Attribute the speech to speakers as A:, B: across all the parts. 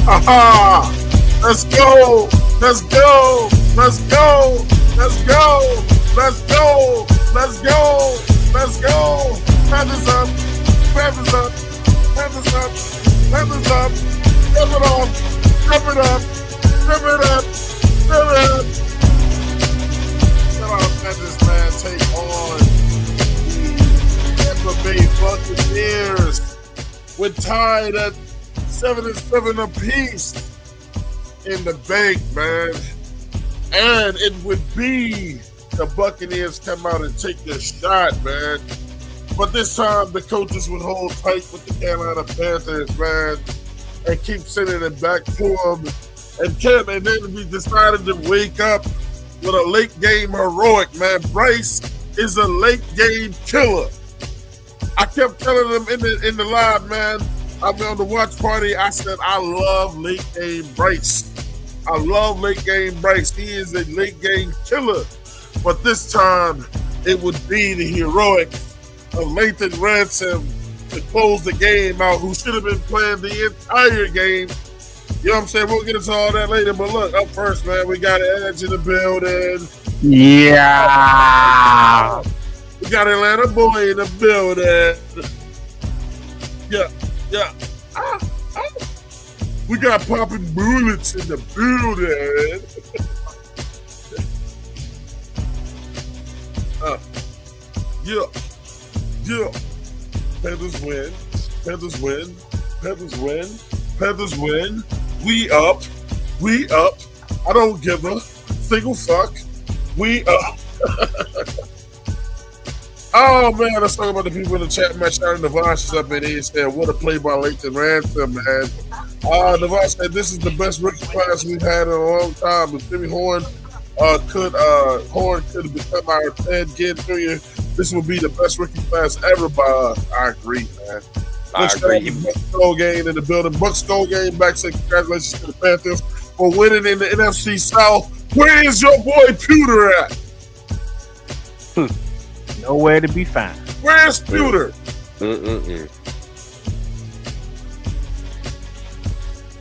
A: Aha! Let's go! Let's go! Let's go! Let's go! Let's go! Let's go! Let's go! Panthers up! Panthers up! Panthers up! Panthers up! Rip it off! Rip it up! Rip it up! Rip it up! Shout out Panthers, man. Take on the Tampa Bay Buccaneers. We're tied at 7-7 apiece in the bank, man. And it would be the Buccaneers come out and take their shot, man. But this time the coaches would hold tight with the Carolina Panthers, man, and keep sending it back to them. And then we decided to wake up with a late game heroic, man. Bryce is a late game killer. I kept telling them in the live, man. I mean, on the watch party, I said I love late game Bryce. I love late game Bryce. He is a late game killer. But this time, it would be the heroic of Lathan Ransom to close the game out, who should have been playing the entire game. You know what I'm saying? We'll get into all that later. But look, up first, man, we got Edge in the building.
B: Yeah.
A: We got Atlanta Boy in the building. Yeah. We got Popping Bullets in the building. Yeah. Panthers win. Panthers win. Panthers win. Panthers win. We up. I don't give a single fuck. We up. Oh, man, let's talk about the people in the chat, man. Shout out to Devon up in here. Said, what a play by Lathan Ransom, man. Devon said, this is the best rookie class we've had in a long time. If Jimmy Horn could have become our Ted Ginn Jr., this would be the best rookie class ever by us. I agree, man.
B: I agree.
A: Buck Skull game in the building. Buck Skull game back saying congratulations to the Panthers for winning in the NFC South. Where is your boy Pewter at?
B: Nowhere to be found.
A: Where's Pewter? And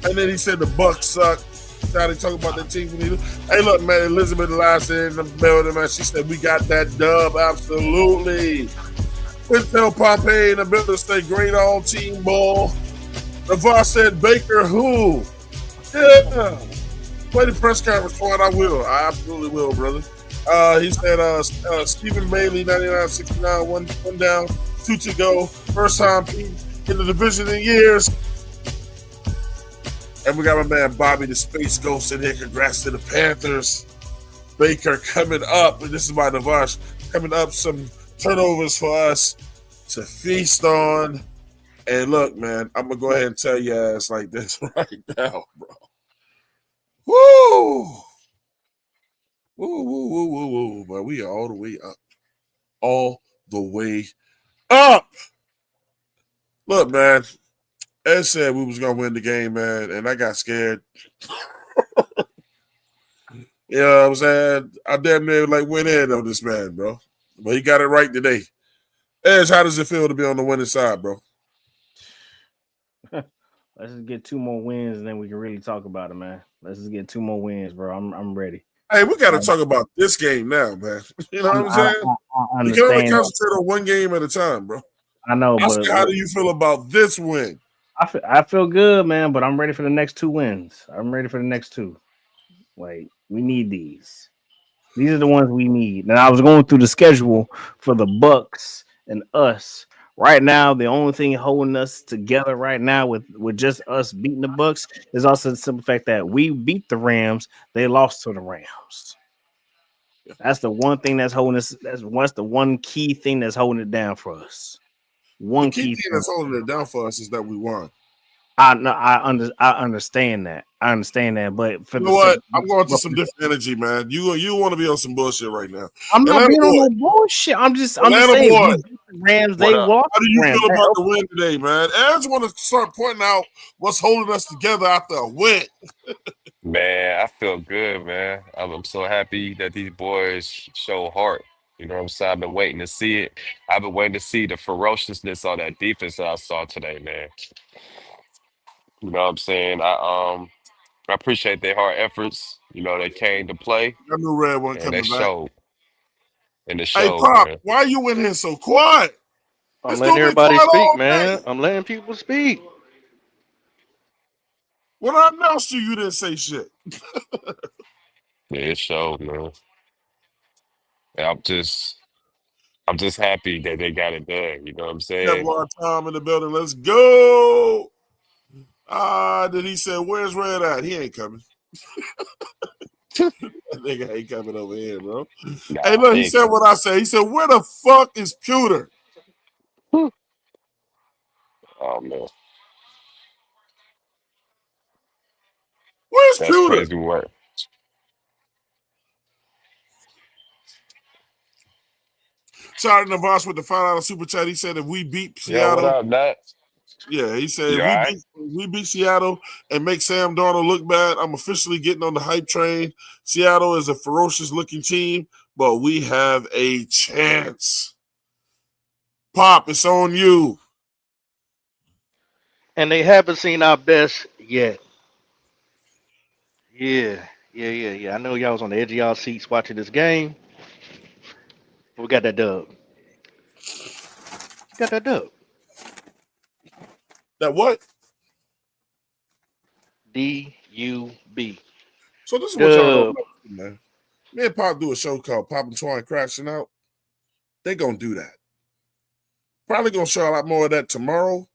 A: then he said the Bucks suck. Now they talk about that team. Hey, look, man, Elizabeth Lassie in the building, man. She said we got that dub, absolutely. Quintel Pompey in the building say great on team ball. Navar said Baker who? Yeah. Play the press conference for it. I will. I absolutely will, brother. He said Stephen Bailey, 99-69, one down, 2 to go. First time in the division in years. And we got my man Bobby the Space Ghost in here. Congrats to the Panthers. Baker coming up, and this is my Navash, coming up some turnovers for us to feast on. And look, man, I'm going to go ahead and tell you ass like this right now, bro. Woo! Woo. But we are all the way up. All the way up. Look, man, Ed said we was going to win the game, man, and I got scared. You know what I'm saying? I damn near went in on this man, bro. But he got it right today. Edge, how does it feel to be on the winning side, bro?
B: Let's just get 2 more wins, and then we can really talk about it, man. Let's just get 2 more wins, bro. I'm ready.
A: Hey, we got to talk about this game now, man. You know what I'm saying?
B: I
A: we can only concentrate on one game at a time, bro.
B: I know, but
A: how do you feel about this win?
B: I feel good, man, but I'm ready for the next 2 wins. I'm ready for the next 2. Like, we need these. These are the ones we need. And I was going through the schedule for the Bucks and us. Right now, the only thing holding us together right now with just us beating the Bucks is also the simple fact that we beat the Rams. They lost to the Rams. That's the one thing that's holding us. That's the one key thing that's holding it down for us. One key thing
A: that's holding it down for us is that we won.
B: I understand that. But for
A: you know what? I'm going to some different energy, man. You want to be on some bullshit right now.
B: I'm not being on no bullshit. I'm just saying. Rams, they walk.
A: How do you feel about the win today, man? I just want to start pointing out what's holding us together after a win.
C: Man, I feel good, man. I'm so happy that these boys show heart. You know what I'm saying? I've been waiting to see it. I've been waiting to see the ferociousness on that defense that I saw today, man. You know what I'm saying? I appreciate their hard efforts. You know, they came to play
A: I knew Red wasn't
C: and they
A: coming back.
C: showed. And it
A: Hey,
C: showed,
A: Pop,
C: man.
A: why you in here so quiet?
D: I'm
A: This
D: letting
A: dude been
D: everybody
A: quiet
D: speak,
A: all
D: man.
A: day.
D: I'm letting people speak.
A: When I announced you, you didn't say shit.
C: Yeah, it showed, man. And I'm just happy that they got it done. You know what I'm saying?
A: Kevlar Tom in the building. Let's go. Then he said, "Where's Red at? He ain't coming. That nigga ain't coming over here, bro." Hey,
C: Nah,
A: look,
C: he
A: he
C: ain't
A: said
C: coming.
A: what I said. He said, "Where the fuck is Pewter?
C: Oh man,
A: Where's
C: that's
A: Pewter?"
C: crazy work.
A: Shout out to Navas with the $5 super chat. He said, "If we beat
C: Yo, what
A: Seattle,
C: up, Nat?
A: yeah, he said
C: You
A: if
C: all right?
A: we beat Seattle and make Sam Darnold look bad, I'm officially getting on the hype train. Seattle is a ferocious looking team, but we have a chance. Pop, it's on you."
D: And they haven't seen our best yet. Yeah. I know y'all was on the edge of y'all seats watching this game. But we got that dub. Got that dub.
A: That what?
D: D-U-B.
A: So this is what y'all don't
D: Dub.
A: know, man. Me and Pop do a show called Pop and Twine Crashing Out. They gonna do that. Probably gonna show a lot more of that tomorrow,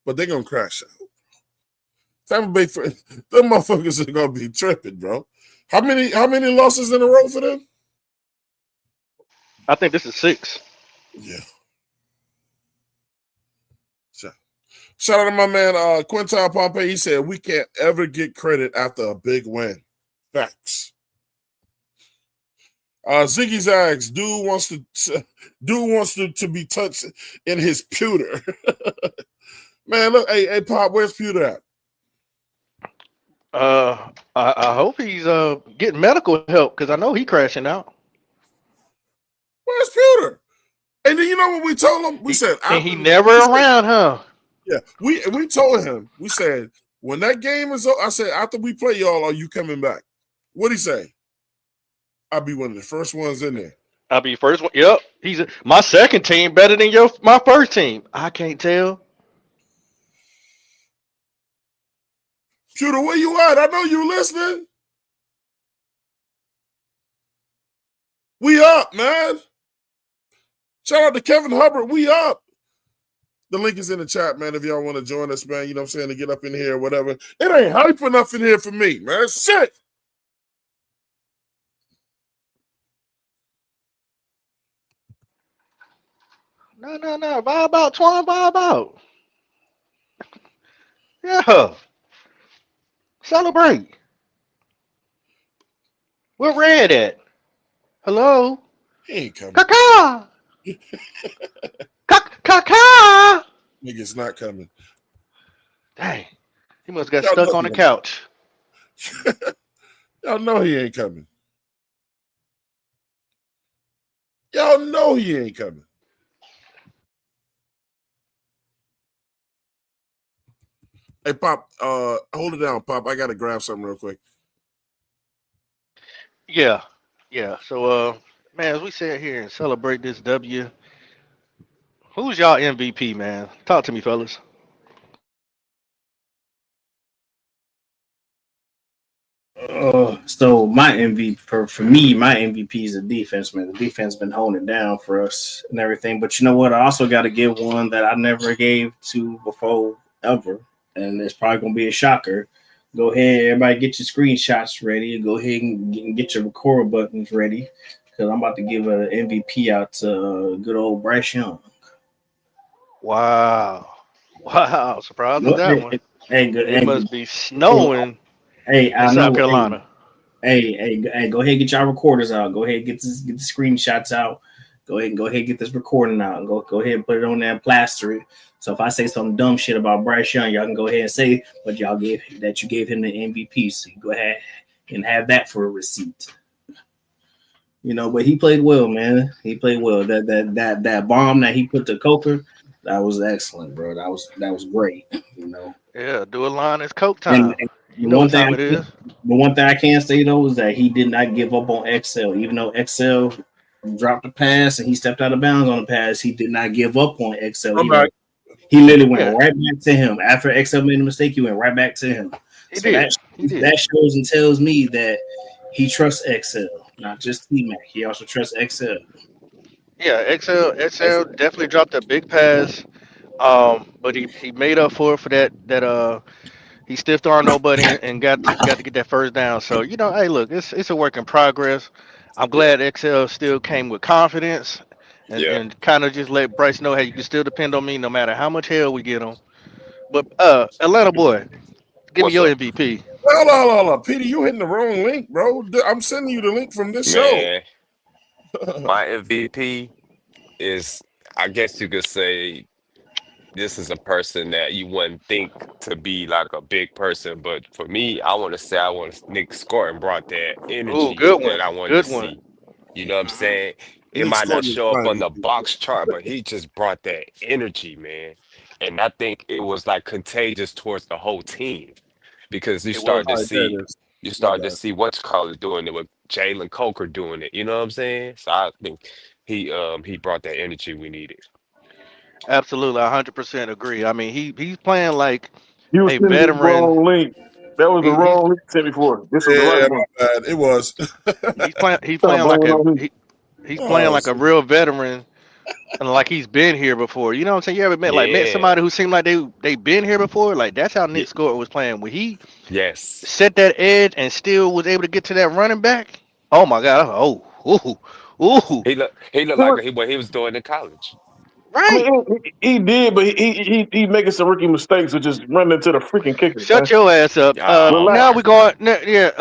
A: but they gonna crash out. Tampa Bay, them motherfuckers are gonna be tripping, bro. How many losses in a row for them?
D: I think this is 6.
A: Yeah. Shout out to my man Quintal Pompey. He said we can't ever get credit after a big win. Facts. Ziggy Zags, dude wants to be touched in his pewter. Man, look, hey Pop, where's Pewter at?
D: I hope he's getting medical help because I know he crashing out.
A: Where's Pewter? And then you know what we told him? We
D: He
A: said
D: and
A: after
D: he never around, huh?
A: yeah, we told him. We said when that game is over, I said after we play y'all, are you coming back? What'd he say? I'll be one of the first ones in there.
D: I'll be first one. Yep, my second team better than my first team. I can't tell.
A: Pewter, where you at? I know you listening. We up, man. Shout out to Kevin Hubbard. We up. The link is in the chat, man. If y'all want to join us, man, you know what I'm saying, to get up in here or whatever. It ain't hype enough in here for me, man. Shit.
D: No. Vibe out, Twan. Vibe out. Yeah. Celebrate. Where Red at? Hello?
A: He ain't coming.
D: Kaka! Kaka!
A: Nigga's not coming.
D: Dang. He must got
A: Y'all
D: stuck
A: know
D: on
A: he
D: the
A: ain't.
D: couch.
A: Y'all know he ain't coming. Y'all know he ain't coming. Hey, Pop, hold it down, Pop. I gotta grab something real quick.
D: Yeah. So man, as we sit here and celebrate this W, who's y'all MVP, man? Talk to me, fellas.
B: So my MVP for me, my MVP is the defense, man. The defense been holding it down for us and everything. But you know what? I also got to give one that I never gave to before ever, and it's probably gonna be a shocker. Go ahead, everybody, get your screenshots ready. Go ahead and get your record buttons ready because I'm about to give an MVP out to good old Bryce Young.
D: Wow. Surprised at
B: What?
D: that one.
B: Hey, good.
D: It
B: Hey,
D: must be snowing
B: hey,
D: in
B: I
D: South
B: know. Hey,
D: Carolina.
B: Hey, go ahead and get y'all recorders out. Go ahead and get the screenshots out. Go ahead and get this recording out. And go ahead and put it on there and plaster it. So if I say some dumb shit about Bryce Young, y'all can go ahead and say what y'all gave that you gave him the MVP. So you go ahead and have that for a receipt. You know, but he played well, man. He played well. That bomb that he put to Coker, that was excellent, bro. That was great. You know.
D: Yeah, do a line. It's Coke
B: And,
D: time.
B: and
D: You
B: the
D: know
B: one
D: what
B: thing
D: time
B: I
D: it
B: can,
D: is.
B: the one thing I can say though is that he did not give up on Excel, even though Excel dropped the pass and he stepped out of bounds on the pass. He did not give up on Excel,
A: I'm
B: even
A: back.
B: though he literally went
D: Yeah,
B: right back to him after Excel made a mistake. He went right back to him.
D: he
B: So
D: did. He did.
B: that shows and tells me that he trusts Excel, not just T Mac. He also trusts Excel.
D: Yeah,
A: That's
D: XL definitely dropped a big pass. But he made up for that he stiffed arm nobody and got to get that first down. So hey, look, it's a work in progress. I'm
A: yeah.
D: glad XL still came with confidence
C: Yeah.
D: and kind of just let Bryce know, hey, you can still depend on me no matter how much hell we get him. But Atlanta boy, give me
C: What's
D: your
C: up,
D: MVP.
A: Hold on, hold on. Peter, you hitting the wrong link, bro. I'm sending you the link from this show.
C: man? My MVP is, I guess you could say, this is a person that you wouldn't think to be like a big person, but for me, I want to say I want Nick Scotten brought that
D: Ooh,
C: energy
D: good one,
C: that I wanted to
D: good one.
C: see. You know what I'm
D: Hmm.
C: saying? It
A: Nick
C: might not
A: Scott is
C: show up
A: my
C: on the
A: MVP.
C: box chart, but he just brought that energy, man. And I think it was like contagious towards the whole team because
D: It was.
A: All right, there it is.
C: you
A: My
C: started to
A: bad.
C: see what's called doing it with Jalen Coker doing it. You know what I'm saying? So I think he brought that energy we needed.
D: Absolutely, 100% agree. I mean, he's playing like
E: You was
D: a
E: sending me the
D: veteran.
E: wrong link. That was the
D: He's
E: wrong link you sent me for. This was the right
A: Yeah,
E: one.
A: my bad. It was.
D: he's
E: Trying to
D: playing
E: blame
D: like
E: it
D: a
E: on me.
D: he's playing
A: Oh,
D: like a
A: shit.
D: real veteran and like he's been here before. You know what I'm saying? You ever met
C: Yeah.
D: somebody who seemed like they been here before? Like that's how
C: Yeah.
D: Nick Scott was playing. When he
C: Yes.
D: set that edge and still was able to get to that running back. Oh my God! Ooh,
C: He looked
E: It
C: like
E: was,
C: what he was doing in college.
E: I
D: right.
E: mean, he did, but he making some rookie mistakes with just running into the freaking kicker, man.
D: Shut your ass up.
C: Oh
E: Relax.
D: Now
C: my
D: we
C: God.
D: going. Yeah.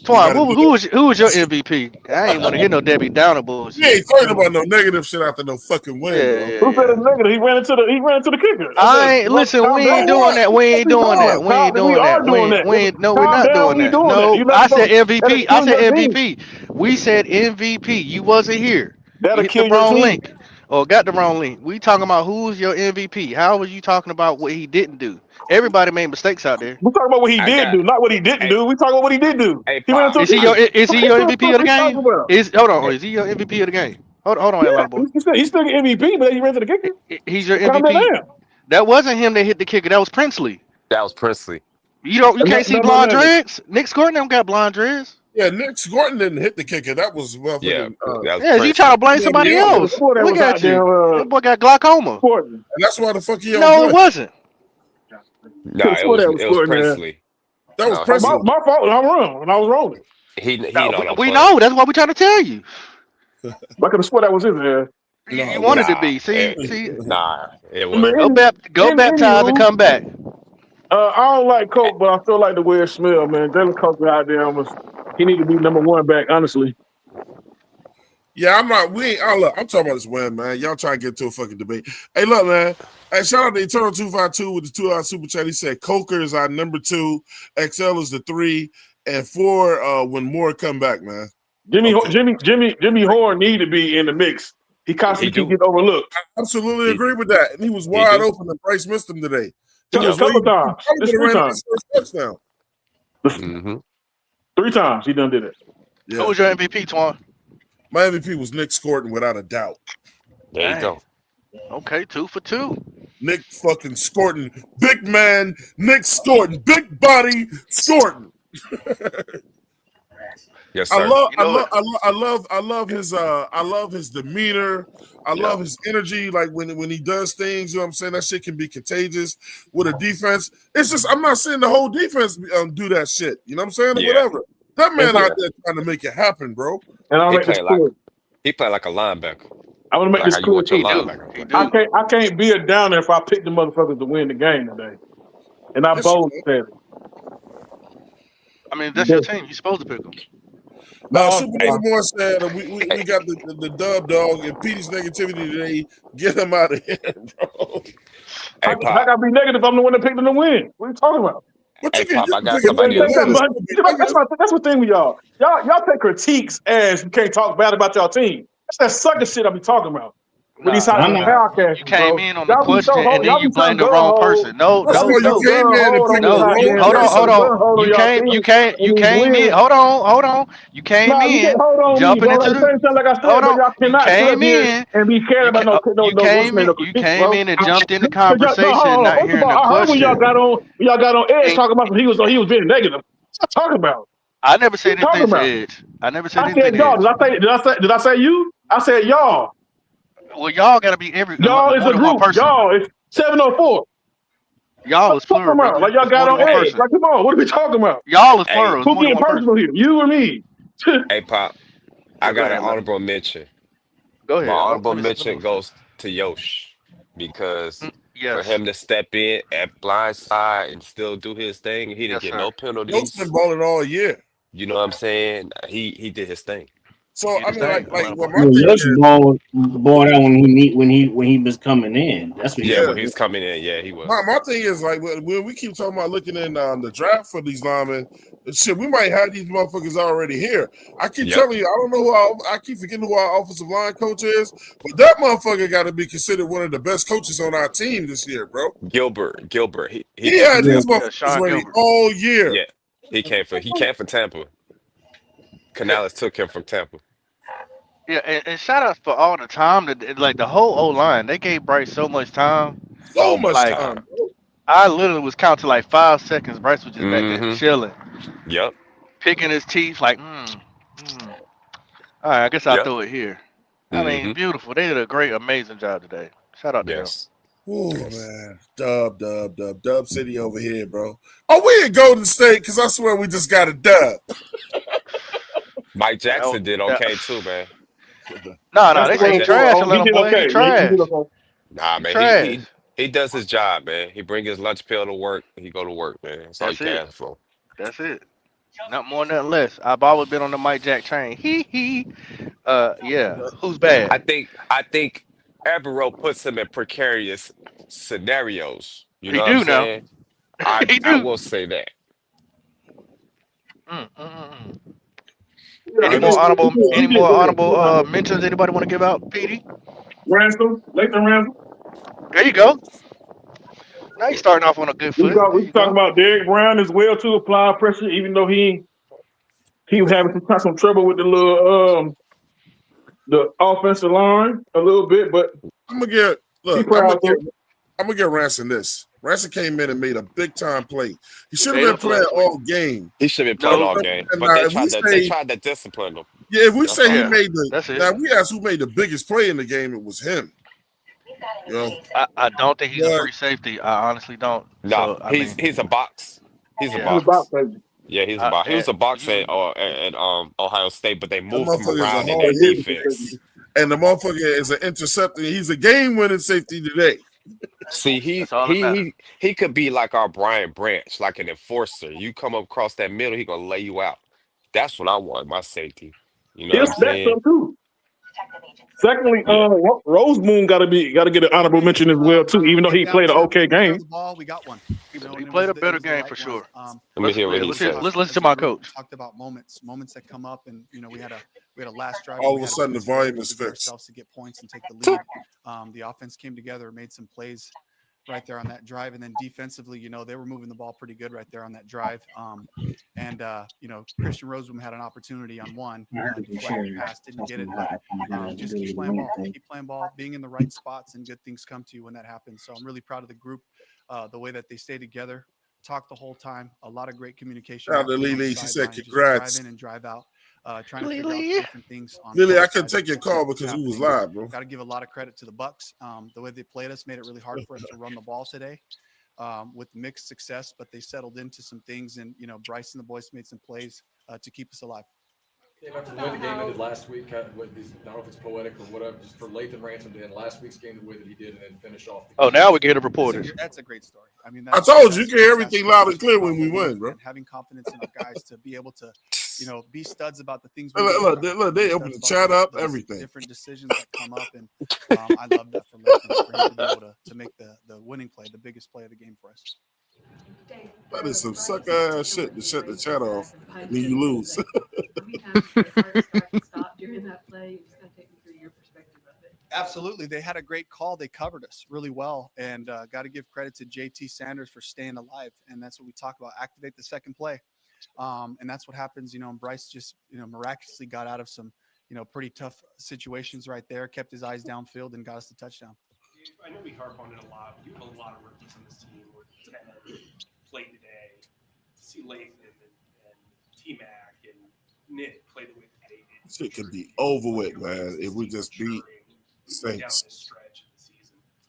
A: You
D: Twan,
A: got to do
D: who was your
A: that.
D: MVP? I ain't want to hear no Debbie Downer
A: You
D: bullshit.
A: ain't talking about no negative shit after no fucking
D: Yeah,
A: win, bro.
E: Who said
D: yeah,
E: it's negative? He ran into the kicker. I
D: I
E: said,
D: ain't listen. We
E: calm
D: ain't
E: down.
D: doing
A: What?
D: that. We
E: What
D: ain't
E: you
D: doing
E: doing?
D: that. We ain't
E: We
D: doing
E: are
D: that.
E: doing that.
D: No, we're
E: Calm
D: not
E: down.
D: doing
E: We
D: that.
E: doing that.
D: No,
E: You let
D: I said
E: folks that'll
D: MVP. I
E: kill
D: said
E: your team.
D: MVP. We said MVP. You wasn't here. You
E: That'll
D: hit the
E: kill your
D: wrong
E: team.
D: link or got the wrong link. We talking about who's your MVP. How was you talking about what he didn't do? Everybody made mistakes out there.
E: We talking about what he
C: I
E: did
C: got
E: do, not what he didn't
C: hey
E: do. We talking about what he did do.
C: hey
E: He ran into
C: Pop.
E: a kicker.
D: Is he your
E: What
D: MVP of the
E: we talking
D: game?
E: about?
D: Is hold on?
C: Hey,
D: Is he your MVP of the game? Hold on, a
E: Yeah,
D: lot of boy.
E: he's still an MVP, but he ran to the kicker.
D: He's your
E: Calm
D: MVP.
E: down.
D: That wasn't him that hit the kicker. That was Princely.
C: that was Princely.
D: You can't see blonde
E: No.
D: dreads. Nick Scourton don't got blonde dreads.
A: Yeah, Nick Gordon didn't hit the kicker. That was
C: Yeah,
A: motherfucking
C: that was
D: Yeah, you trying
C: Princely.
D: to blame
A: somebody
D: somebody
A: else.
E: The
D: else.
E: boy that
D: Look
E: was out
D: at
E: there
D: you. That boy got glaucoma.
E: sporting.
A: And that's why the fuck he don't
D: No, it
A: play.
D: wasn't.
E: Could
C: Nah,
E: have swore that was
C: it was
E: sporting there.
C: Princely.
A: That was
C: No,
E: Oh,
A: Presley.
E: my fault. I'm wrong. And I was wrong.
C: he
D: No,
C: know what I'm
D: we
C: playing.
D: know. That's what we trying to tell you.
E: I could have swore that was his there.
D: You
A: No, it
D: wanted to
C: Nah,
D: be. See.
C: nah, it
E: I mean,
C: wasn't.
D: Go baptize and
E: anywho,
D: come back.
E: I don't like
C: Eh,
E: Coke, but I still like the way it smell, man. Jalen Coke out there he need to be number one back, honestly.
A: Yeah, I'm not. We ain't. Oh, look, I'm talking about this win, man. Y'all trying to get into a fucking debate. Hey, look, man. Hey, shout out to Eternal 252 with the 2 hour super chat. He said Coker is our number 2, XL is the 3, and 4 when more come back, man. Okay,
E: Jimmy Horn need to be in the mix. He
C: He
E: constantly keep
C: do.
E: getting overlooked.
A: absolutely
C: He
A: agree with that. And he was
C: he
A: wide
C: do.
A: open, and Bryce missed him today. He
E: A
C: Yep.
A: was late.
E: couple
A: He
E: times.
A: probably
E: It's
A: could have
E: three
A: ran
E: times.
A: his first touchdown.
C: Hmm.
E: 3 times he done did it.
D: Who
A: Yeah,
D: was your MVP, Twan?
A: my MVP was Nick Scorton without a doubt.
C: There you
D: Dang.
C: go.
D: Okay, 2 for 2.
A: Nick fucking Scorton, big man, Nick Scorton, big body Scorton.
C: Yes,
A: I
C: sir.
A: love,
D: You
A: I
D: know
A: love,
D: what?
A: I love his demeanor. I
D: Yeah.
A: love his energy. Like when he does things, you know what I'm saying? That shit can be contagious with a defense. It's just I'm not saying the whole defense do that shit. You know what I'm saying? Or
C: Yeah,
A: whatever. That
E: And,
A: man out there trying to make it happen, bro.
E: and I'll
C: he
E: make this
C: played like
E: clear.
C: he played like a linebacker,
E: I want to make
C: like
E: this
C: how you
E: clear.
C: want your
D: He do.
C: linebacker to
D: He
C: play.
E: I
D: do.
E: can't I can't be a downer if I pick the motherfuckers to win the game today. And I
A: Yes, you
E: bold
A: can.
E: said
D: I mean, that's your
E: it.
D: team. You supposed to pick them.
E: No,
A: Super
C: Hey,
A: Nigga Moore said we
C: hey,
A: got the dub dog and Petey's negativity today. Get him out of here, bro.
C: hey,
E: I
C: Pop.
E: gotta be negative if I'm the one that picked them to win. What are you talking about?
A: But
C: Hey,
A: you
C: Pop. I
A: can
C: got
A: pick him to
C: somebody else.
A: win and still be negative.
E: That's my thing with y'all. Y'all take critiques as you can't talk bad about y'all team. That's that sucker shit I be talking about. with these
D: Nah,
E: hot
B: I'm
D: nah,
B: not.
D: nah.
E: podcasts,
D: You
E: bro.
D: came in on the
E: Y'all be so
D: question and then you
E: gun
D: blame the wrong
E: ho.
D: person. No,
A: First of
E: Y'all
D: no,
E: be
A: all, you
E: so
D: no,
A: came
E: gun
A: in and
E: ho on
A: picked the
E: these
D: no.
E: hot
A: wrong
E: damn
D: Hold on,
E: games.
D: hold
E: So
A: person.
D: on.
E: gun ho on
D: You
E: y'all
D: came, you
E: team
D: came,
E: and
D: you
E: these
D: came in.
E: wins.
D: Hold on, hold on. You came
E: Nah, you can't
D: in,
E: hold on me,
D: jumping
E: bro.
D: into
E: Like
D: the.
E: like I
D: Hold
E: said, bro.
D: on.
E: Y'all
D: You
E: cannot sit up
D: came
E: here
D: in.
E: and be caring about no what's name, no
D: You
E: critique,
D: came
E: bro.
D: in and jumped in the
E: No,
D: conversation,
E: hold on.
D: not
E: First of
D: hearing
E: all,
D: the
E: I heard when
D: question.
E: y'all got on Edge
D: And
E: talking about he was being negative. What you talking about?
D: I never
E: What
D: said
E: you talking
D: anything to
E: about?
D: Edge. I never said
E: I
D: anything
E: said
D: to
E: y'all.
D: Edge.
E: Did I say you? I said y'all.
D: Well, y'all gotta be
E: Y'all is
D: more
E: a
D: than one
E: group.
D: person.
E: Y'all is 704.
D: Y'all
E: What
D: is
E: you talking
D: plural,
E: about?
D: brother.
E: Like y'all
D: It's
E: got
D: more than
E: on
D: one
E: Edge.
D: person.
E: Like, come on, what are we talking about?
D: Y'all is
C: Hey,
D: plural. It's
E: Who
D: more than
E: being
D: one person.
E: personal here? You or me?
C: hey, Pop. I
D: Yeah, go
C: got an
D: ahead, man.
C: honorable mention.
D: Go
C: My
D: ahead.
C: honorable
D: Let me
C: mention
D: listen.
C: goes to Yosh because for
D: Yes,
C: him to step in at blindside and still do his thing, he didn't
D: yes,
C: get
D: sir.
C: no
A: Yo's been
C: penalties.
A: balling all year.
C: You know what I'm saying? He did his thing.
D: He
A: So
D: did
A: I
D: his
A: mean,
D: thing. I'm glad
A: what
D: for it.
A: my
B: Yeah,
A: thing
B: Yoshi
A: is,
B: ball out when he was coming in. That's what he
C: Yeah,
A: yeah,
C: when
B: was
C: he
B: doing.
C: was coming in, yeah, he was.
A: my thing is like when we keep talking about looking in the draft for these linemen, shit, we might have these motherfuckers already here. I keep
C: Yep.
A: telling you, I don't know I keep forgetting who our offensive line coach is, but that motherfucker got to be considered one of the best coaches on our team this year, bro.
C: Gilbert. He
A: He
C: came
A: had
C: from
B: Yeah,
A: his
C: Tampa.
D: Yeah,
A: motherfuckers
D: Sean
A: ready
D: Gilbert.
A: all year.
C: Yeah. He came from Tampa. Canales took him from Tampa.
D: Yeah, and shout out for all the time that like the whole O line. They gave Bryce so much time.
A: So
C: So much
A: much
D: Like
A: time,
C: time.
A: bro.
D: I literally was counting like 5 seconds. Bryce was just back there
C: Mm-hmm.
D: chilling,
C: Yep.
D: picking his teeth. Like, All right, I guess I'll
C: Yep.
D: throw it here. I mean,
C: Mm-hmm.
D: beautiful. They did a great, amazing job today. Shout out to him.
C: Yes.
A: Oh
C: Yes.
A: man, Dub City over here, bro. Oh, we in Golden State because I swear we just got a dub.
C: Mike
D: That,
C: Jackson did
D: that,
C: okay too, man.
D: no, no,
E: That's
D: they
E: the
D: say
C: Mike
D: he
E: word
C: Jackson.
E: for
D: trash,
E: it. He
D: Atlanta
E: did
D: boy. He
E: okay. He
D: trash.
E: did okay.
C: Nah,
D: He
C: man.
D: trash.
C: He does his job, man. He bring his lunch pail to work. He go to work, man. That's all you
D: That's
C: can
D: it.
C: ask for.
D: That's it. Not more, nothing less. I've always been on the Mike Jack train. Hee hee. Yeah. Who's bad?
C: I think Evero puts him in precarious scenarios. You know
D: He
C: what I'm
D: do now.
C: saying? I
D: He
C: I
D: do.
C: will say that.
D: Mm.
E: Yeah,
A: I just
D: Any
E: he did
D: more
E: good.
D: honorable mentions? Anybody want to give out? PD.
E: Ransom, Lathan Ransom.
D: There you go. Now you starting off on a good foot. There
E: We
D: you
E: talking
D: go.
E: about Derek Brown as well to apply pressure, even though he was having some trouble with the little the offensive line a little bit, but
A: I'm gonna get
E: he
A: look.
E: proud of.
A: I'm gonna get Ransom this. Ransom came in and made a big time play. He
D: He
A: should have
D: made
A: been
D: up for
A: playing
D: last week.
A: all game.
C: He should have been playing
D: No.
C: all game,
A: And
C: but
A: now if we
C: they
A: say
C: tried to discipline him.
A: yeah, if we
C: That's
A: say he
C: all.
D: Yeah.
A: made the
D: That's it.
A: now if we ask who made the biggest play in the game, it was him. You know,
D: I don't think he's a
A: but
D: free safety. I honestly don't.
C: No,
D: So I mean,
C: he's a box. He's a
D: yeah.
E: He's a box
C: box.
E: safety.
C: Yeah, he
D: And
C: was a box
D: he's
C: at Ohio State, but they
A: that
C: moved him
A: motherfucker is a
C: around in
E: They
C: their
A: hard
E: did
A: hitter,
E: it for
C: defense.
E: safety.
A: and the motherfucker is an interceptor. He's a game winning safety today.
C: See,
D: that's all that matters.
C: he could be like our Brian Branch, like an enforcer. You come across that middle, he gonna lay you out. That's what I want, my safety. You know what
E: He'll
C: I'm
E: snatch
C: saying?
E: some too. Secondly,
C: Yeah.
E: Rosemoon got to get an honorable mention as well too, even though
F: Get
E: he
F: down
E: played an
F: to
E: okay
F: taking care of
E: game.
F: the ball. We got one,
D: He
F: and it
D: played
F: was
D: a better
F: the
D: game for
F: right one.
D: sure.
C: Let me hear what he
F: As a
C: said.
D: Let's listen
F: as
D: to
F: a
D: my
F: group, we
D: coach.
F: talked about moments that come up, and we had a last drive where
A: All
F: we
A: of a
F: had
A: sudden, the
F: offense where we
A: volume
F: had to
A: is
F: do it
A: fixed.
F: ourselves to get points and take the lead. The offense came together, made some plays right there on that drive, and then defensively, they were moving the ball pretty good right there on that drive. Christian Rosewoom had an opportunity on one deflected pass, didn't get it, but just keep playing ball, being in the right spots, and good things come to you when that happens. So I'm really proud of the group, the way that they stay together, talk the whole time, a lot of great communication
A: Shout out to
F: happening on the
A: Lily. She said,
F: sideline, just drive
A: "Congrats,
F: in and drive out, trying to figure out the
D: Lily.
F: different things on
A: Lily." I
F: both
A: couldn't
F: sides
A: take
F: of
A: your
F: the ball
A: call
F: that's
A: because we was
F: happening.
A: live, bro.
F: Got to give a lot of credit to the Bucks. The way they played us made it really hard for us to run the ball today. With mixed success, but they settled into some things, and Bryce and the boys made some plays to keep us alive.
G: After the way the game ended last week, I don't know if it's poetic or whatever, just for Lathan Ransom to end last week's game the way that he did and then finish off the
D: Oh,
G: game.
D: now we can hear the reporters.
F: That's a great story. I mean,
A: I
F: that's
A: told you, you
F: that's
A: can hear
F: fantastic.
A: everything loud and
F: Just
A: clear
F: about
A: when we
F: belief
A: win, bro.
F: and having confidence in our guys to be able to, be studs about the things we
A: Look,
F: do.
A: look,
F: Be
A: look, they open
F: studs
A: the
F: about
A: chat up,
F: those
A: everything.
F: different decisions that come up, and I love that for Lathan, for him to be able to make the winning play, the biggest play of the game for us.
A: That is some sucker ass shit to shut the chat off when you lose.
H: How many times did it get hard to start and stop during that play? You just kind of take me through your perspective of it.
F: Absolutely. They had a great call. They covered us really well. And got to give credit to JT Sanders for staying alive. And that's what we talk about. Activate the second play. And that's what happens, and Bryce just, miraculously got out of some, pretty tough situations right there, kept his eyes downfield and got us the touchdown.
H: I know we harp on it a lot, but you have a lot of rookies on this team where Ted played today. To see Lathan and T-Mac and Nick play the way that they did.
A: Shit could be over with, man, if we just beat Saints.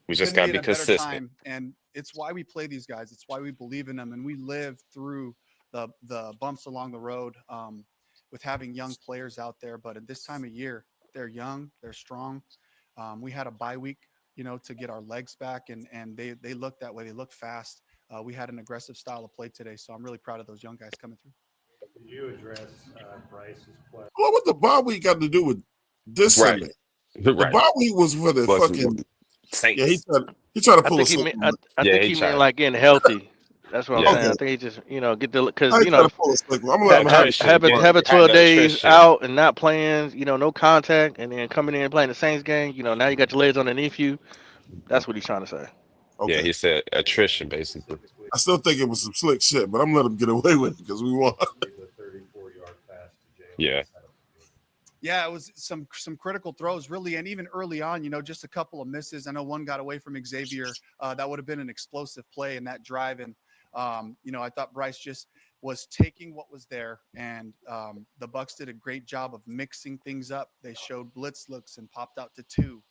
C: We just got to be
F: in a better
C: consistent.
F: time, and it's why we play these guys. It's why we believe in them, and we live through the bumps along the road with having young players out there. But at this time of year, they're young, they're strong. We had a bye week, to get our legs back, and they look that way. They look fast. We had an aggressive style of play today, so I'm really proud of those young guys coming through.
I: Did you address Bryce's play?
A: Well, what the bye week got to do with this
C: Right.
A: Sunday? The
C: Right.
A: bye week was for the fucking
C: Saints.
A: Yeah, he tried to
D: I
A: pull
D: think
A: us.
D: I think he meant like getting healthy. That's what I'm
C: Yeah.
D: saying.
A: Okay.
D: I think he just get the because
A: I ain't trying to pull us. I'm gonna let him have it.
D: have it
C: Had
D: 12
C: the
D: days
C: attrition.
D: out and not playing, no contact, and then coming in and playing the Saints game. Now you got your legs underneath you. That's what he's trying to say.
A: Okay.
C: Yeah, he said attrition basically.
A: I still think it was some slick shit, but I'm gonna let him get away with it because we won.
C: Yeah.
F: Yeah, it was some critical throws, really, and even early on, just a couple of misses. I know one got away from Xavier. That would have been an explosive play in that drive, and I thought Bryce just was taking what was there, and the Bucks did a great job of mixing things up. They showed blitz looks and popped out to two.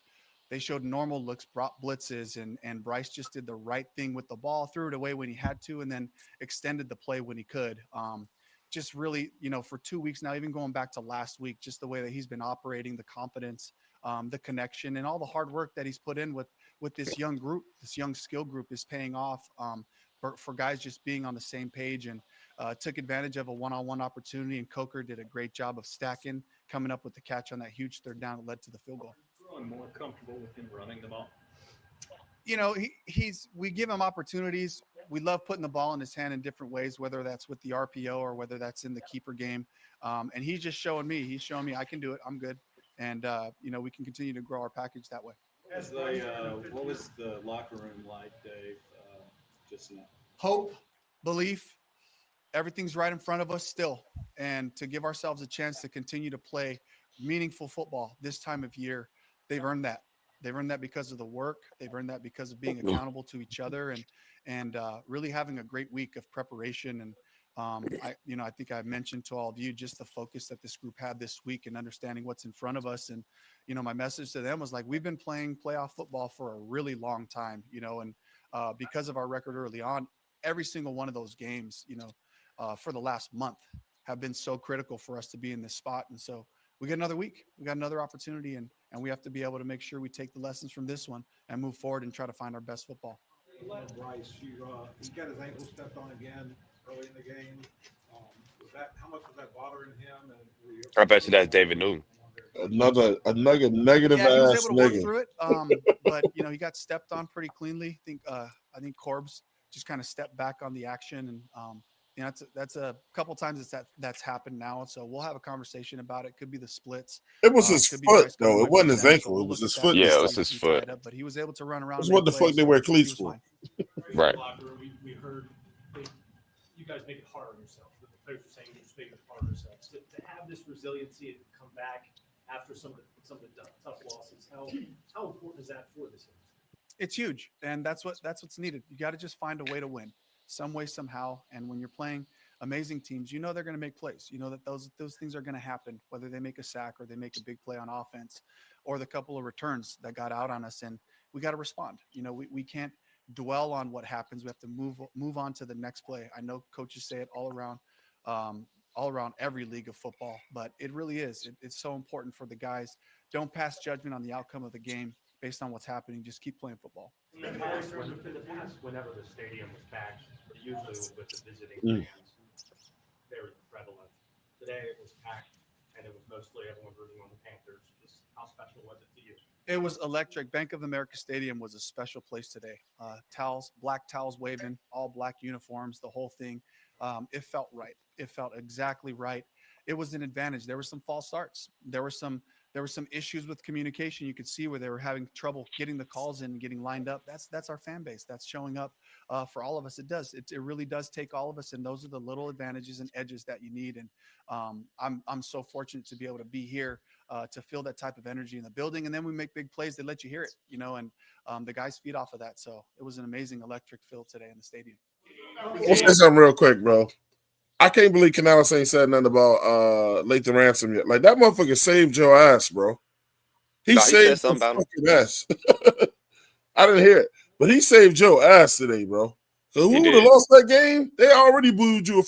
F: They showed normal looks, brought blitzes, and Bryce just did the right thing with the ball, threw it away when he had to, and then extended the play when he could. Just really, for 2 weeks now, even going back to last week, just the way that he's been operating, the confidence, the connection, and all the hard work that he's put in with this young group, this young skill group is paying off for guys just being on the same page, and took advantage of a one-on-one opportunity. And Coker did a great job of stacking, coming up with the catch on that huge third down that led to the field goal.
I: Growing more comfortable with him running the ball.
F: We give him opportunities. We love putting the ball in his hand in different ways, whether that's with the RPO or whether that's in the keeper game. And he's just showing me. He's showing me I can do it. I'm good. And, we can continue to grow our package that way.
I: What was the locker room like, Dave, just now?
F: Hope, belief, everything's right in front of us still. And to give ourselves a chance to continue to play meaningful football this time of year, they've earned that. They've earned that because of the work. They've earned that because of being accountable to each other and really having a great week of preparation. And I think I mentioned to all of you just the focus that this group had this week and understanding what's in front of us. And my message to them was like, we've been playing playoff football for a really long time, and because of our record early on, every single one of those games, for the last month have been so critical for us to be in this spot. And so we got another week, we got another opportunity, and we have to be able to make sure we take the lessons from this one and move forward and try to find our best football.
J: Bryce, he got his ankle stepped on again early in the game. How much was that bothering him? And
C: I bet you that's David Newton.
A: Another negative
F: yeah, he was
A: ass
F: able to work
A: nigga.
F: through it, but he got stepped on pretty cleanly. I think Corbs just kind of stepped back on the action, and that's a couple times that's happened now. So we'll have a conversation about it. Could be the splits.
A: It was his foot though. It wasn't his ankle. It was his foot.
C: Yeah, it was his foot.
F: But he was able to run around.
A: That's what the fuck they wear cleats for.
C: Right.
H: We heard you guys make it hard on yourselves. The players were saying you just make it hard on yourselves. To have this resiliency and come back after some of the tough losses, how important is that for this team?
F: It's huge, and that's what's needed. You got to just find a way to win, some way, somehow. And when you're playing amazing teams, they're going to make plays. That those things are going to happen, whether they make a sack or they make a big play on offense, or the couple of returns that got out on us. And we got to respond. We can't dwell on what happens. We have to move on to the next play. I know coaches say it all around every league of football, but it really is. It's so important for the guys. Don't pass judgment on the outcome of the game based on what's happening. Just keep playing football.
I: In the past, whenever the stadium was packed, usually with the visiting fans, very prevalent. Today it was packed, and it was mostly everyone rooting on the Panthers. Just how special was it to you?
F: It was electric. Bank of America Stadium was a special place today. Towels, black towels waving, all black uniforms, the whole thing. It felt right. It felt exactly right. It was an advantage. There were some false starts. There were some there were some issues with communication. You could see where they were having trouble getting the calls in and getting lined up. That's our fan base. That's showing up for all of us. It does. It really does take all of us, and those are the little advantages and edges that you need. And I'm so fortunate to be able to be here to feel that type of energy in the building. And then we make big plays. They let you hear it, and the guys feed off of that. So it was an amazing electric feel today in the stadium.
A: Let's say something real quick, bro. I can't believe Canales ain't said nothing about Lathan Ransom yet. Like, that motherfucker saved your ass, bro. He
C: said
A: saved your
C: something about him.
A: fucking ass. I didn't hear it, but he saved your ass today, bro. So who would have lost that game? They already booed you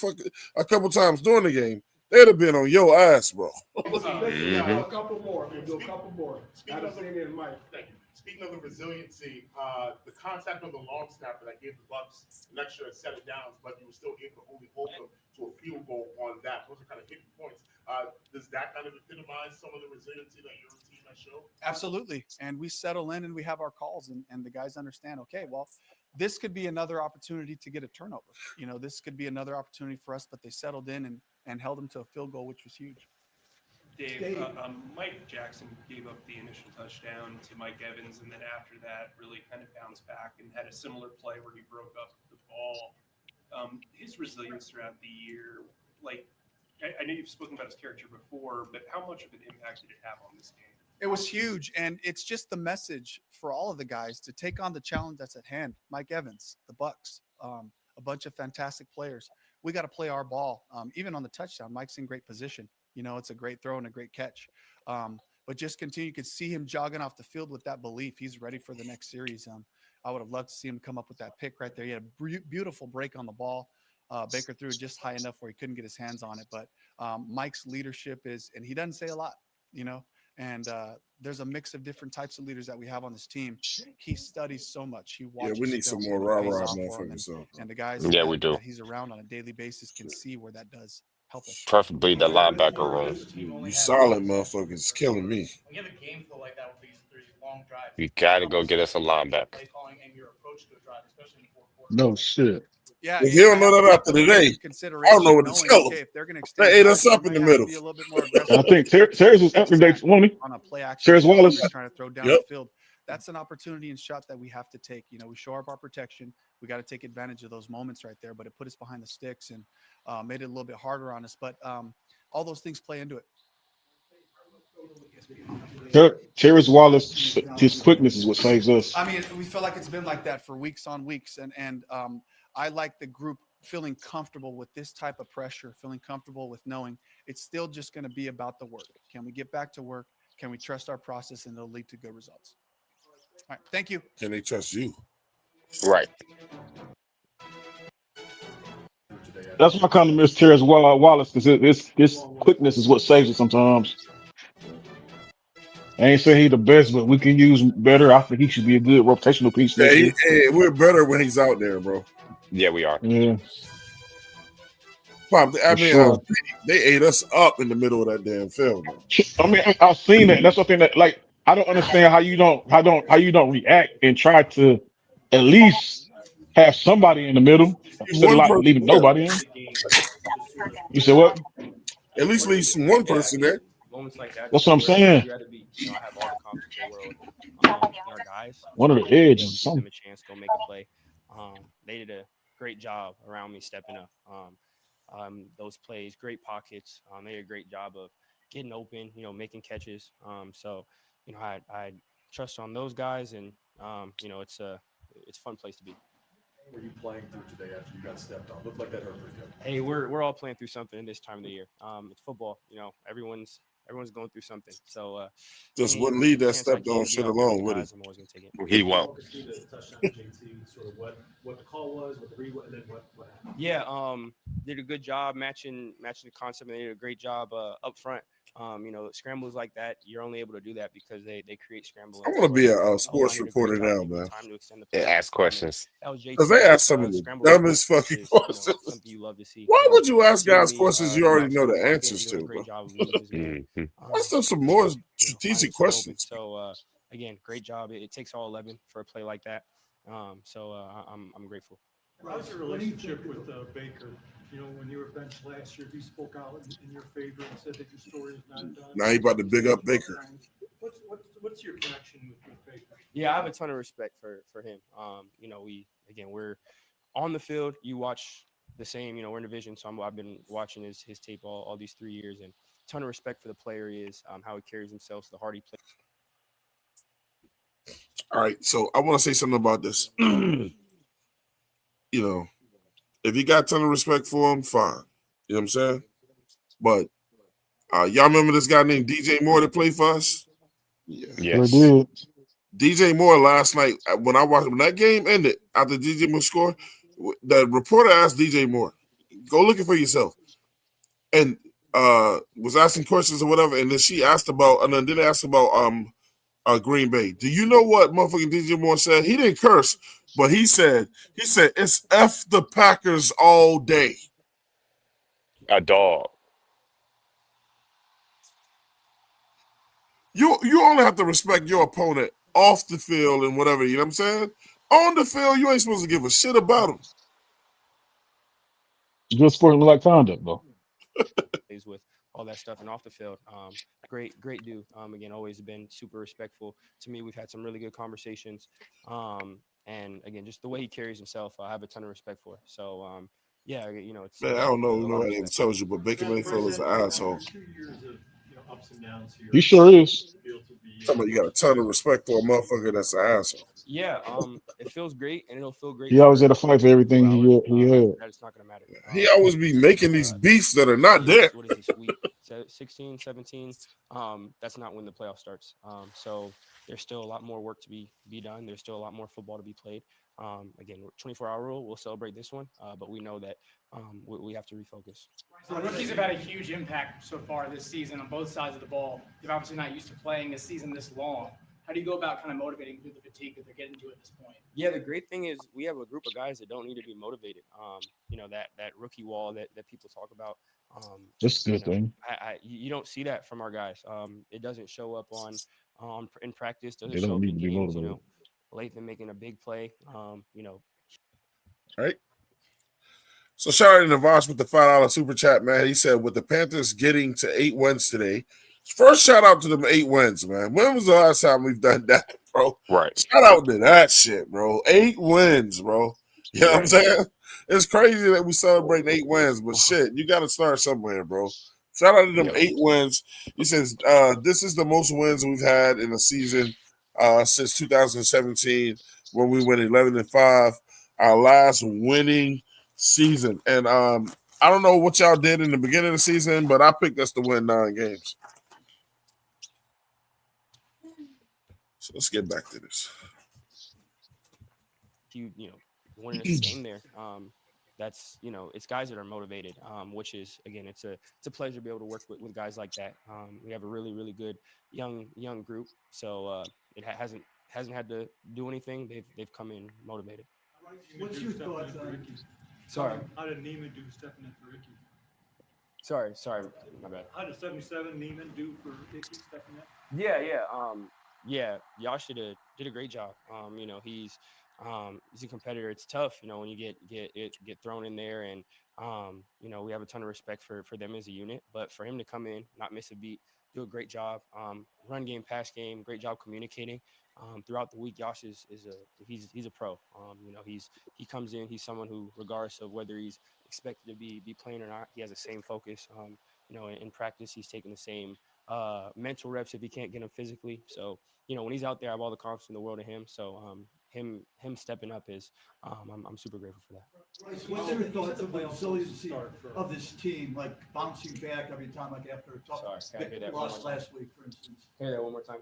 A: a couple times during the game. They'd have been on your ass, bro.
J: A couple more. We'll do a couple more.
K: Speaking of the resiliency, the contact on the long snapper that gave the Bucks an extra set of downs, but you were still able to only hold them to a field goal on that. Those are kind of hidden points. Does that kind of epitomize some of the resiliency that your team has shown?
F: Absolutely. And we settle in and we have our calls, and the guys understand, okay, well, this could be another opportunity to get a turnover. This could be another opportunity for us, but they settled in and held them to a field goal, which was huge.
L: Dave, Mike Jackson gave up the initial touchdown to Mike Evans, and then after that really kind of bounced back and had a similar play where he broke up the ball. His resilience throughout the year, like, I know you've spoken about his character before, but how much of an impact did it have on this game?
F: It was huge, and it's just the message for all of the guys to take on the challenge that's at hand. Mike Evans, the Bucks, a bunch of fantastic players. We got to play our ball. Even on the touchdown, Mike's in great position. It's a great throw and a great catch. But just continue. You could see him jogging off the field with that belief. He's ready for the next series. I would have loved to see him come up with that pick right there. He had a beautiful break on the ball. Baker threw it just high enough where he couldn't get his hands on it. But Mike's leadership and he doesn't say a lot, and there's a mix of different types of leaders that we have on this team. He studies so much. He watches.
A: Yeah, we need some more rah-rah motherfuckers.
F: And the guys
C: we do.
F: that he's around on a daily basis can see where that does help us.
C: Preferably the linebacker room.
A: You solid motherfuckers killing me.
H: When you have a game flow like that with these long drives,
C: You got to go get us a linebacker.
H: play calling and your approach to a drive, especially in the fourth quarter.
A: No shit.
F: Yeah,
A: if you don't know that after today, I don't know what to tell them.
F: If they're going to
A: they ate us up in the middle.
M: I think Terrence was after day 20.
F: On a play action,
M: Terrence Wallace
F: trying to throw down the field. That's an opportunity and shot that we have to take. We shore up our protection. We got to take advantage of those moments right there. But it put us behind the sticks and made it a little bit harder on us. But all those things play into it.
M: Terrence Wallace, his quickness is what saves us.
F: I mean, we feel like it's been like that for weeks on weeks, and I like the group feeling comfortable with this type of pressure, feeling comfortable with knowing it's still just going to be about the work. Can we get back to work? Can we trust our process, and it'll lead to good results? All right, thank you.
A: Can they trust you?
C: Right.
M: That's why I kind of miss Terrence Wallace, because his quickness is what saves us sometimes. I ain't saying he's the best, but we can use better. I think he should be a good rotational piece.
A: Yeah, we're better when he's out there, bro.
C: Yeah, we are.
M: Yeah.
A: Pop, I mean, they ate us up in the middle of that damn field. Bro.
M: I mean, I've seen that. That's something that, like, I don't understand how you don't react and try to at least have somebody in the middle instead of like leaving nobody in. You said what?
A: At least leave one person there.
N: Moments like that.
M: That's what I'm saying.
N: You got to be, I have all the confidence in the world in our guys.
M: One of the edges or something.
N: Give them a chance to go make a play. They did a great job around me stepping up. Those plays, great pockets. They did a great job of getting open, making catches. So, I trust on those guys, and it's a fun place to be.
G: Were you playing through today after you got stepped on? Looked like that hurt pretty good.
N: Hey, we're all playing through something in this time of the year. It's football. Everyone's going through something. So
A: just wouldn't leave that stepped on shit alone, would he?
C: He won't.
H: Sort of what the call was, what the read, and then what happened.
N: Yeah, did a good job matching the concept. And they did a great job up front. Scrambles like that, you're only able to do that because they create scrambles.
A: I want to be a sports reporter now, man.
C: And ask questions.
A: Because they ask some of the dumbest fucking questions.
N: Something you love to see.
A: Why would you ask guys questions you already know the answers to, bro? Let's do some more strategic questions.
N: So, again, great job. It takes all 11 for a play like that. I'm grateful.
J: How's your relationship with Baker? You know, when you were benched last year, he spoke out in your favor and said that your story is not done.
A: Now he about to big up Baker.
J: What's your connection with Baker?
N: Yeah, I have a ton of respect for him. We're on the field. You watch the same. We're in division, so I've been watching his tape all these 3 years, and ton of respect for the player he is, how he carries himself, the hard he plays.
A: All right, so I want to say something about this. If you got a ton of respect for him, fine. You know what I'm saying? But y'all remember this guy named DJ Moore that played for us? Yeah.
M: Sure
C: Yes.
M: did.
A: DJ Moore last night, when that game ended, after DJ Moore scored, the reporter asked DJ Moore, go looking for yourself. And was asking questions or whatever. And then she asked about, and then they asked about Green Bay. Do you know what motherfucking DJ Moore said? He didn't curse, but he said it's F the Packers all day.
C: A dog.
A: You only have to respect your opponent off the field and whatever, you know what I'm saying? On the field, you ain't supposed to give a shit about him.
M: Good sportsmanlike conduct, though.
N: With all that stuff and off the field. Great dude. Again, always been super respectful to me. We've had some really good conversations. And again, just the way he carries himself, I have a ton of respect for. So, it's
A: Man, I
N: again,
A: don't know
N: a lot of
A: nobody ever
N: respect.
A: told you, but Baker Mayfield is an asshole.
H: 2 years of ups and downs here.
M: He sure is.
A: Talking about you got a ton of respect for a motherfucker that's an asshole.
N: Yeah, it feels great, and it'll feel great
M: He always
N: for
M: had a fight for everything he had.
N: that it's not going to matter.
A: He always be making these beefs that are not there.
N: What is this week 16, 17? That's not when the playoff starts. So there's still a lot more work to be done. There's still a lot more football to be played. Again, 24-hour rule. We'll celebrate this one, but we know that we have to refocus.
O: So the rookies have had a huge impact so far this season on both sides of the ball. They're obviously not used to playing a season this long. How do you go about kind of motivating through the fatigue that they're getting to at this point?
N: Yeah, the great thing is we have a group of guys that don't need to be motivated. That rookie wall that people talk about.
M: That's a good thing.
N: You don't see that from our guys. It doesn't show up in practice. Doesn't
M: They
N: show
M: don't
N: up
M: need
N: in
M: to be
N: games.
M: motivated.
N: Lathan making a big play.
A: Right? So shout out to Navas with the $5 super chat, man. He said with the Panthers getting to 8 wins today. First shout out to them 8 wins, man. When was the last time we've done that, bro?
C: Right.
A: Shout out to that shit, bro. 8 wins, bro. You know what I'm saying? It's crazy that we celebrating 8 wins, but shit, you got to start somewhere, bro. Shout out to them 8 wins. He says this is the most wins we've had in a season since 2017 when we went 11-5. Our last winning season. And I don't know what y'all did in the beginning of the season, but I picked us to win 9 games. So let's get back to this.
N: Winning this game there. That's it's guys that are motivated, which is again it's a pleasure to be able to work with guys like that. We have a really good young group, so it hasn't had to do anything. They've come in motivated.
J: What's your thoughts on
N: Sorry.
J: How did Neiman do stepping in for Icky?
N: Sorry, my bad.
J: How did 77 Neiman do for Icky stepping in?
N: Yeah. Josh did a great job. He's a competitor. It's tough, when you get thrown in there, and we have a ton of respect for them as a unit. But for him to come in, not miss a beat, do a great job, run game, pass game, great job communicating. Throughout the week, Josh he's a pro. He comes in, he's someone who, regardless of whether he's expected to be playing or not, he has the same focus. In practice, he's taking the same mental reps if he can't get them physically. So, when he's out there, I have all the confidence in the world in him. So, him stepping up is, I'm super grateful for that.
P: What's your thoughts of the resiliency of this team, like bouncing back every time, like after a tough loss last week, for instance?
N: Hear that one more time.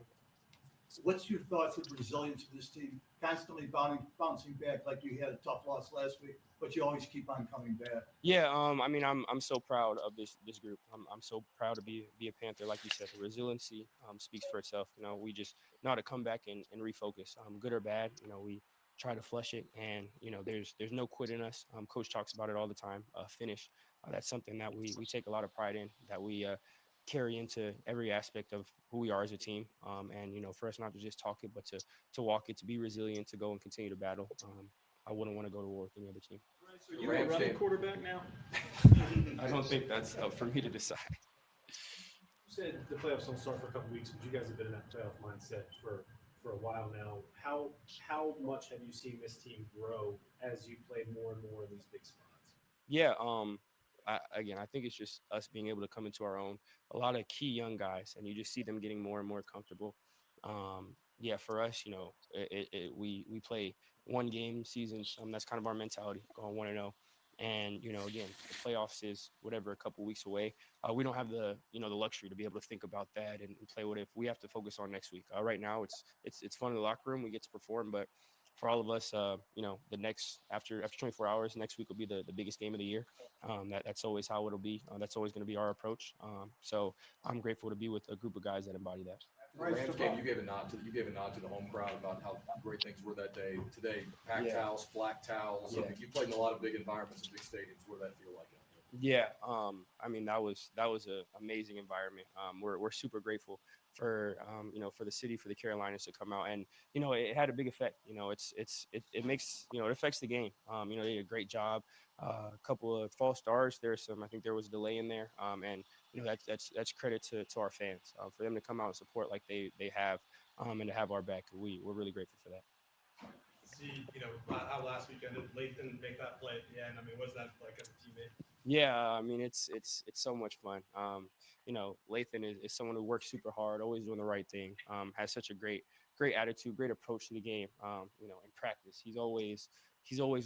P: What's your thoughts of the resilience of this team, constantly bouncing back like you had a tough loss last week, but you always keep on coming back?
N: Yeah, I'm so proud of this group. I'm so proud to be a Panther. Like you said, the resiliency speaks for itself. We just know how to come back and refocus. Good or bad, we try to flush it, and there's no quit in us. Coach talks about it all the time. Finish. That's something that we take a lot of pride in. That we carry into every aspect of who we are as a team. And for us not to just talk it, but to walk it, to be resilient, to go and continue to battle. I wouldn't want to go to war with any other team.
H: So you a running quarterback now?
N: I don't think that's up for me to decide.
H: You said the playoffs don't start for a couple weeks, but you guys have been in that playoff mindset for a while now. How much have you seen this team grow as you play more and more in these big spots?
N: Yeah, I think it's just us being able to come into our own. A lot of key young guys, and you just see them getting more and more comfortable. Yeah, for us, we play one game seasons. That's kind of our mentality, going 1-0. And again, the playoffs is whatever a couple weeks away. We don't have the luxury to be able to think about that and play what if. We have to focus on next week. Right now, it's fun in the locker room. We get to perform, but for all of us, the next after 24 hours, next week will be the biggest game of the year. That's always how it'll be. That's always going to be our approach. So I'm grateful to be with a group of guys that embody that.
G: The Rams game, you gave a nod to the home crowd about how great things were that day. Today, packed towels, black towels.
N: Yeah.
G: I mean, you played in a lot of big environments and big stadiums. What did that feel like?
N: Yeah, that was an amazing environment. We're super grateful for for the city, for the Carolinas to come out, and it had a big effect. It makes it affects the game. They did a great job. A couple of false starts. I think there was a delay in there, and that's credit to our fans for them to come out and support like they have, and to have our back. We're really grateful for that.
H: See, how last weekend did Lathan make that play at the end? I mean, what's that like as a teammate?
N: Yeah, I mean it's so much fun. Lathan is someone who works super hard, always doing the right thing. Has such a great attitude, great approach to the game. In practice, he's always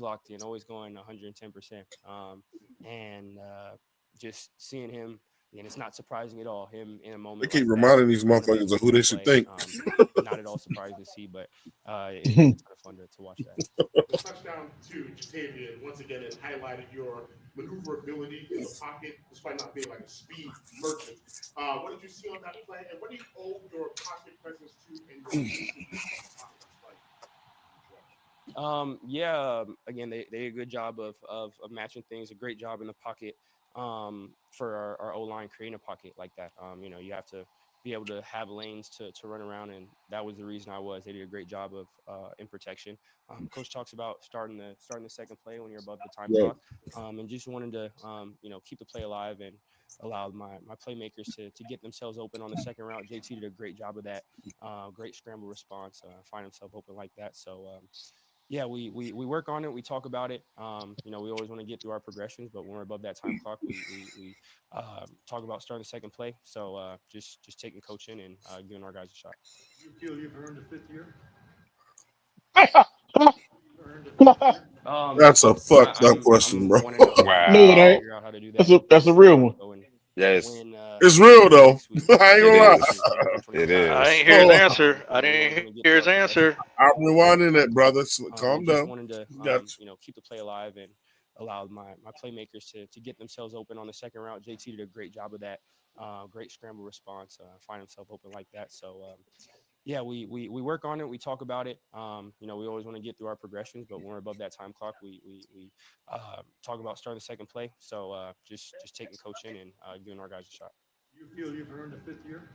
N: locked in, always going 110%. And just seeing him, and it's not surprising at all. Him in a
A: They
N: moment
A: keep
N: like
A: reminding
N: that,
A: these
N: having to make
A: motherfuckers
N: a
A: of who they
N: big
A: should
N: play,
A: think.
N: not at all surprising to see, but it's a ton of fun to watch that.
K: The touchdown to Jatavian, once again, it highlighted your maneuverability in the pocket, despite not being like a speed merchant. What did you see on that play, and what do you owe your pocket presence to and your
N: Again, they did a good job of matching things, a great job in the pocket for our O-line creating a pocket like that. You have to be able to have lanes to run around, and that was the reason they did a great job of in protection. Coach talks about starting the second play when you're above the time clock, and just wanted to keep the play alive and allow my playmakers to get themselves open on the second route. JT did a great job of that. Great scramble response, find himself open like that. So yeah, we work on it. We talk about it. We always want to get through our progressions, but when we're above that time clock, we talk about starting the second play. So just taking coaching and giving our guys a shot.
J: You feel you've earned a fifth year?
A: That's a fucked up question, bro.
M: No, it ain't.
N: Figure out how to do
M: That's a real one.
C: Yes,
A: it's real though. I ain't
C: it
A: gonna lie.
C: is. It
D: I
C: is.
D: ain't hear his answer. I didn't hear his answer.
A: I'm rewinding it, brother. Calm
N: just
A: down.
N: wanted to
A: Got
N: keep the play alive and allow my playmakers to get themselves open on the second route. JT did a great job of that. Great scramble response, find himself open like that. So yeah, we work on it. We talk about it. We always want to get through our progressions, but when we're above that time clock, we talk about starting the second play. So just taking coaching and giving our guys a shot.
J: You feel you've earned a fifth year?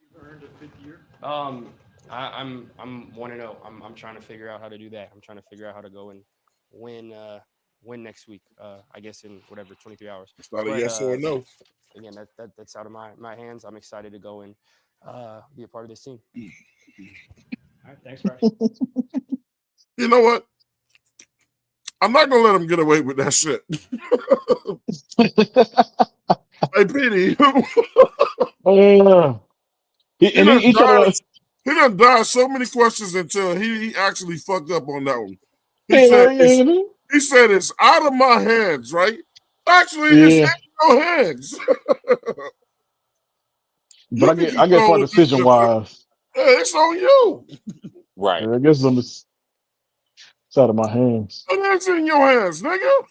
J: You've earned a fifth year?
N: I'm 1-0. I'm trying to figure out how to do that. I'm trying to figure out how to go and win next week. I guess in whatever 23 hours.
A: It's not a yes or a no.
N: Again, that's out of my hands. I'm excited to go and be a part of this team.
H: All right, thanks, Bryce.
A: You know what? I'm not gonna let him get away with that shit. Hey, Petey. He done dodged so many questions until he actually fucked up on that one. He said it's out of my hands, right? Actually, it's in your hands.
M: But I get part decision wise.
A: It's on you.
C: Right.
M: I guess it's out of my hands.
A: It's in your hands, nigga.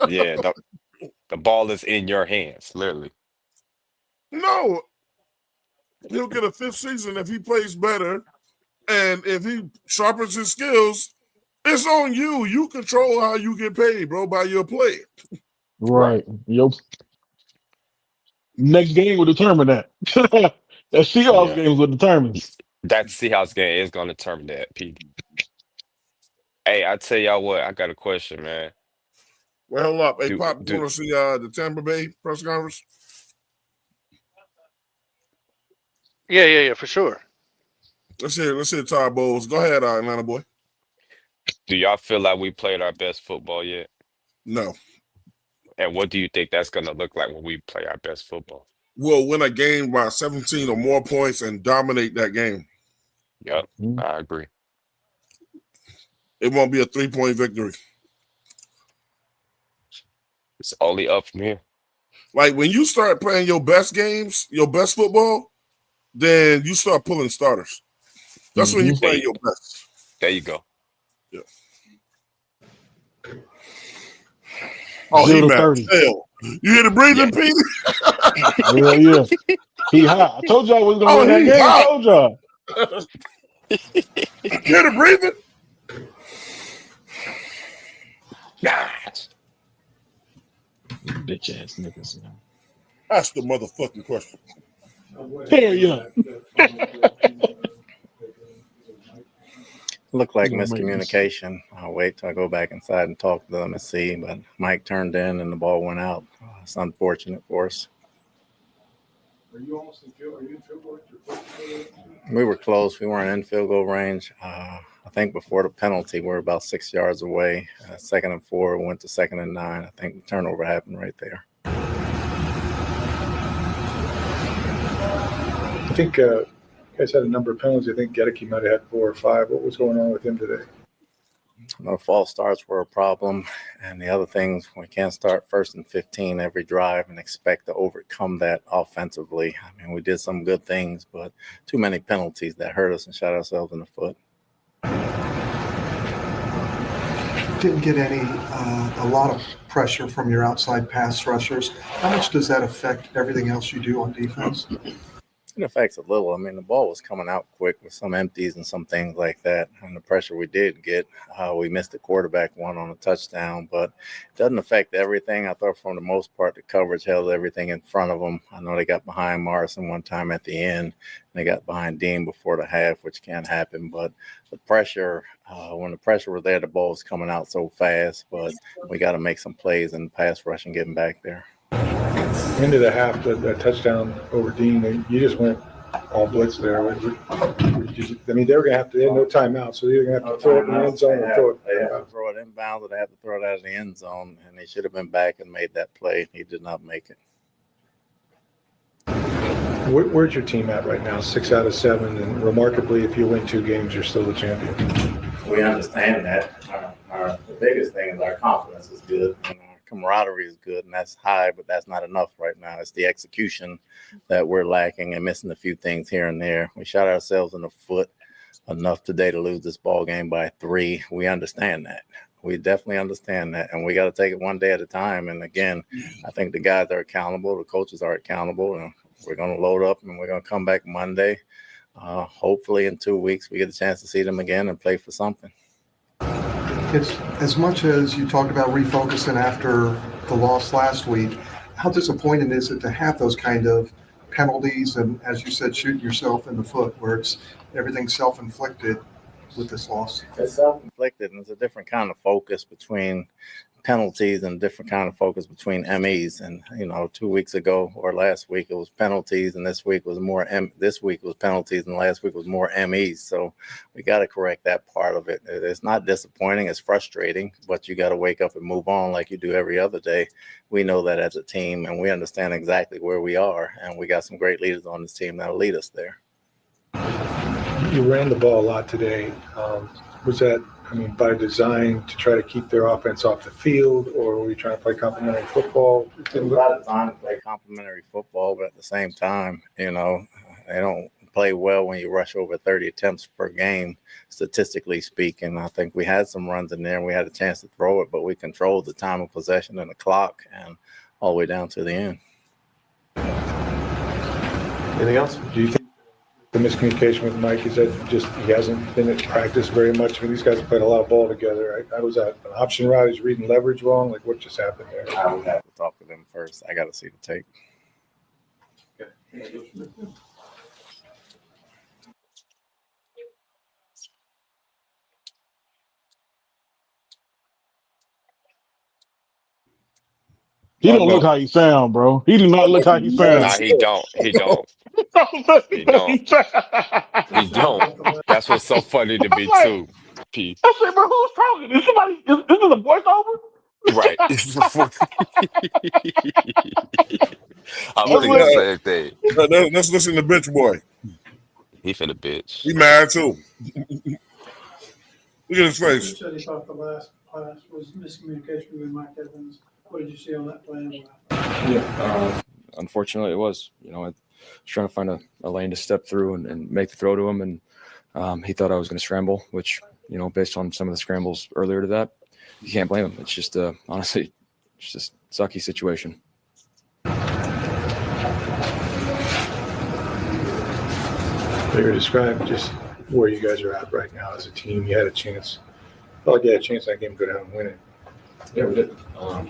C: Yeah, the ball is in your hands, literally.
A: No. He'll get a fifth season if he plays better. And if he sharpens his skills, it's on you. You control how you get paid, bro, by your play.
M: Right. Yep. Next game will determine that. That Seahawks game will determine.
C: That Seahawks game is going to determine that, Pete. Hey, I tell y'all what, I got a question, man.
A: Well, hold up. Hey,
C: Do
A: Pop, you
C: do
A: want to see the Tampa Bay press conference?
D: Yeah, for sure.
A: Let's hear Todd Bowles. Go ahead, Atlanta boy.
C: do y'all feel like we played our best football yet?
A: No.
C: And what do you think that's gonna look like when we play our best football?
A: We'll win a game by 17 or more points and dominate that game.
C: Yep, I agree.
A: It won't be a 3-point victory.
C: It's only up from here.
A: Like when you start playing your best games, your best football, then you start pulling starters. That's when you play your best.
C: There you go.
A: Yeah. Oh, he mad.
M: 0-30.
A: Hell. You hear the breathing, Pete?
M: Yeah. He hot. I told y'all we was gonna win that
A: he
M: game.
A: hot.
M: I told y'all.
A: You hear the breathing?
C: Gosh.
M: Bitch ass niggas.
A: That's the motherfucking question.
M: Hell yeah.
Q: Looked like miscommunication. I'll wait till I go back inside and talk to them and see. But Mike turned in and the ball went out. It's unfortunate for us.
J: Are you almost in field? Are you in field goal?
Q: We were close. We weren't in field goal range. I think before the penalty, we were about 6 yards away. 2nd and 4, we went to 2nd and 9. I think the turnover happened right there.
J: I think you guys had a number of penalties. I think Gedeke might have had 4 or 5. What was going on with him today?
Q: No, false starts were a problem. And the other things, we can't start 1st and 15 every drive and expect to overcome that offensively. I mean, we did some good things, but too many penalties that hurt us and shot ourselves in the foot.
R: Didn't get a lot of pressure from your outside pass rushers. How much does that affect everything else you do on defense?
Q: It affects a little. I mean, the ball was coming out quick with some empties and some things like that. And the pressure we did get, we missed the quarterback one on a touchdown, but it doesn't affect everything. I thought for the most part, the coverage held everything in front of them. I know they got behind Morrison one time at the end. And they got behind Dean before the half, which can't happen. But the pressure, when the pressure was there, the ball was coming out so fast. But we got to make some plays in pass rush and getting back there.
J: Into the half, that touchdown over Dean, you just went all blitz there. I mean, they were going to have to, they had no timeout, so they're going to have to throw it in the end zone or throw it.
Q: They have to throw it inbounds or they have to throw it out of the end zone, and they should have been back and made that play. He did not make it.
J: Where's your team at right now? 6 out of 7, and remarkably, if you win 2 games, you're still the champion.
Q: We understand that. The biggest thing is our confidence is good. And our camaraderie is good, and that's high, but that's not enough right now. It's the execution that we're lacking and missing a few things here and there. We shot ourselves in the foot enough today to lose this ball game by 3. We understand that. We definitely understand that, and we got to take it one day at a time. And again, I think the guys are accountable, the coaches are accountable, and we're going to load up and we're going to come back Monday. Hopefully in 2 weeks we get a chance to see them again and play for something.
R: It's as much as you talked about refocusing after the loss last week. How disappointing is it to have those kind of penalties and, as you said, shooting yourself in the foot, where it's everything self-inflicted with this loss?
Q: It's self-inflicted, and it's a different kind of focus between penalties and different kind of focus between MEs. And 2 weeks ago or last week it was penalties, and this week was more this week was penalties, and last week was more MEs. So we got to correct that part of it. It's not disappointing, it's frustrating, but you got to wake up and move on like you do every other day. We know that as a team, and we understand exactly where we are, and we got some great leaders on this team that'll lead us there.
J: You ran the ball a lot today. Was that, by design to try to keep their offense off the field, or were you trying to play complementary football?
Q: A lot of time to play complementary football, but at the same time, they don't play well when you rush over 30 attempts per game, statistically speaking. I think we had some runs in there and we had a chance to throw it, but we controlled the time of possession and the clock and all the way down to the end.
J: Anything else? Do you think the miscommunication with Mike is that just he hasn't been at practice very much? These guys have played a lot of ball together. I was at an option route. He's reading leverage wrong. Like, what just happened there?
Q: I would have to talk to them first. I got to see the tape.
J: Okay.
M: He
A: Oh
M: don't look
A: no.
M: how he sound, bro. He do not look how he sound.
C: Nah, he don't. He don't. He don't. He don't. That's what's so funny to me
M: Like,
C: too, P.
M: I said, bro, who's talking? Is somebody? Is this a voiceover?
C: Right. I was
M: I
C: thinking the
M: said,
C: same thing.
A: Let's listen to Bitch Boy.
C: He finna bitch.
A: He mad too. Look at his
S: You
A: face.
S: said he thought the last pass was miscommunication with Mike Evans. What did you see on that play?
T: Yeah, unfortunately, it was. I was trying to find a lane to step through and make the throw to him, and he thought I was going to scramble, which, based on some of the scrambles earlier to that, you can't blame him. It's just, honestly, it's just a sucky situation.
J: Figure describe just where you guys are at right now as a team. You had a chance. Felt like you had a chance in that game to go down and win it.
T: Yeah, we did. Where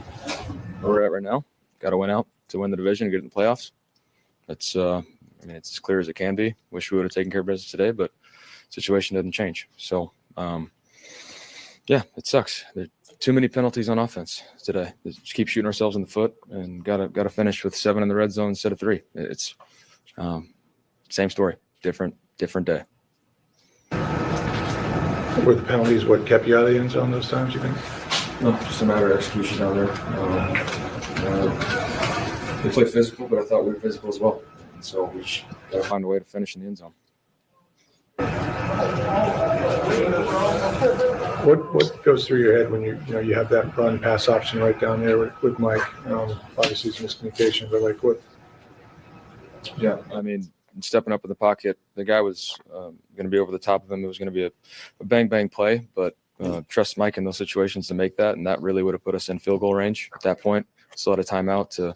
T: we're at right now, got to win out to win the division and get in the playoffs. It's, it's as clear as it can be. Wish we would have taken care of business today, but situation doesn't change. So, yeah, it sucks. There are too many penalties on offense today. Just keep shooting ourselves in the foot, and gotta finish with 7 in the red zone instead of 3. It's same story, different day.
J: Were the penalties what kept you out of the end zone those times, you think?
T: No, just a matter of execution down there. We played physical, but I thought we were physical as well. And so we just got to find a way to finish in the end zone.
J: What goes through your head when you have that run pass option right down there with Mike? Obviously it's miscommunication, but like what?
T: Yeah, stepping up in the pocket, the guy was going to be over the top of him. It was going to be a bang play, but trust Mike in those situations to make that, and that really would have put us in field goal range at that point. Still had a timeout to,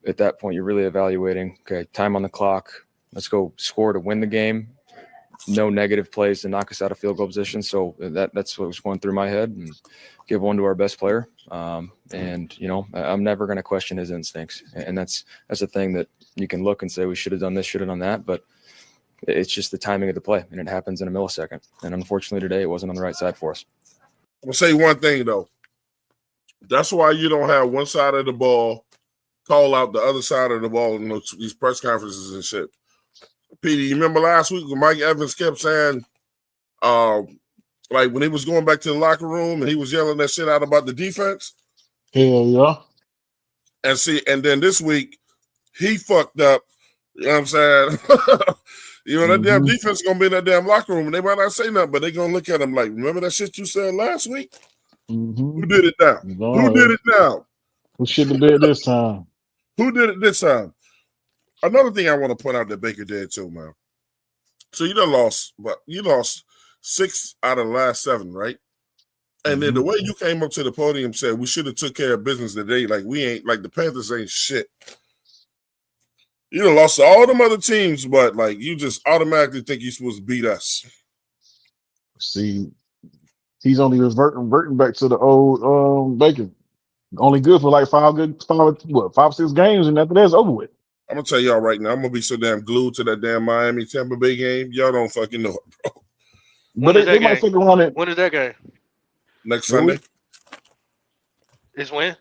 T: at that point you're really evaluating, okay, time on the clock, let's go score to win the game. No negative plays to knock us out of field goal position. So that's what was going through my head, and give one to our best player. I'm never going to question his instincts. And that's the thing that you can look and say, we should have done this, should have done that. But it's just the timing of the play, and it happens in a millisecond. And unfortunately today, it wasn't on the right side for us.
A: I'm going to say one thing, though. That's why you don't have one side of the ball call out the other side of the ball in these press conferences and shit. Petey, you remember last week when Mike Evans kept saying, like when he was going back to the locker room and he was yelling that shit out about the defense?
M: Hell yeah.
A: And then this week, he fucked up. You know what I'm saying? That damn defense is going to be in that damn locker room, and they might not say nothing, but they're going to look at him like, remember that shit you said last week? Who did it now? Who did it now?
M: Who should have did it this time?
A: Who did it this time? Another thing I want to point out that Baker did too, man. So you lost 6 out of the last 7, right? And then the way you came up to the podium said we should have took care of business today, like we ain't, like the Panthers ain't shit. You done lost to all them other teams, but like you just automatically think you're supposed to beat us.
M: See, he's only reverting back to the old Baker. Only good for like 5, 6 games, and after that's over with.
A: I'm gonna tell y'all right now, I'm gonna be so damn glued to that damn Miami Tampa Bay game. Y'all don't fucking know it, bro.
D: When is that game?
A: Next Sunday.
D: Is when?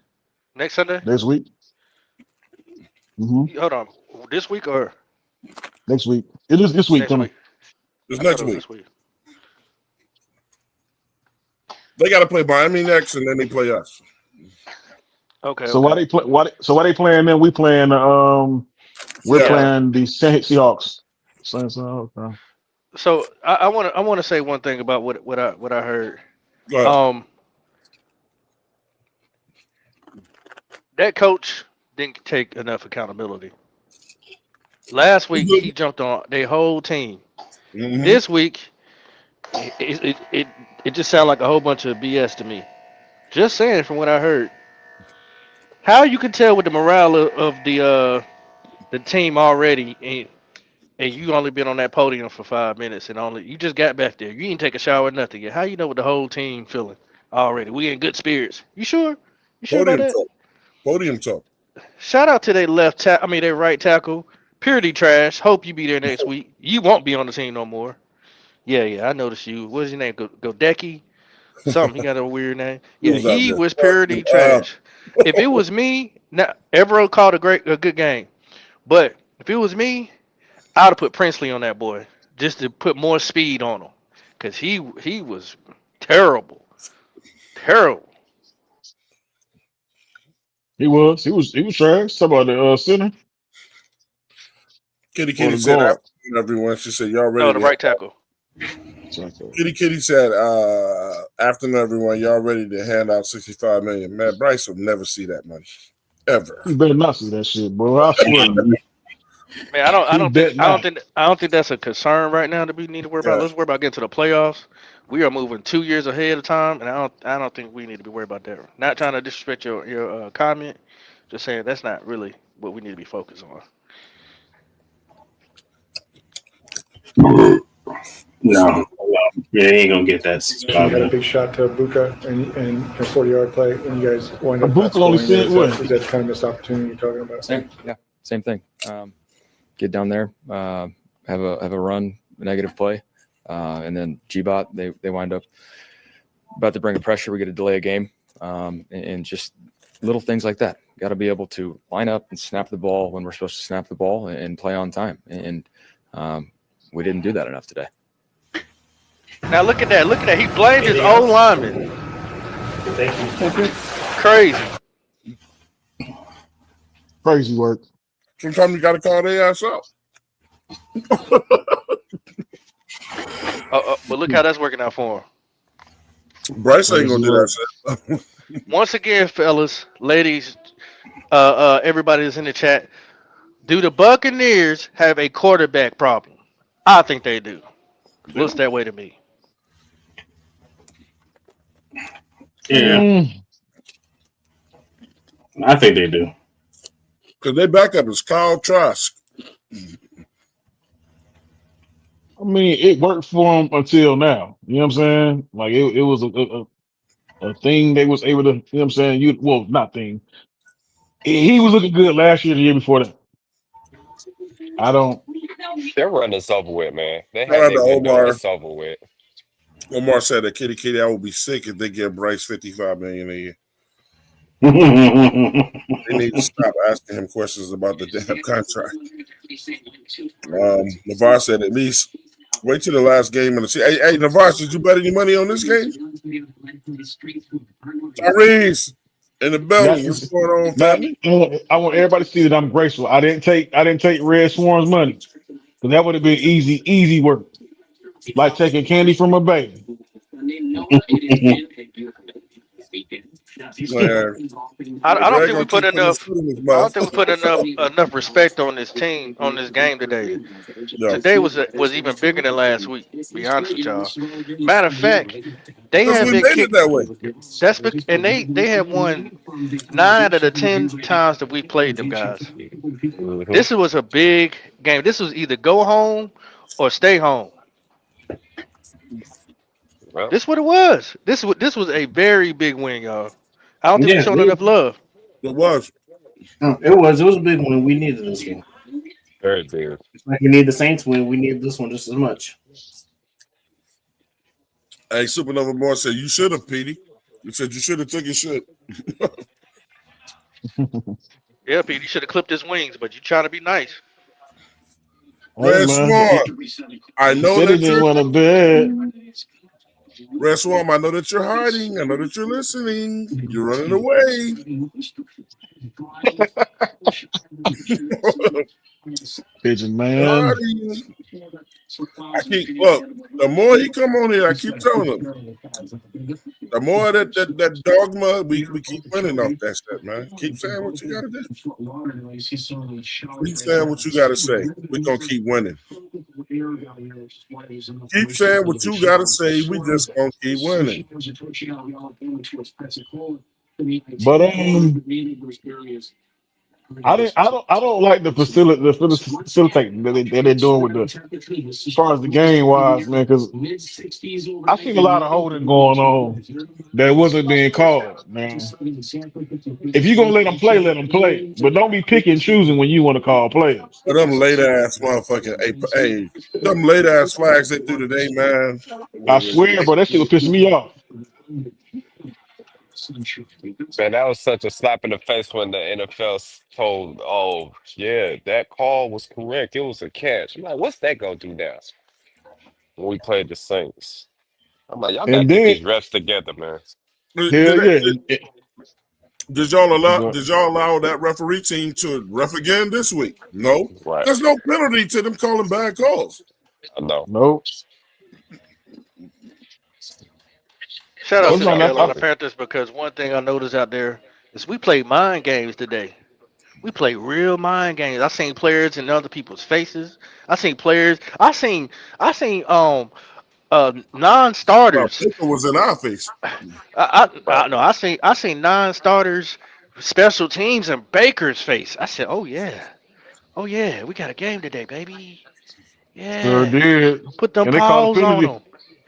D: Next Sunday?
M: This week.
D: Hold on. This week or
M: next week? It is this week coming.
A: It's next week. They got to play Miami next, and then they play us.
D: Okay.
M: So why they playing? Then we playing. We're playing the Seahawks.
D: So I want to say one thing about what I heard. That coach didn't take enough accountability. Last week he jumped on their whole team. This week it just sounded like a whole bunch of BS to me. Just saying from what I heard. How you can tell with the morale of the team already, and you only been on that podium for 5 minutes, and you just got back there. You didn't take a shower, nothing yet. How you know what the whole team feeling already? We in good spirits. You sure? You sure about that?
A: Podium talk.
D: Shout out to their their right tackle. Purity trash. Hope you be there next week. You won't be on the team no more. Yeah, I noticed you. What's your name? Godecki. Something. He got a weird name. Yeah,
A: was out
D: he
A: there
D: was
A: fucking
D: purity trash. If it was me, now Evero called a good game. But if it was me, I'd have put Princely on that boy just to put more speed on him, cause he was terrible, terrible.
M: He was trash. Talk about the center
A: Kitty
M: or
A: Kitty
M: the
A: said
M: guard.
A: after everyone. She said, "Y'all
D: No,
A: ready
D: the
A: to?"
D: right tackle.
A: Kitty Kitty said, "Afternoon, everyone. Y'all ready to hand out 65 million?" Man, Bryce will never see that money ever.
M: You better not see that shit, bro. I swear.
D: Man,
M: Bet not.
D: I don't think that's a concern right now that we need to worry about.
A: Yeah.
D: Let's worry about getting to the playoffs. We are moving 2 years ahead of time, and I don't think we need to be worried about that. Not trying to disrespect your comment, just saying that's not really what we need to be focused on.
B: No, yeah, he ain't gonna get that.
J: You got a big shot to Buka and a 40-yard play when you guys wind up not
M: Buka only
J: scoring.
M: seen what?
J: Is that kind of missed opportunity you're talking about?
T: Same thing. Get down there, have a run, a negative play, and then G-Bot, they wind up about to bring a pressure. We get a delay a game, and just little things like that. Got to be able to line up and snap the ball when we're supposed to snap the ball and play on time. And we didn't do that enough today.
D: Now look at that. Look at that. He blamed his old lineman.
B: Thank you.
D: Crazy.
M: Crazy work.
A: Sometimes you got to call their ass out.
D: But look how that's working out for him.
A: Bryce ain't gonna do that shit.
D: Once again, fellas, ladies, everybody that's in the chat, do the Buccaneers have a quarterback problem? I think they do. Looks that way to me.
B: Yeah, I think they do.
A: Because their backup is Kyle Trask.
M: I mean, it worked for him until now. You know what I'm saying? Like it was a thing they was able to. You know what I'm saying? Not thing. He was looking good last year, the year before that. I don't.
C: Their run is over with, man. They
A: Shout
C: had
A: out
C: their
A: to
C: window.
A: Omar.
C: It's over with.
A: Omar said that Kitty, I would be sick if they give Bryce 55 million a year. They need to stop asking him questions about the damn contract. Navar said at least wait till the last game of the season. Hey, Navar, did you bet any money on this game? Tyrese in the building. What's going on, family?
M: I want everybody to see that I'm graceful. I didn't take Red Swarm's money because that would have been easy work, like taking candy from a baby.
D: I don't think we put enough. I don't think we put enough respect on this team on this game today. Today was even bigger than last week. To be honest with y'all. Matter of fact, they have been kicked
A: that way.
D: That's and they have won 9 out of the 10 times that we played them guys. This was a big game. This was either go home or stay home.
C: Well,
D: This what it was. This was a very big win, y'all. I don't think we're showing enough love.
A: It was.
B: It was a big one. We needed this one.
C: very big.
B: Like we need the Saints win. We need this one just as much.
A: Hey, Supernova Boy said you should have, Petey. You said you should have took your shit.
D: Yeah, Pete, you should have clipped his wings, but you trying to be nice.
A: Red Swarm, I know that
M: didn't want to bet.
A: Red Swarm, I know that you're hiding. I know that you're listening. You're running away.
M: Pigeon man.
A: I keep look. The more he come on here, I keep telling him. The more that dogma, we keep winning off that shit, man. Keep saying what you gotta do. Keep saying what you gotta say. We're gonna keep winning. Keep saying what you gotta say. We just gonna keep winning.
M: But I don't like the facilitating that they're doing with the as far as the game wise, man. Because I seen a lot of holding going on that wasn't being called, man. If you're gonna let them play, but don't be picking and choosing when you want to call plays.
A: But them late ass motherfucking hey, them late ass flags they do today, man.
M: I swear, bro, that shit was pissing me off.
C: Man, that was such a slap in the face when the NFL told, "Oh, yeah, that call was correct. It was a catch." I'm like, "What's that gonna do now?" When we played the Saints, I'm like, "Y'all gotta
M: And
C: get
M: then
C: these refs together, man."
M: hell yeah,
A: Did y'all allow that referee team to ref again this week? No.
C: Right.
A: There's no penalty to them calling bad calls.
C: No.
M: Nope.
D: Shout out
M: Those
D: to the
M: might not.
D: Carolina Panthers because one thing I noticed out there is we played mind games today. We play real mind games. I seen players in other people's faces. I seen players. I seen
A: Well,
D: non-starters.
A: Baker was in our face.
D: I no. I seen non-starters, special teams, and Baker's face. I said, oh yeah, we got a game today, baby.
M: Sure
D: Yeah,
M: did.
D: put them
M: And they called a
D: paws on
M: penalty.
D: them.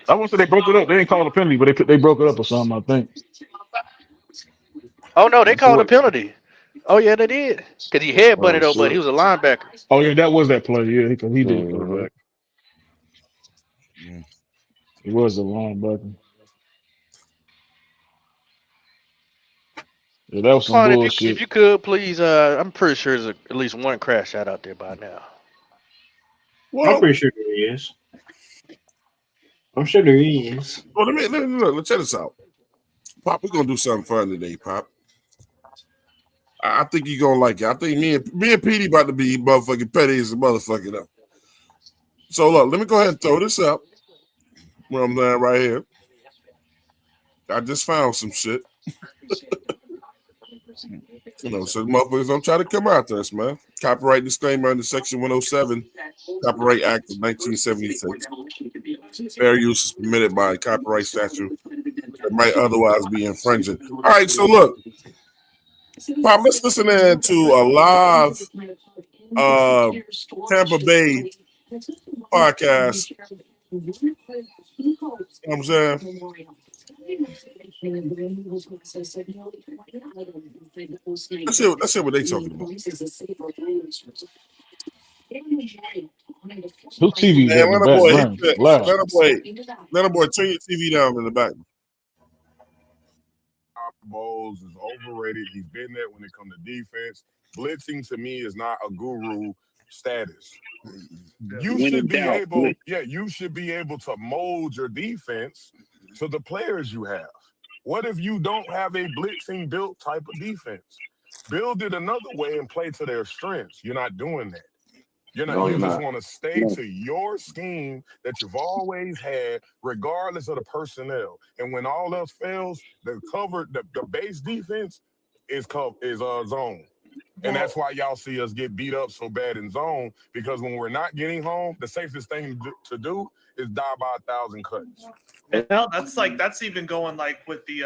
M: I won't say they broke it up. They didn't call a penalty, but they broke it up or something, I think.
D: Oh no, they
M: So
D: called a
M: what?
D: penalty. Oh yeah, they did. Cause he headbutted
M: Oh
D: though, but he
M: shit.
D: was a linebacker.
M: Oh yeah, that was that play. Yeah, because he did go
C: Mm-hmm.
M: back. He was a linebacker. Yeah, that was some
D: Quan, if
M: bullshit.
D: you could please, I'm pretty sure there's at least one crash out there by now.
E: I'm
A: Well,
E: pretty sure there is. I'm sure there is.
A: well let's check this out. Pop, we're gonna do something fun today, Pop. I think you're gonna like it. I think me and Petey about to be motherfucking petty as a motherfucker though. So look, let me go ahead and throw this up where I'm at right here. I just found some shit. So motherfuckers don't try to come out to us, man. Copyright disclaimer under Section 107, Copyright Act of 1976. Fair use is permitted by copyright statute that might otherwise be infringing. All right, so look, Pop, let's listen in to a live Tampa Bay podcast. You know what I'm saying? Let's hear what they talking about.
M: Whose TV is that
A: Man,
M: in the background? Loud.
A: let a boy, turn your TV down in the back.
U: Bowles is overrated. He's been there when it comes to defense. Blitzing to me is not a guru status. You should be able, you should be able to mold your defense to the players you have. What if you don't have a blitzing built type of defense? Build it another way and play to their strengths. You're not doing that. You just want to stay to your scheme that you've always had, regardless of the personnel. And when all else fails, the base defense is zone. And that's why y'all see us get beat up so bad in zone, because when we're not getting home, the safest thing to do is die by 1,000 cuts.
V: No, that's even going like with the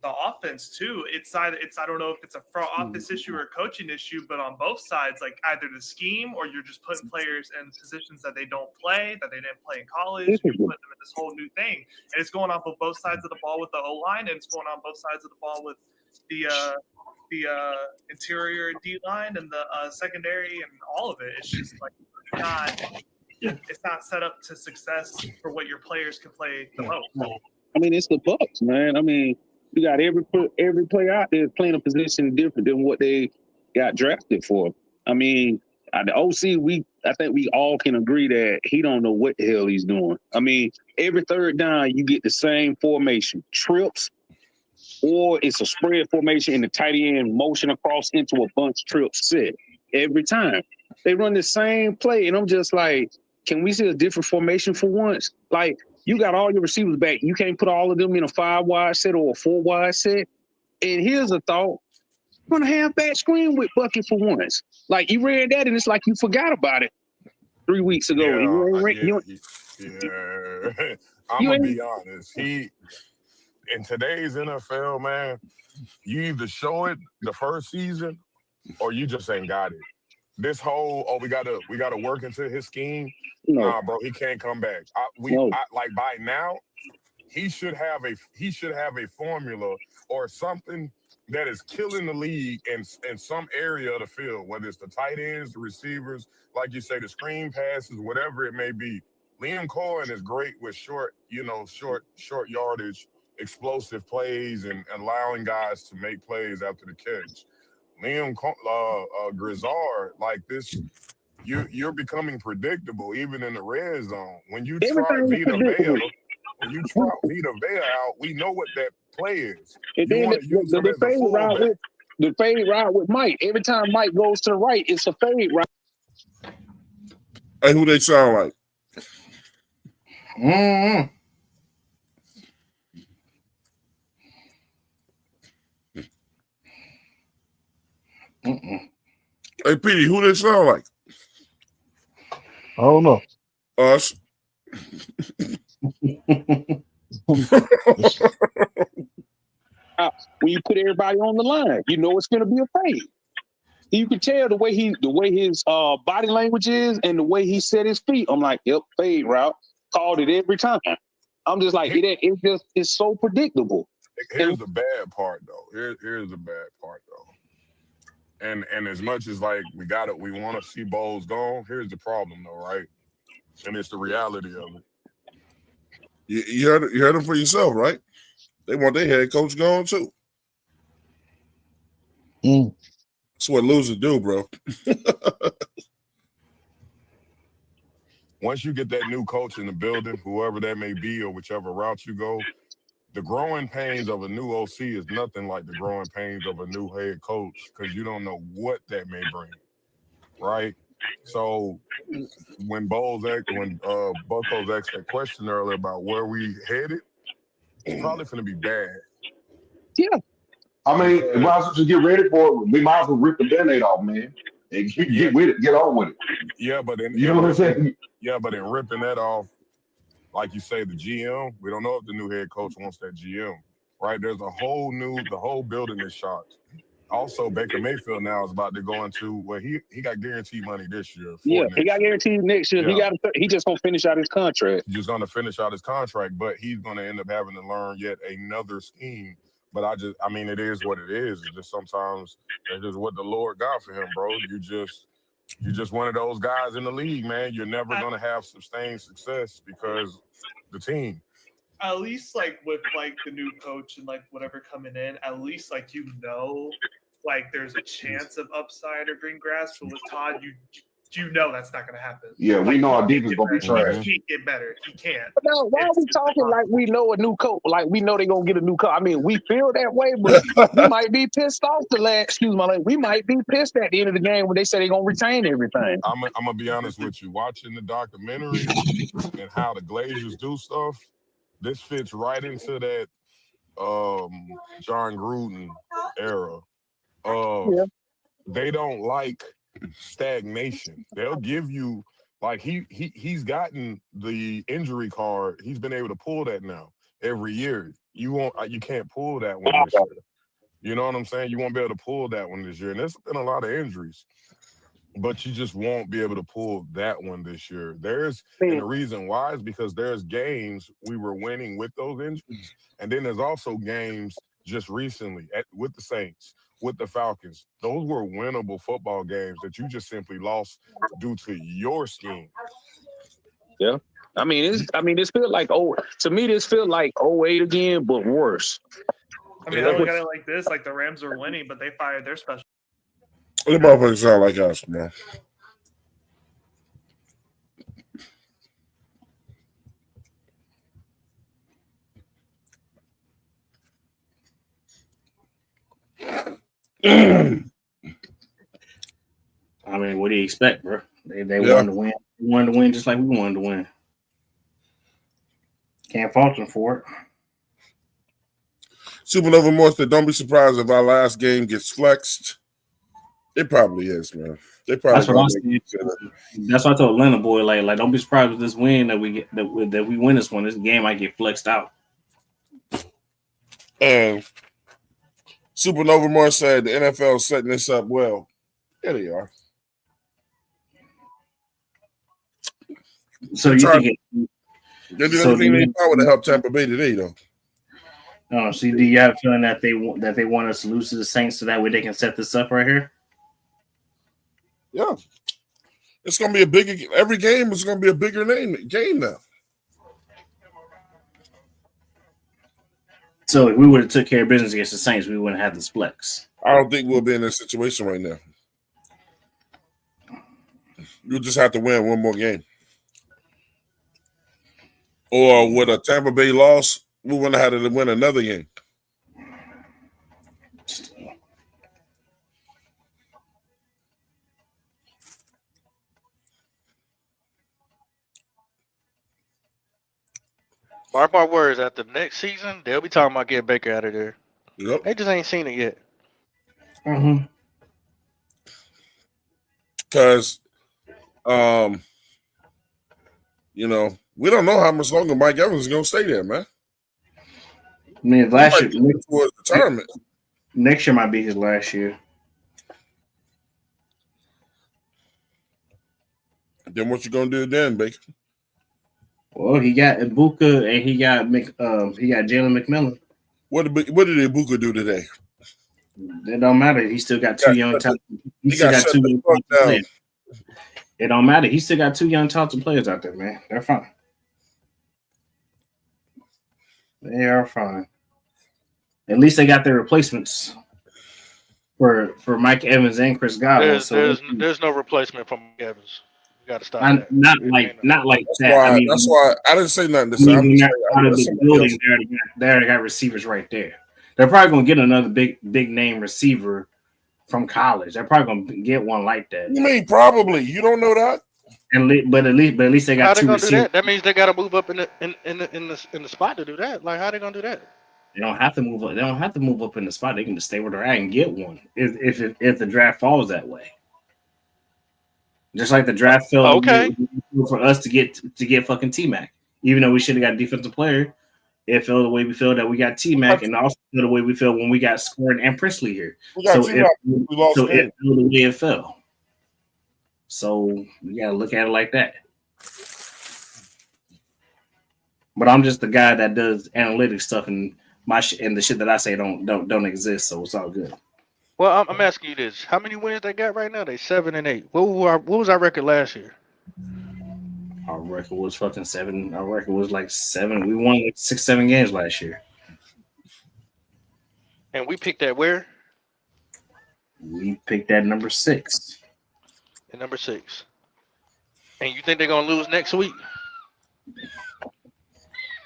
V: offense too. It's I don't know if it's a front office issue or a coaching issue, but on both sides, like either the scheme or you're just putting players in positions that they don't play, that they didn't play in college. You're putting them in this whole new thing, and it's going on both sides of the ball with the O line, and it's going on both sides of the ball with the interior D line and the secondary and all of it. It's just like it's not set up to success for what your players can play the most.
W: I mean, it's the Bucs, man. I mean, you got every player out there playing a position different than what they got drafted for. I mean, the OC, I think we all can agree that he don't know what the hell he's doing. I mean, every third down, you get the same formation, trips, or it's a spread formation and the tight end motion across into a bunch trip set. Every time they run the same play, and I'm just like, can we see a different formation for once? Like, you got all your receivers back. You can't put all of them in a 5-wide set or a 4-wide set. And here's a thought. Run a halfback screen with Bucket for once. Like, you read that, and it's like you forgot about it 3 weeks ago.
U: I'm going to be honest. In today's NFL, man, you either show it the first season or you just ain't got it. This whole, we gotta work into his scheme. Nah, bro, he can't come back. Like by now, he should have a formula or something that is killing the league in some area of the field, whether it's the tight ends, the receivers, like you say, the screen passes, whatever it may be. Liam Cohen is great with short yardage, explosive plays, and allowing guys to make plays after the catch. Grizzard, like this, you're becoming predictable even in the red zone. When you trot
W: Everything is predictable.
U: Vita Vea out, we know what that play is.
W: And
U: You
W: then
U: want to use him
W: the
U: as a
W: fade route
U: fullback.
W: the fade route with Mike. Every time Mike goes to the right, it's a fade route.
A: Hey, who they sound like?
B: Mm-hmm.
A: Hey, Petey, who they sound like?
M: I don't know.
A: Us.
W: When you put everybody on the line, you know it's going to be a fade. You can tell the way his body language is and the way he set his feet. I'm like, yep, fade route. Called it every time. I'm just like, it's so predictable.
U: Here's the bad part, though. Here's the bad part, though. And as much as like we want to see Bowles gone. Here's the problem, though, right? And it's the reality of it.
A: You heard them for yourself, right? They want their head coach gone too. That's what losers do, bro.
U: Once you get that new coach in the building, whoever that may be or whichever route you go, the growing pains of a new OC is nothing like the growing pains of a new head coach because you don't know what that may bring, right? So when Bucco's asked that question earlier about where we headed, it's probably going to be bad.
W: Yeah.
F: I mean, we might as well just get ready for it. We might as well rip the Band-Aid off, man. And get with it, get on with it.
U: Yeah, but in ripping that off, like you say, the GM, we don't know if the new head coach wants that GM, right? There's the whole building is shocked. Also, Baker Mayfield now is about to go into he got guaranteed money this year.
W: Yeah, he got guaranteed next year.
U: Yeah.
W: He just gonna finish out his contract.
U: He's just gonna finish out his contract, but he's gonna end up having to learn yet another scheme. But I mean, it is what it is. It's just sometimes that's just what the Lord got for him, bro. You're just one of those guys in the league, man. You're never gonna have sustained success because the team.
V: At least like with like the new coach and like whatever coming in, at least like like there's a chance of upside or green grass. But with Todd, you know that's not going to happen.
F: Yeah, we know our defense gonna be trash.
V: He can't get better. He can't.
W: But now, why are we talking like we know a new coach? Like we know they're gonna get a new coach. I mean, we feel that way, but we might be pissed off we might be pissed at the end of the game when they say they're gonna retain everything.
U: I'm gonna be honest with you. Watching the documentary and how the Glazers do stuff, this fits right into that John Gruden era. They don't like stagnation. They'll give you like he's gotten the injury card. He's been able to pull that now every year. You can't pull that one this year. You know what I'm saying? You won't be able to pull that one this year. And there's been a lot of injuries, but you just won't be able to pull that one this year. And the reason why is because there's games we were winning with those injuries, and then there's also games just recently with the Saints, with the Falcons. Those were winnable football games that you just simply lost due to your scheme.
W: Yeah. I mean, this feels like to me this feels like 08 again, but worse.
V: I mean, I look at it like this: like the Rams are winning, but they fired their special.
A: The motherfuckers sound like us, man.
B: I mean, what do you expect, bro? They wanted to win. They wanted to win just like we wanted to win. Can't fault them for it.
A: Supernova Moore said, "Don't be surprised if our last game gets flexed." It probably is, man. They probably.
B: That's what I'm saying. That's what I told Atlanta boy. Like, don't be surprised with this win that we get that we win this one. This game might get flexed out.
A: And Supernova Moore said the NFL is setting this up well. Yeah, they are.
B: So you think
A: they did everything they power to help Tampa Bay today, though.
B: So do you have a feeling that they want us to lose to the Saints so that way they can set this up right here?
A: Yeah. It's gonna be a bigger. Every game is gonna be a bigger game now.
B: So if we would have took care of business against the Saints, we wouldn't have this flex.
A: I don't think we'll be in this situation right now. You'll just have to win one more game. Or with a Tampa Bay loss, we wouldn't have had to win another game.
D: Mark my words, after the next season, they'll be talking about getting Baker out of there.
A: Yep.
D: They just ain't seen it yet.
B: Mm-hmm.
A: Because, we don't know how much longer Mike Evans is going to stay there, man.
B: I mean, last year,
A: towards retirement.
B: Next year might be his last year.
A: Then what you going to do then, Baker?
B: Well, he got Ibuka and he got Jalen McMillan.
A: What did Ibuka do today?
B: It don't matter. He still got two young talent. He still got two young talented players. It don't matter. He still got two young talented players out there, man. They're fine. They are fine. At least they got their replacements for Mike Evans and Chris Godwin.
D: There's no replacement for Mike Evans. You got to stop that.
B: Not like that.
A: That's why I didn't say nothing to say.
B: Out of the building, they already got receivers right there. They're probably gonna get another big name receiver from college. They're probably gonna get one like that.
A: You mean probably? You don't know that?
B: But at least they got
D: How
B: two
D: they gonna
B: receivers.
D: do that? That means they got to move up in the spot to do that. Like, how they gonna do that?
B: They don't have to move up. They don't have to move up in the spot. They can just stay where they're at and get one if the draft falls that way. Just like the draft fell for us to get fucking T-Mac. Even though we should have got a defensive player, it fell the way we feel that we got T-Mac, and also fell the way we feel when we got Scored and Priestley here.
A: We got T-Mac. We lost
B: it fell the way it fell. So we gotta look at it like that. But I'm just the guy that does analytics stuff, and and the shit that I say don't exist. So it's all good.
D: Well, I'm asking you this: how many wins they got right now? They 7-8. What was our record last year?
B: Our record was fucking 7. Our record was like 7. We won like 6-7 games last year.
D: And we picked that where?
B: We picked that number 6.
D: At number 6. And you think they're gonna lose next week?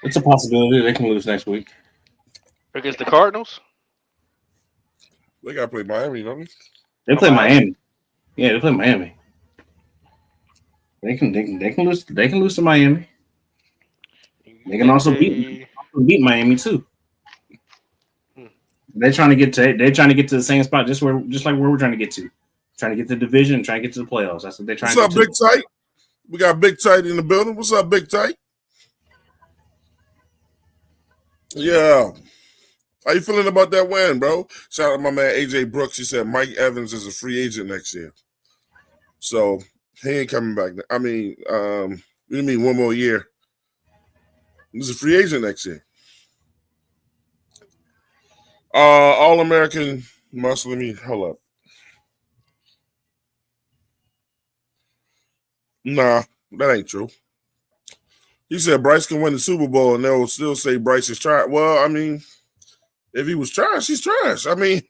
B: It's a possibility they can lose next week
D: against the Cardinals.
A: They gotta play Miami, don't they?
B: They play Miami. Yeah, they play Miami. They can lose. They can lose to Miami. They can also beat Miami too. They're trying to get to the same spot, just like where we're trying to get to. Trying to get to the division and trying to get to the playoffs. That's what they're trying
A: What's
B: to
A: up,
B: get
A: Big Tight? We got Big Tight in the building. What's up, Big Tight? Yeah. How you feeling about that win, bro? Shout out to my man AJ Brooks. He said Mike Evans is a free agent next year. So he ain't coming back. I mean, what do you mean one more year? He's a free agent next year. All-American muscle. Let me hold up. Nah, that ain't true. He said Bryce can win the Super Bowl and they'll still say Bryce is trash. Well, I mean, if he was trash, he's trash. I mean,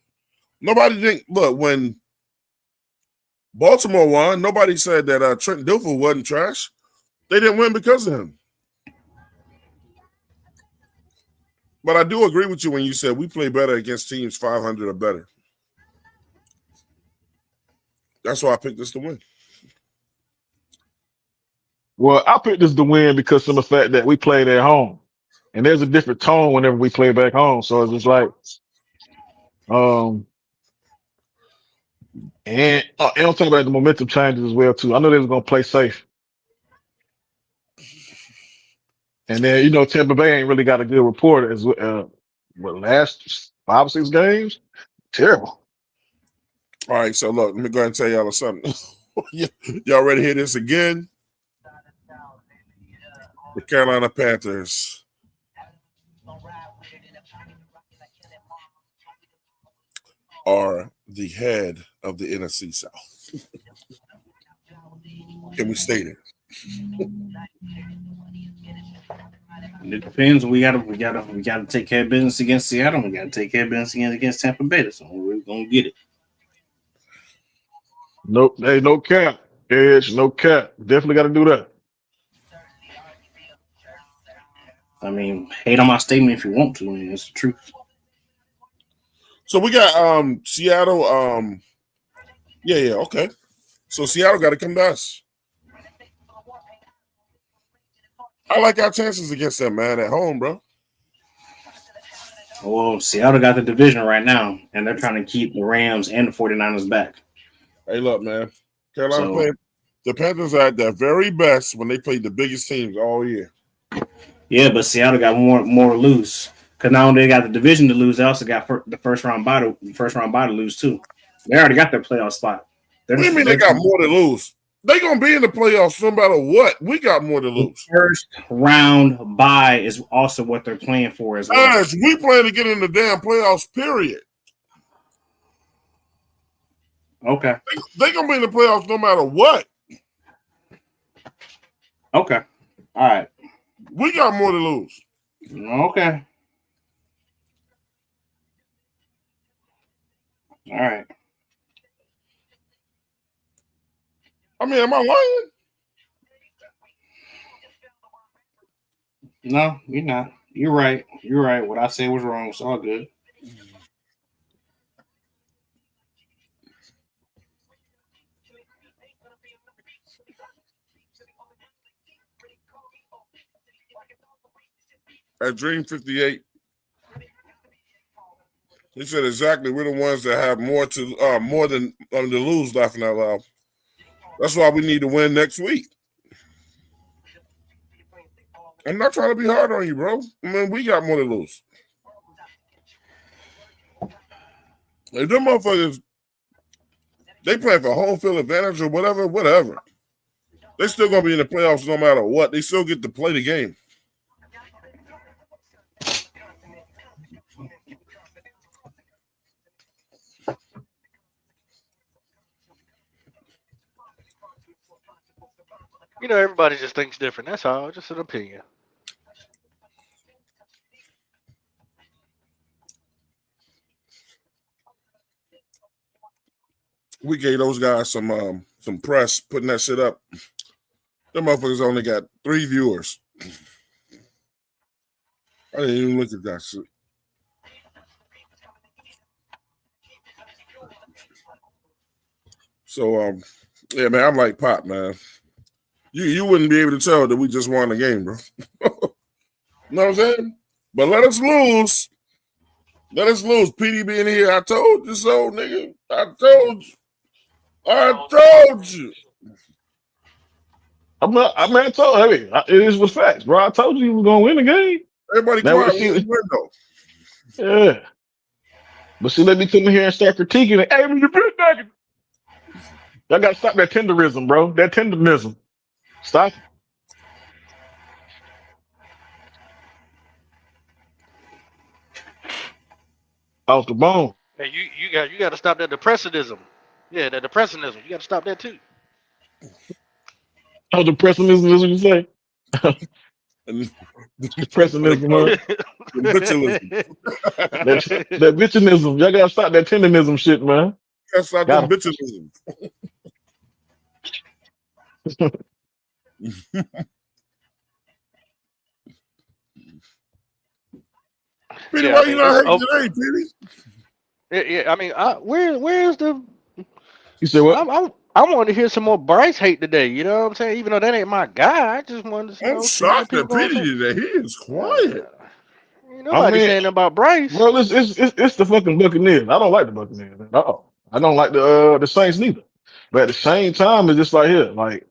A: nobody think. Look, when Baltimore won, nobody said that Trent Dilfer wasn't trash. They didn't win because of him. But I do agree with you when you said we play better against teams 500 or better. That's why I picked this to win.
M: Well, I picked this to win because of the fact that we played at home. And there's a different tone whenever we play back home. So it's just like, and I'm talking about the momentum changes as well, too. I know they was going to play safe. And then, Tampa Bay ain't really got a good report as last 5 or 6 games? Terrible.
A: All right, so look, let me go ahead and tell y'all something. Y'all ready to hear this again? The Carolina Panthers are the head of the NFC South. Can we stay there?
B: It depends. We gotta take care of business against Seattle. We gotta take care of business against Tampa Bay. So we're gonna get it.
M: Nope. Hey, no cap. Edge, no cap. Definitely got to do that.
B: I mean, hate on my statement if you want to. I mean, it's the truth.
A: So we got Seattle. Yeah, okay. So Seattle got to come to us. I like our chances against them, man, at home, bro.
B: Well, Seattle got the division right now, and they're trying to keep the Rams and the 49ers back.
A: Hey, look, man. Carolina playing the Panthers are at their very best when they played the biggest teams all year.
B: Yeah, but Seattle got more to lose. Because not only they got the division to lose, they also got the first round bye to lose too. They already got their playoff spot.
A: What do you mean they got more to lose? They gonna be in the playoffs no matter what. We got more to lose.
B: First round bye is also what they're playing for as well.
A: Guys, we plan to get in the damn playoffs, period.
B: Okay.
A: They gonna be in the playoffs no matter what.
B: Okay. All right.
A: We got more to lose.
B: Okay. All right.
A: I mean, am I lying?
B: No, you're not. You're right. You're right. What I said was wrong. It's all good.
A: At Dream 58, he said exactly we're the ones that have more than to lose, laughing out loud. That's why we need to win next week. I'm not trying to be hard on you, bro. I mean, we got more to lose. If them motherfuckers, they playing for home field advantage or whatever. They still gonna be in the playoffs no matter what. They still get to play the game.
D: You know, everybody just thinks different. That's all. Just an opinion.
A: We gave those guys some press putting that shit up. Them motherfuckers only got 3 viewers. I didn't even look at that shit. So yeah, man, I'm like Pop, man. You wouldn't be able to tell that we just won the game, bro. You know what I'm saying? But let us lose. Let us lose. PD being here, I told you so, nigga. I told you.
M: I told you. It is with facts, bro. I told you he was gonna win the game.
A: Everybody quiet.
M: Yeah. But see, let me come in here and start critiquing it. Hey, y'all gotta stop that tenderism, bro. That tenderism. Stop it. Off the bone.
D: Hey, you got to stop that depressionism. Yeah, that depressionism. You got to stop that too.
M: Oh, depressionism is what you say. Depressionism, huh? that bitchinism. Y'all gotta stop that tenderism shit, man.
A: Gotta stop that bitchinism. Petey, why you not hating today, Petey?
D: Yeah, I mean, where's the?
M: You said what?
D: I wanted to hear some more Bryce hate today. You know what I'm saying? Even though that ain't my guy, I just wanted to.
A: I'm shocked at Petey today. He is quiet.
D: Nobody saying about Bryce.
M: Well, it's the fucking Buccaneers. I don't like the Buccaneers at all. I don't like the Saints neither. But at the same time, it's just like here, like,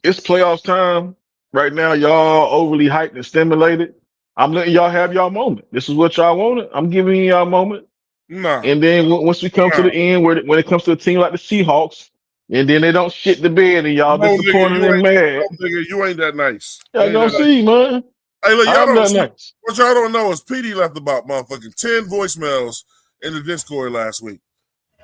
M: it's playoffs time right now. Y'all overly hyped and stimulated. I'm letting y'all have y'all moment. This is what y'all wanted. I'm giving y'all moment.
A: Nah.
M: And then once we come to the end, when it comes to a team like the Seahawks, and then they don't shit the bed and y'all disappointed and mad.
A: Nigga, you ain't that nice.
M: Y'all gonna see, man.
A: Hey, look,
M: I'm that nice.
A: What y'all don't know is Petey left about motherfucking 10 voicemails in the Discord last week.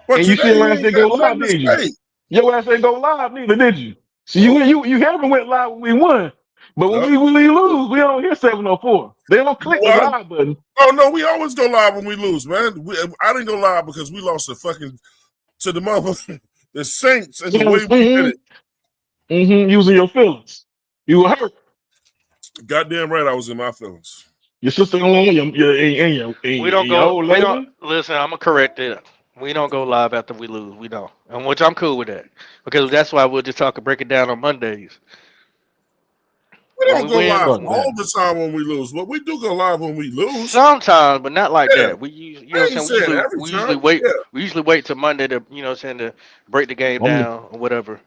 A: But
M: and you still asked to go live, did you? Your ass ain't go live neither, did you? So you haven't went live when we won. But when
A: Yep.
M: we lose, we don't hear 704. They don't click the
A: What?
M: live button.
A: Oh no, we always go live when we lose, man. I didn't go live because we lost to the mother, the Saints, and the way we did it.
M: Using your feelings. You were hurt.
A: Goddamn right, I was in my feelings.
M: Your sister-in-law,
D: We don't
M: your
D: go.
M: old
D: We don't
M: lady.
D: listen. I'm gonna correct it. We don't go live after we lose. We don't, and which I'm cool with that because that's why we'll just break it down on Mondays.
A: We
D: When
A: don't
D: we
A: go
D: win,
A: live all the time when we lose, but we do go live when we lose.
D: sometimes, but not like
A: Yeah,
D: that. We you know
A: I
D: what
A: ain't
D: I'm saying.
A: saying every
D: We usually
A: time.
D: wait.
A: Yeah,
D: We usually wait till Monday to to break the game
M: I'm,
D: down or whatever.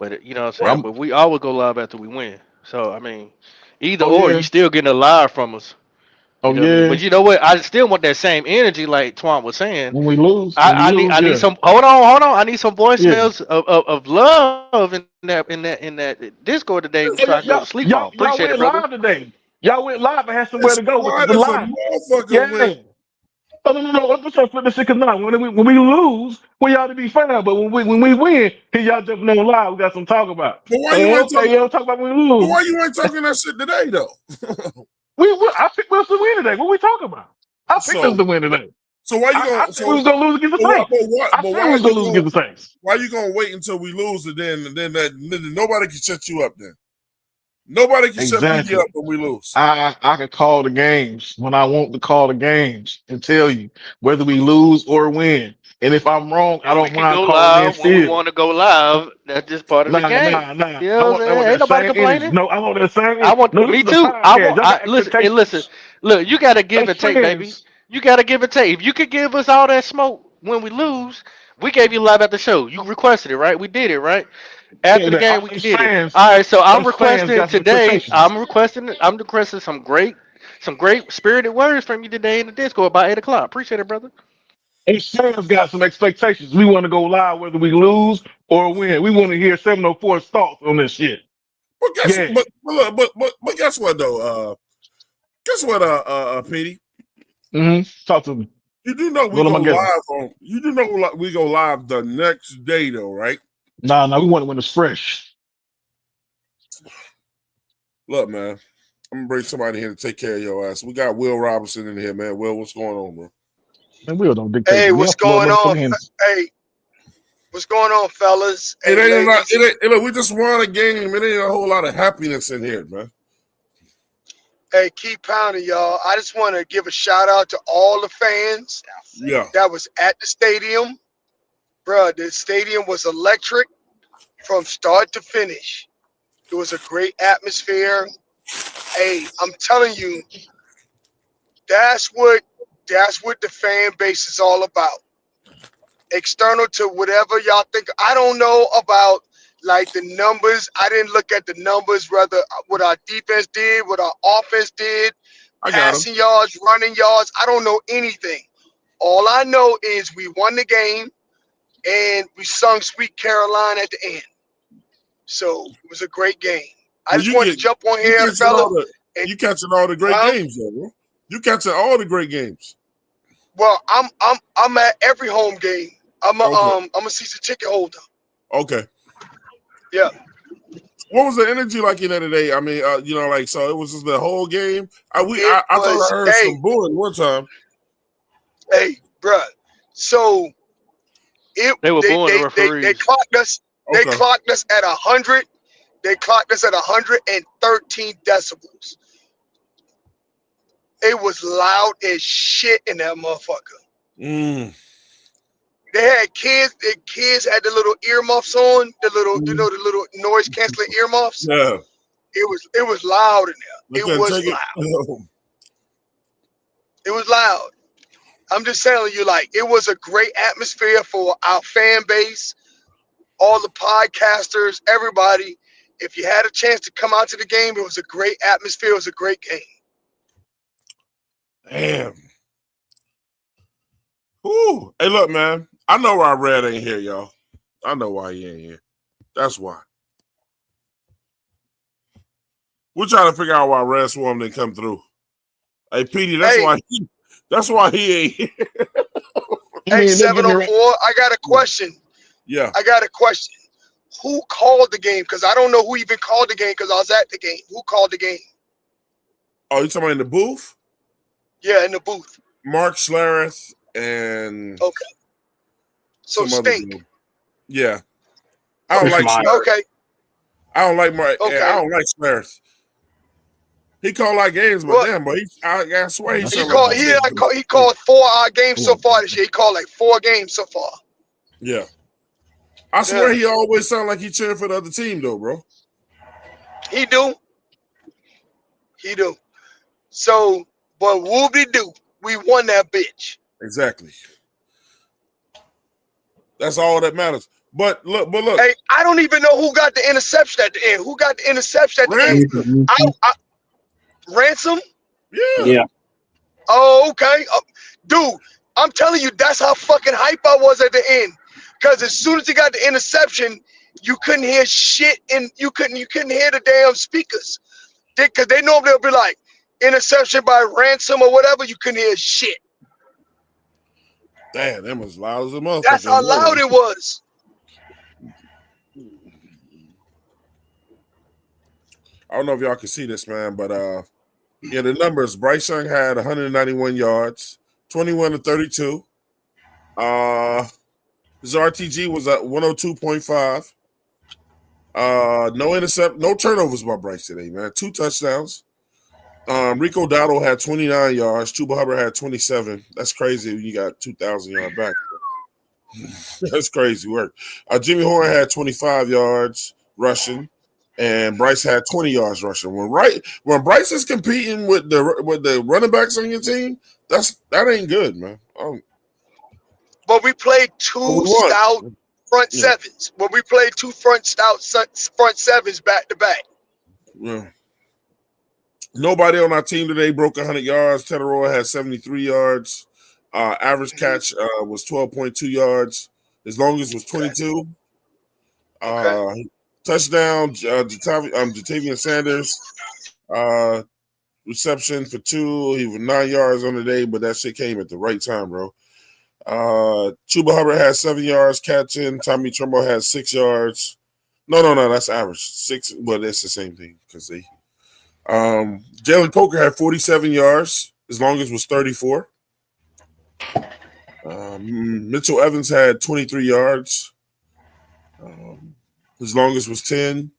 D: But you know what I'm saying.
M: I'm,
D: But we always go live after we win. So I mean, either
M: oh
D: or, you
M: yeah,
D: still getting a live from us. You
M: oh
D: know what I mean?
M: yeah.
D: But you know what? I still want that same energy, like Twan was saying.
M: When we lose,
D: I need
M: yeah,
D: some. Hold on. I need some
M: yeah.
D: voicemails of love in that Discord today, so I can go to sleep on. Appreciate
M: Y'all
D: it,
M: went
D: brother.
M: live today. Y'all went live and had somewhere
A: it's
M: to go, which is
A: quiet
M: the
A: as a
M: live.
A: motherfucker
M: Yeah. No. Let's just flip this shit because now when we lose, we ought to be fine. But when we win, here y'all jumping on live. We got some to talk about.
A: But why you
M: Hey,
A: ain't
M: okay,
A: talking?
M: y'all talk about when we
A: But why
M: lose.
A: you ain't talking that shit today though?
M: I picked us to win today. What we talking about? I picked us
A: So
M: to win today.
A: why you
M: I
A: going?
M: said we was gonna lose against the Saints. I
A: But
M: said
A: why
M: we
A: are
M: was gonna
A: you
M: lose
A: going?
M: against the Saints.
A: Why you gonna wait until we lose and then nobody can shut you up then? Nobody can shut PD
M: Exactly.
A: up when we lose.
M: I can call the games when I want to call the games and tell you whether we lose or win. And if I'm wrong, I
D: And we
M: don't
D: can
M: mind
D: go
M: calling in
D: live when we
M: still.
D: want to go live. That's just part of the game.
M: Nah.
D: You know what I'm
M: I want
D: saying? Ain't
M: that
D: nobody
M: same energy.
D: complaining.
M: No, I want that same
D: I
M: energy.
D: want
M: No, this
D: me
M: is a
D: too. I
M: podcast.
D: want.
M: Y'all got
D: Listen and listen.
M: expectations.
D: Look, you got to give
M: As
D: and take, baby.
M: friends,
D: You got to give and take. If you could give us all that smoke when we lose, we gave you live at the show. You requested it, right? We did it, right? After the game, we
M: as
D: did it.
M: fans,
D: All right. So I'm
M: us fans
D: requesting
M: got some
D: today.
M: expectations.
D: I'm requesting some great spirited words from you today in the Discord by 8 o'clock. Appreciate it, brother.
M: As fans got some expectations. We want to go live whether we lose or win. We want to hear 704's thoughts on this shit.
A: But
M: Yeah.
A: but guess what though? Guess what, Petey?
M: Talk to me.
A: You do know we
M: What am
A: go
M: I guessing?
A: live on. You do know we go live the next day though, right?
M: Nah, we want it when it's fresh.
A: Look, man, I'm gonna bring somebody here to take care of your ass. We got Will Robinson in here, man. Will, what's going on, bro?
M: Man, Will don't dictate
I: Hey,
M: to me.
I: what's
M: I'm from
I: going
M: where to come
I: on?
M: in.
I: Hey, what's going on, fellas?
A: It
I: Hey,
A: ain't a lot.
I: ladies.
A: Look, we just won a game. It ain't a whole lot of happiness in here, man.
I: Hey, keep pounding, y'all. I just want to give a shout out to all the fans that was at the stadium. Bruh, the stadium was electric from start to finish. It was a great atmosphere. Hey, I'm telling you, that's what the fan base is all about. External to whatever y'all think. I don't know about like the numbers. I didn't look at the numbers, rather what our defense did, what our offense did,
A: I got him.
I: passing yards, running yards. I don't know anything. All I know is we won the game and we sung Sweet Caroline at the end. So it was a great game. I
A: Well,
I: just wanted to jump on here, fella. And,
A: you catching all the great games, though, bro. You catching all the great games.
I: well, I'm at every home game. I'm a season ticket holder.
A: Okay.
I: Yeah.
A: What was the energy like in there today? I mean, so it was just the whole game. I thought I heard some booing one time.
I: Hey, bruh. So
D: They were booing the referees.
I: they clocked us. They clocked us at 100. They clocked us at 113 decibels. It was loud as shit in that motherfucker. They had kids. The kids had the little earmuffs on. The little, the little noise canceling earmuffs.
A: Yeah.
I: It was loud in there.
A: It was
I: loud. It was loud. I'm just telling you, like, it was a great atmosphere for our fan base, all the podcasters, everybody. If you had a chance to come out to the game, it was a great atmosphere. It was a great game.
A: Damn. Ooh. Hey, look, man. I know why Red ain't here, y'all. I know why he ain't here. That's why. We're trying to figure out why Red Swarm didn't come through. Hey, Petey, that's why he ain't here.
I: Hey, 704, I got a question.
A: Yeah.
I: I got a question. Who called the game? Because I don't know who even called the game because I was at the game. Who called the game?
A: Oh, you talking about in the booth?
I: Yeah, in the booth.
A: Mark Schlereth and
I: Okay. So
A: some other
I: Stink.
A: dude. Yeah. I don't
B: Chris
A: like
B: Meyer.
A: Schlereth.
I: Okay.
A: I don't like Mark.
I: Okay.
A: I don't like Schlereth. He called like games, but
I: What?
A: damn, but I swear he
I: He
A: sounded
I: called.
A: like
I: He called 4 games so far this year. He called like 4 games so far.
A: Yeah. I swear he always sound like he cheering for the other team though, bro.
I: He do. So, but whoop-de-doo, we won that bitch.
A: Exactly. That's all that matters. But look.
I: Hey, I don't even know who got the interception at the end. Who got the interception at the end? Ransom?
A: Yeah.
I: Oh, okay. Dude, I'm telling you, that's how fucking hype I was at the end. Because as soon as he got the interception, you couldn't hear shit, and you couldn't hear the damn speakers. Because they normally will be like, interception by Ransom or whatever, you couldn't hear shit.
A: Damn, that was loud as a motherfucker.
I: That's how loud it was.
A: I don't know if y'all can see this, man, but yeah, the numbers. Bryce Young had 191 yards, 21 to 32. His RTG was at 102.5. No turnovers by Bryce today, man. 2 touchdowns. Rico Dowdle had 29 yards. Chuba Hubbard had 27. That's crazy. You got 2,000 yard back. That's crazy work. Jimmy Horn had 25 yards rushing, and Bryce had 20 yards rushing. When Bryce is competing with the running backs on your team, that ain't good, man.
I: But we played 2 stout front sevens. But we played 2 front sevens back to back.
A: Yeah. Nobody on our team today broke 100 yards. Teteroa had 73 yards. Average catch was 12.2 yards. His longest was 22. Touchdown, Jatavian Sanders. Reception for 2. He was 9 yards on the day, but that shit came at the right time, bro. Chuba Hubbard had 7 yards catching. Tommy Trumbo had 6 yards. No, that's average. 6, but it's the same thing because they. Jalen Coker had 47 yards. His longest was 34. Mitchell Evans had 23 yards. His longest was 10.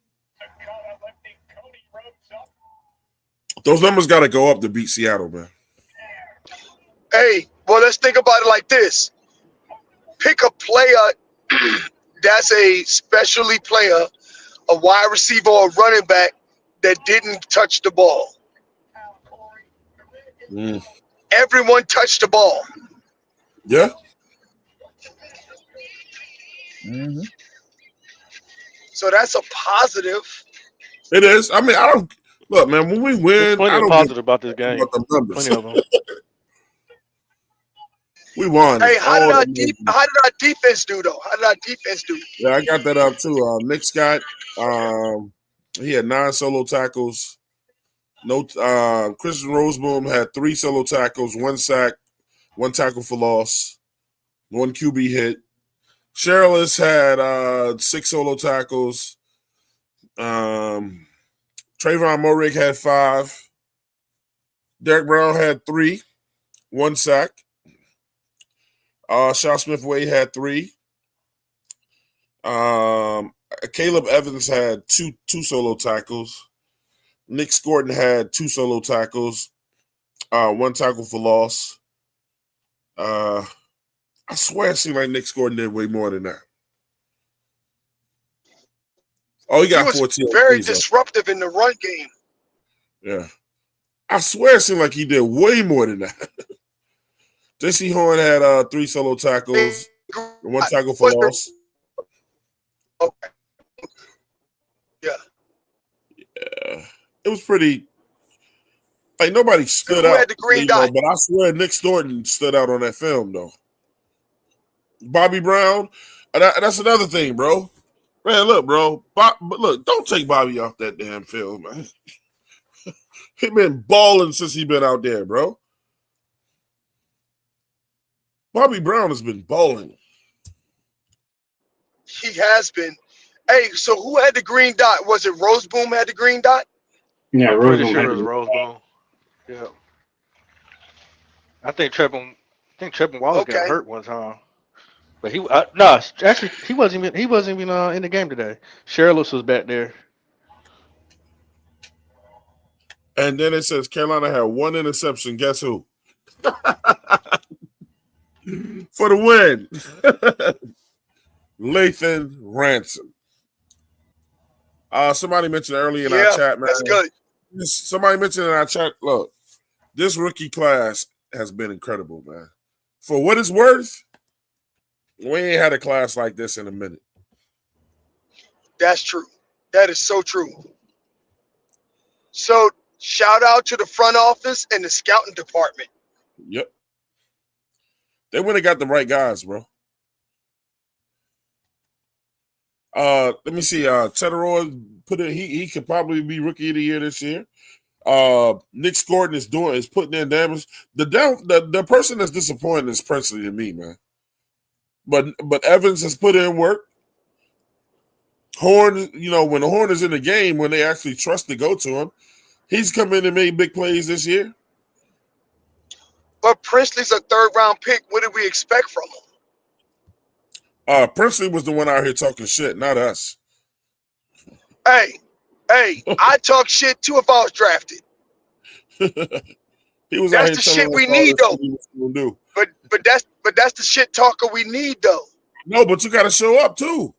A: Those numbers got to go up to beat Seattle, man.
I: Hey, well, let's think about it like this. Pick a player that's a specialty player, a wide receiver or a running back that didn't touch the ball. Everyone touched the ball.
A: Yeah.
I: So that's a positive.
A: It is. I mean, I don't look, man. When we win,
D: There's plenty
A: I don't
D: positive about this game.
A: About the numbers.
D: Plenty of them.
A: We won.
I: Hey, how did our defense do though? How did our defense do?
A: Yeah, I got that up too. Nick Scott, he had 9 solo tackles. No, Christian Roseboom had 3 solo tackles, 1 sack, 1 tackle for loss, 1 QB hit. Sherrillis had 6 solo tackles. Trayvon Morig had 5. Derek Brown had 3, 1 sack. Shaw Smith Wade had 3. Caleb Evans had two solo tackles. Nick Scorton had 2 solo tackles, 1 tackle for loss. I swear it seemed like Nick Scorton did way more than that. Oh, he got 14.
I: Very disruptive in the run game.
A: Yeah. I swear it seemed like he did way more than that. J.C. Horn had 3 solo tackles, 1 tackle for loss.
I: Okay. Yeah.
A: It was pretty. Like nobody stood
I: Who
A: out.
I: had the green dot?
A: But I swear Nick Thornton stood out on that film though. Bobby Brown, and that's another thing, bro. Man, look, bro. But look, don't take Bobby off that damn film, man. He been balling since he been out there, bro. Bobby Brown has been balling.
I: He has been. Hey, so who had the green dot? Was it Roseboom had the green dot?
B: Yeah,
D: I'm pretty
B: Rosen
D: sure
B: had
D: it was
B: the
D: Rosebone. Yeah. I think Trevin Wallace got
I: Okay.
D: hurt one time. But no, actually he wasn't even in the game today. Sherless was back there.
A: And then it says Carolina had one interception. Guess who? For the win. Lathan Ransom. Somebody mentioned earlier in our
I: Yeah,
A: chat, man.
I: that's good.
A: Somebody mentioned in our chat, look, this rookie class has been incredible, man. For what it's worth, we ain't had a class like this in a minute.
I: That's true. That is so true. So shout out to the front office and the scouting department.
A: Yep. They went and got the right guys, bro. Let me see. Teteroy put it. He could probably be rookie of the year this year. Nick Gordon is putting in damage. The person that's disappointing is Princely to me, man. But Evans has put in work. Horn, when the Horn is in the game, when they actually trust to go to him, he's come in and made big plays this year.
I: But Princely's a third-round pick. What did we expect from him?
A: Princely was the one out here talking shit, not us.
I: Hey, I talk shit too if I was drafted.
A: He was
I: That's
A: out
I: the
A: here
I: shit
A: telling us
I: we
A: all
I: need,
A: this
I: though.
A: shit he was gonna do.
I: But that's the shit talker we need, though.
A: No, but you got to show up too.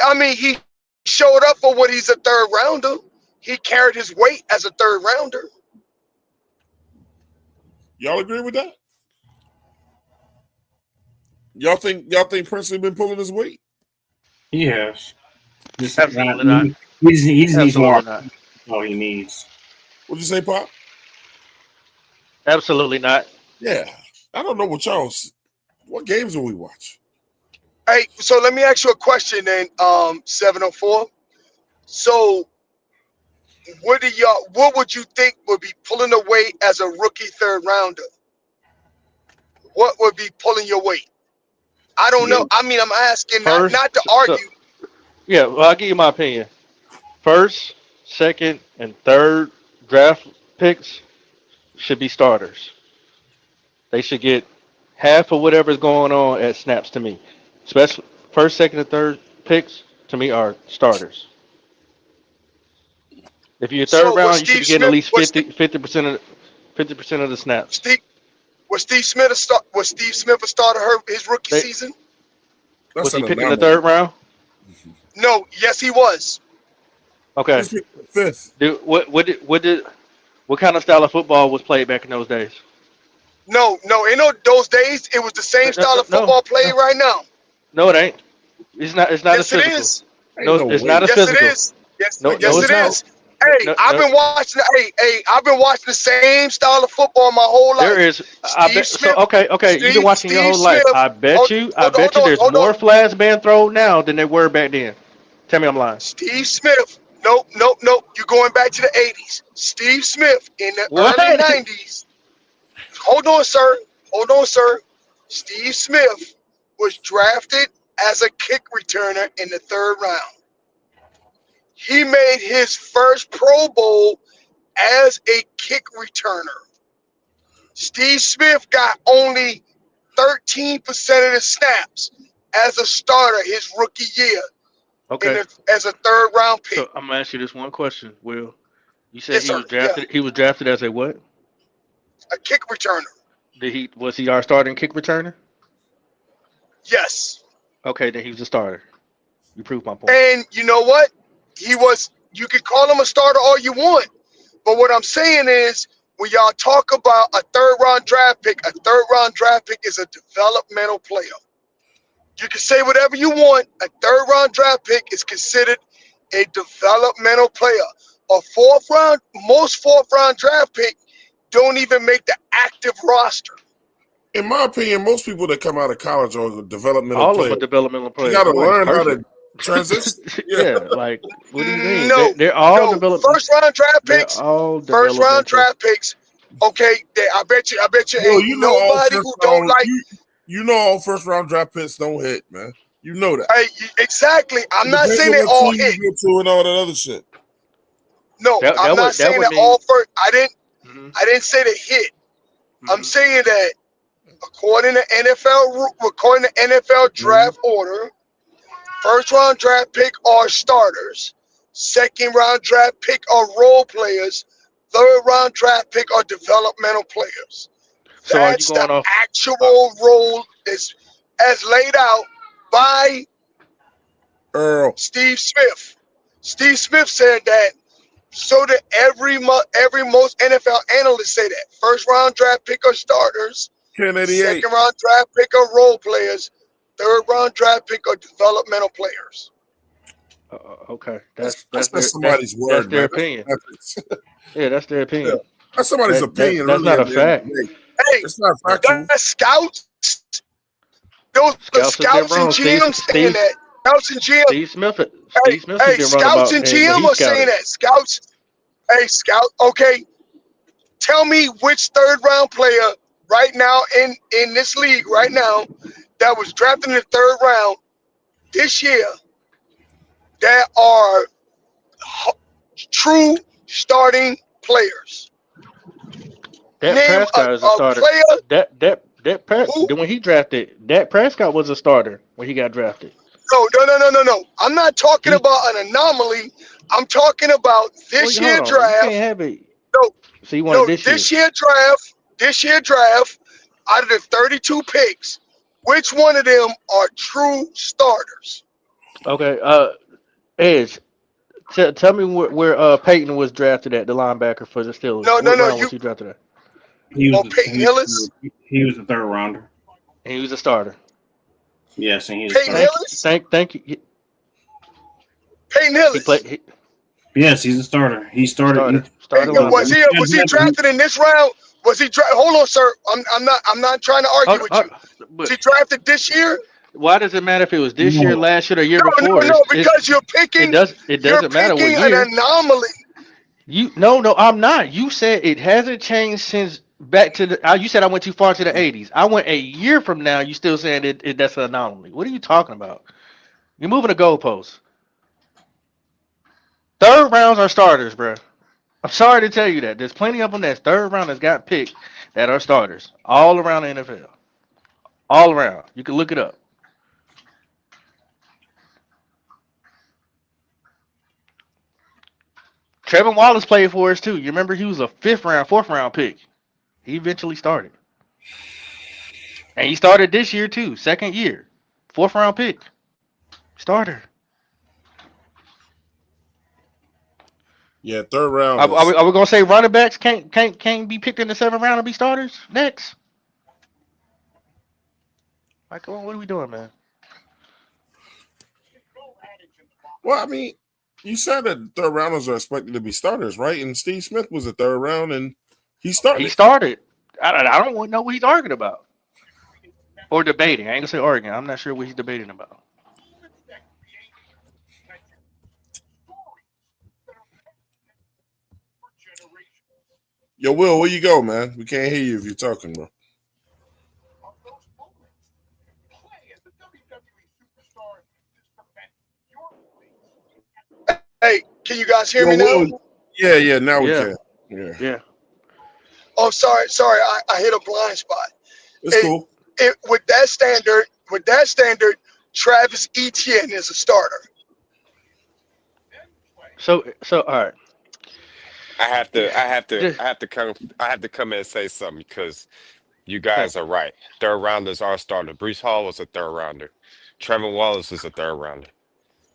I: I mean, he showed up for what he's a third rounder. He carried his weight as a third rounder.
A: Y'all agree with that? Y'all think Princely been pulling his weight?
B: He has.
D: Absolutely not.
B: He just needs more.
D: Absolutely not.
B: All he needs.
A: What'd you say, Pop?
D: Absolutely not.
A: Yeah, I don't know what games do we watch?
I: Hey, so let me ask you a question then, 704. So what would you think would be pulling the weight as a rookie third rounder? What would be pulling your weight? I don't know. I mean, I'm asking not to argue.
D: Yeah, well, I'll give you my opinion. First, second, and third draft picks should be starters. They should get half of whatever's going on at snaps to me. Especially first, second, and third picks to me are starters. If you're third round, you should be getting at least 50% of the snaps.
I: Was Steve Smith a starter his rookie season?
D: Was he picked in the third round?
I: No. Yes, he was.
D: Okay.
A: Fifth.
D: Dude, what kind of style of football was played back in those days?
I: No. In those days, it was the same style of football played right now.
D: No, it ain't. It's not. It's not
I: Yes,
D: as physical.
I: it is.
D: No, it's not as
I: Yes,
D: physical.
I: it is. Yes,
D: No,
I: yes,
D: no,
I: it
D: it's not.
I: is. Hey, I've been watching. Hey, I've been watching the same style of football my whole life.
D: There is. I bet.
I: Smith,
D: So okay. You've been watching your whole life. I bet you. There's more flags being thrown now than there were back then. Tell me I'm lying.
I: Steve Smith. Nope. You're going back to the 80s. Steve Smith in the early 90s. Hold on, sir. Steve Smith was drafted as a kick returner in the third round. He made his first Pro Bowl as a kick returner. Steve Smith got only 13% of the snaps as a starter his rookie year.
D: Okay.
I: As a third round pick.
D: So I'm gonna ask you this one question, Will. You said he was drafted. Yeah. He was drafted as a what?
I: A kick returner.
D: Was he our starting kick returner?
I: Yes.
D: Okay, then he was a starter. You proved my point.
I: And you know what? You could call him a starter all you want. But what I'm saying is, when y'all talk about a third round draft pick is a developmental player. You can say whatever you want. A third round draft pick is considered a developmental player. Most fourth round draft pick don't even make the active roster.
A: In my opinion, most people that come out of college are developmental
D: all
A: players.
D: Of them are developmental players.
A: You got to learn how to transition.
D: Yeah, like what do you mean? They're all developed.
I: First round draft picks. First round draft picks. Okay, I bet you ain't nobody who don't like.
A: You know all first round draft picks don't hit, man. You know that.
I: Hey, exactly. I'm not saying they
A: Depends on
I: all
A: what team
I: hit.
A: you go to and all that other shit.
I: No, I'm not saying that all first. I didn't say they hit. I'm saying that according to NFL draft order, first round draft pick are starters, second round draft pick are role players, third round draft pick are developmental players.
D: So are you
I: That's
D: going
I: the
D: off?
I: actual role as laid out by
A: Earl.
I: Steve Smith. Steve Smith said that. So that most NFL analysts say that first round draft pick are starters,
A: 1088.
I: second round draft pick are role players, third round draft pick are developmental players.
D: Okay,
A: That's somebody's word,
D: that's their
A: man.
D: opinion.
A: That's
D: Yeah, that's their opinion.
A: That's somebody's opinion.
D: That's
A: really,
D: not a
A: at the end of
D: fact.
A: the day.
I: Hey,
A: it's not factual.
I: that's scouts. Those scouts and GMs saying that. Scouts and GMs.
D: Steve Smith has been running
I: Scouts
D: about
I: and
D: when
I: GM
D: he
I: are saying
D: scouted.
I: that. Scouts. Hey, scout. Okay, tell me which third round player right now in this league right now that was drafted in the third round this year that are true starting players.
D: Dak
I: Name
D: Prescott is a starter.
I: player.
D: When he drafted, Dak Prescott was a starter when he got drafted.
I: No. I'm not talking about an anomaly. I'm talking about this year
D: Hold on.
I: draft.
D: You can't have it.
I: No,
D: So you want it
I: this year draft. This year draft. Out of the 32 picks, which one of them are true starters?
D: Okay. Edge. Tell me where Peyton was drafted at, the linebacker for the Steelers.
I: No.
D: Was he drafted at?
I: Peyton Hillis.
B: He was the third rounder.
D: And he was a starter.
B: Yes, and he was
I: Peyton Hillis.
D: Thank you.
I: Peyton Hillis.
B: Yes, he's a starter. He started.
I: Was he drafted in this round? Was he drafted? Hold on, sir. I'm not trying to argue with you. Was he drafted this year?
D: Why does it matter if it was this year, last year, or year before?
I: No, because you're picking.
D: It doesn't matter what year.
I: An anomaly.
D: No, I'm not. You said it hasn't changed since back to the. You said I went too far to the 80s. I went a year from now. You still saying that's an anomaly? What are you talking about? You're moving the goalposts. Third rounds are starters, bro. I'm sorry to tell you that. There's plenty of them that's third round that's got picked that are starters all around the NFL. All around. You can look it up. Trevin Wallace played for us too. You remember he was a fourth round pick. He eventually started. And he started this year too, second year. Fourth round pick. Starter.
A: Yeah, third round.
D: Are we gonna say running backs can't be picked in the seventh round and be starters next? Like, come on, what are we doing, man?
A: Well, I mean, you said that third rounders are expected to be starters, right? And Steve Smith was a third round, and he started.
D: He started. I don't want to know what he's arguing about or debating. I ain't gonna say arguing. I'm not sure what he's debating about.
A: Yo, Will, where you go, man? We can't hear you if you're talking, bro.
I: Hey, can you guys hear me now?
A: Yeah, now we can.
D: Yeah.
I: Oh, sorry. I hit a blind spot.
A: It's cool.
I: With that standard, Travis Etienne is a starter.
D: So all right.
C: I have to come in and say something because you guys are right. Third rounders are starters. Breece Hall was a third rounder. Trevor Wallace is a third rounder.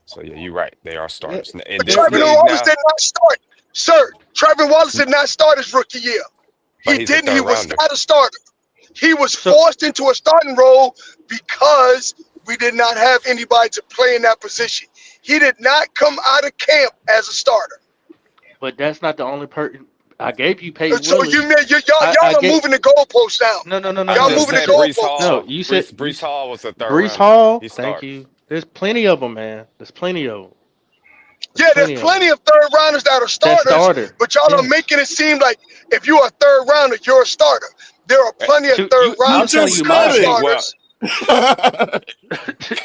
C: So yeah, you're right. They are starters.
I: But Trevor Wallace did not start, sir. Trevor Wallace did not start his rookie year. He didn't. He was not a starter. He was forced into a starting role because we did not have anybody to play in that position. He did not come out of camp as a starter.
D: But that's not the only person. I gave you Peyton
I: So
D: Willis.
I: y'all are moving the goalposts now.
D: No.
I: Y'all moving the goalposts.
D: No, you said
C: Breece Hall was a third
D: Breece
C: rounder.
D: Hall.
C: He
D: Thank
C: started.
D: you. There's plenty of them, man. There's plenty of them.
I: Yeah, there's plenty of third rounders that are starters, but y'all are making it seem like if you're a third rounder, you're a starter. There are plenty of third rounders that are starters.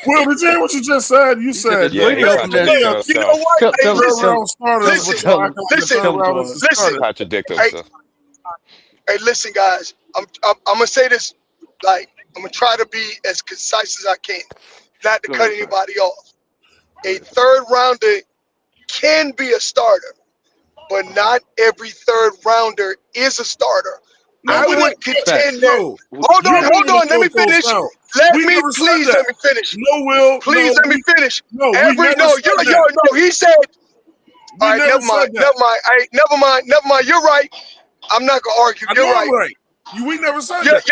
A: Will, did you hear what you just said? You said,
C: Yeah, he contradicted
I: You know
C: himself.
I: what? Hey,
A: third
I: listen,
A: round starters
I: listen,
A: was like the third round as a
I: listen.
A: starter.
C: Contradict
I: Hey,
C: himself.
I: hey, listen, guys. I'm gonna say this. Like, I'm gonna try to be as concise as I can, not to cut anybody off. A third rounder can be a starter, but not every third rounder is a starter.
A: No,
I: I
A: we
I: would
A: didn't.
I: contend that.
A: No,
I: Hold
A: you're
I: on. Let me
A: those
I: finish.
A: out.
I: Let
A: We
I: me
A: never said
I: please
A: that.
I: let me finish.
A: No, Will.
I: Please
A: No,
I: let me finish.
A: no, we never said that.
I: No. He said. All right,
A: never said that.
I: Never mind. You're right. I'm not gonna argue.
A: I
I: You're
A: know
I: right.
A: I'm right. We never said
I: Yeah,
A: that.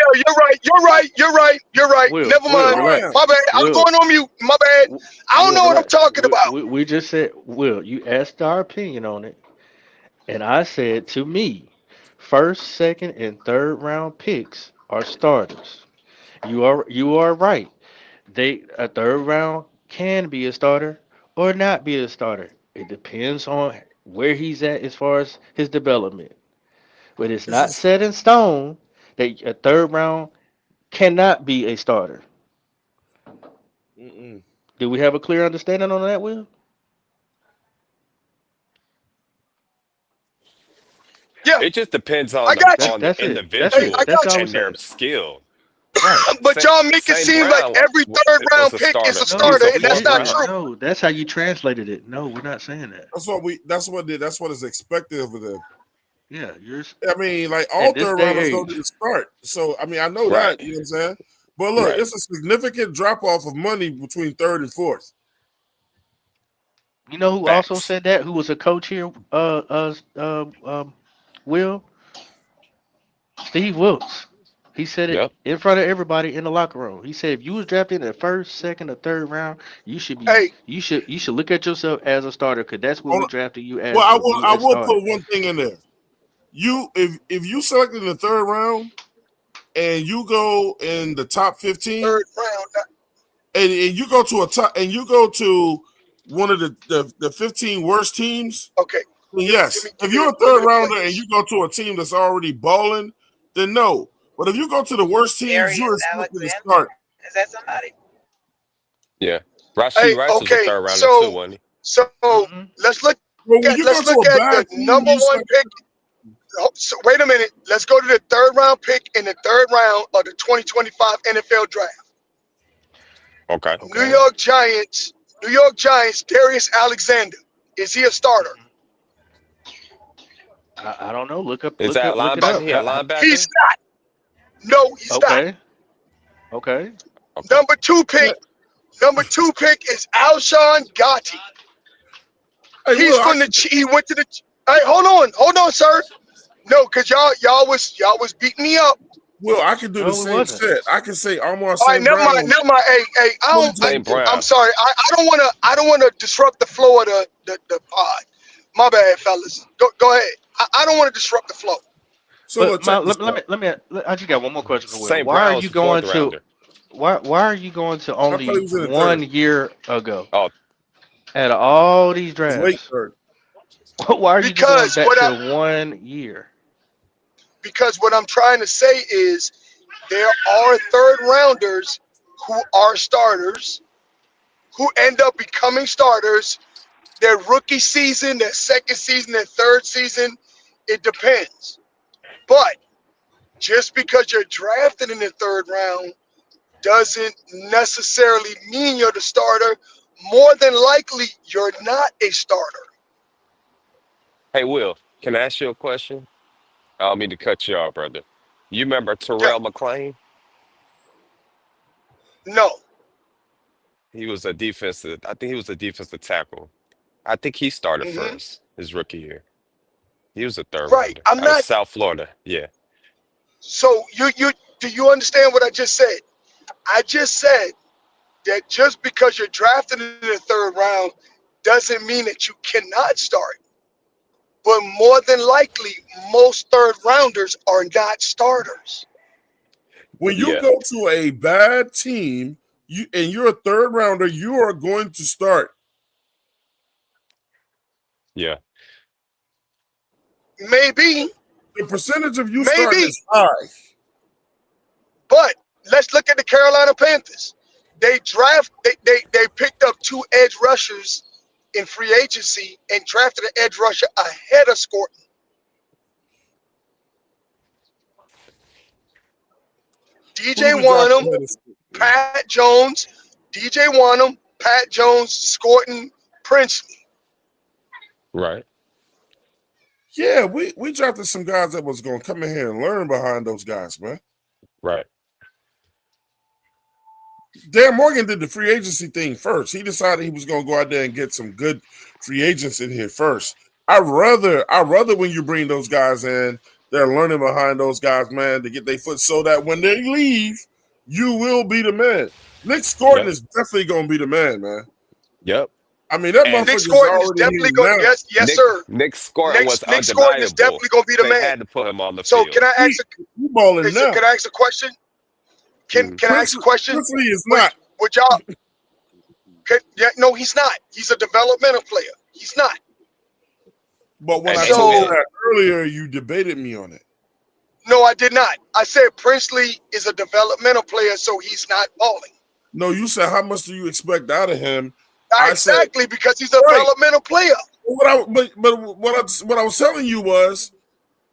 I: You're right.
D: Will,
I: Never mind.
D: relax.
I: My bad. I'm
D: Will,
I: going on mute. My bad. I don't know what I'm
D: relax.
I: talking about.
D: We just said, Will, you asked our opinion on it, and I said to me, first, second, and third round picks are starters. You are right. A third round can be a starter or not be a starter. It depends on where he's at as far as his development. But it's not set in stone that a third round cannot be a starter. Do we have a clear understanding on that, Will?
I: Yeah,
C: It just depends
I: I
C: on
I: got you.
C: the
D: That's it. That's
I: Hey,
C: individual
I: I
D: it. That's
I: got
D: all
I: you.
D: we're
C: and their
D: saying.
C: skill.
D: Right.
I: But y'all make it
C: St.
I: seem like
C: Brown
I: every third
C: was
I: round
C: a
I: pick is
C: starter.
I: a
C: He was
I: starter,
C: a
I: and that's
C: fourth
I: not
C: round.
I: true.
D: No, that's how you translated it. No, we're not saying that.
A: That's what is expected of them.
D: Yeah, yours.
A: I mean, like all
D: At this
A: third
D: day
A: rounders don't
D: age.
A: need to start. So I mean, I know
C: Right.
A: that, you know what I'm saying? But look,
C: Right.
A: it's a significant drop off of money between third and fourth.
D: You know who also
C: Facts.
D: said that? Who was a coach here? Will Steve Wilkes. He said it
C: Yep.
D: in front of everybody in the locker room. He said if you was drafted in the first, second, or third round,
I: Hey,
D: you should look at yourself as a starter because that's what we drafted you as
A: Well,
D: to be
A: I
D: a
A: will
D: starter.
A: put one thing in there. If you selected in the third round and you go in the top 15
I: third round.
A: and you go to one of the 15 worst teams,
I: Okay.
A: then
I: Give
A: yes.
I: me
A: If you're a
I: give me
A: third
I: the
A: rounder and
I: players.
A: you go to a team that's already balling, then no. But if you go to the worst teams, you're expected to start.
L: Is that somebody?
C: Yeah. Rasheed
I: Hey,
C: Rice was a
I: okay.
C: third rounder too,
I: So
C: wasn't he?
I: let's look
A: Well, when you go to a
I: at the
A: bad team,
I: number one pick. Oh, so wait a minute. Let's go to the third round pick in the third round of the 2025 NFL draft.
C: Okay.
I: New York Giants, Darius Alexander. Is he a starter?
D: I don't know. Look
C: Is that
D: it
C: linebacker?
D: up.
C: He a linebacker?
I: He's not. No, he's not.
D: Okay.
I: Number two pick is Alshon Gotti.
A: Hey,
I: He's from he went to the. Hey, hold on, sir. No, because y'all was beating me up.
A: Well, I can do the
D: No, it
A: same
D: wasn't.
A: shit. I can say Amar
I: All right,
A: St.
I: never
A: Brown.
I: mind. Hey,
C: St. Brown.
I: I'm sorry. I don't wanna disrupt the flow of the pod. My bad, fellas. Go ahead. I don't want to disrupt the flow.
A: So
D: Let me. I just got one more question for Will.
C: St.
D: Why are
C: Brown was
D: you
C: the fourth
D: going to?
C: rounder.
D: Why are you going to
A: I thought
D: only
A: he was in the
D: 1
A: third.
D: year ago?
C: Oh,
D: Out of all these
A: He's late
D: drafts,
A: third.
D: why are you just going
I: Because
D: back to 1 year?
I: because what I'm trying to say is there are third rounders who are starters who end up becoming starters. Their rookie season, their second season, their third season, it depends. But just because you're drafted in the third round doesn't necessarily mean you're the starter. More than likely, you're not a starter.
C: hey Will, can I ask you a question? I don't mean to cut you off, brother. You remember
I: Yeah,
C: Terrell McClain?
I: no.
C: He was a defensive. I think he was a defensive tackle. I think he started
I: hmm
C: first his rookie year. He was a third
I: Right.
C: rounder
I: I'm
C: out of
I: not.
C: South Florida. Yeah.
I: So you do you understand what I just said? I just said that just because you're drafted in the third round doesn't mean that you cannot start. But more than likely, most third rounders are not starters.
A: When you
C: Yeah.
A: go to a bad team, you're a third rounder, you are going to start.
C: Yeah.
I: Maybe,
A: The percentage of you starting
I: maybe.
A: is high.
I: But let's look at the Carolina Panthers. They picked up 2 edge rushers in free agency and drafted an edge rusher ahead of Scorton. DJ Wanham, Pat Jones, DJ Wanham, Pat Jones, Scorton, Princely.
C: Right.
A: Yeah, we drafted some guys that was going to come in here and learn behind those guys, man.
C: Right.
A: Dan Morgan did the free agency thing first. He decided he was going to go out there and get some good free agents in here first. I rather when you bring those guys in, they're learning behind those guys, man, to get their foot so that when they leave, you will be the man. Nick Scorton is definitely going to be the man, man.
C: Yep.
A: I mean, that motherfucker
I: Nick Scorton is definitely going to, yes, sir.
C: Nick Scorton was
I: Nick Scorton is definitely going to be the
C: they
I: man.
C: had to put him on the
I: so
C: field.
I: Can I ask
A: can
I: I ask a question? Can I ask a question?
A: Princely is not.
I: Would y'all? No, he's not. He's a developmental player. He's not.
A: But when I told you that earlier, you debated me on it.
I: No, I did not. I said Princely is a developmental player, so he's not balling.
A: No, you said how much do you expect out of him?
I: Exactly, because he's a developmental player.
A: What I was telling you was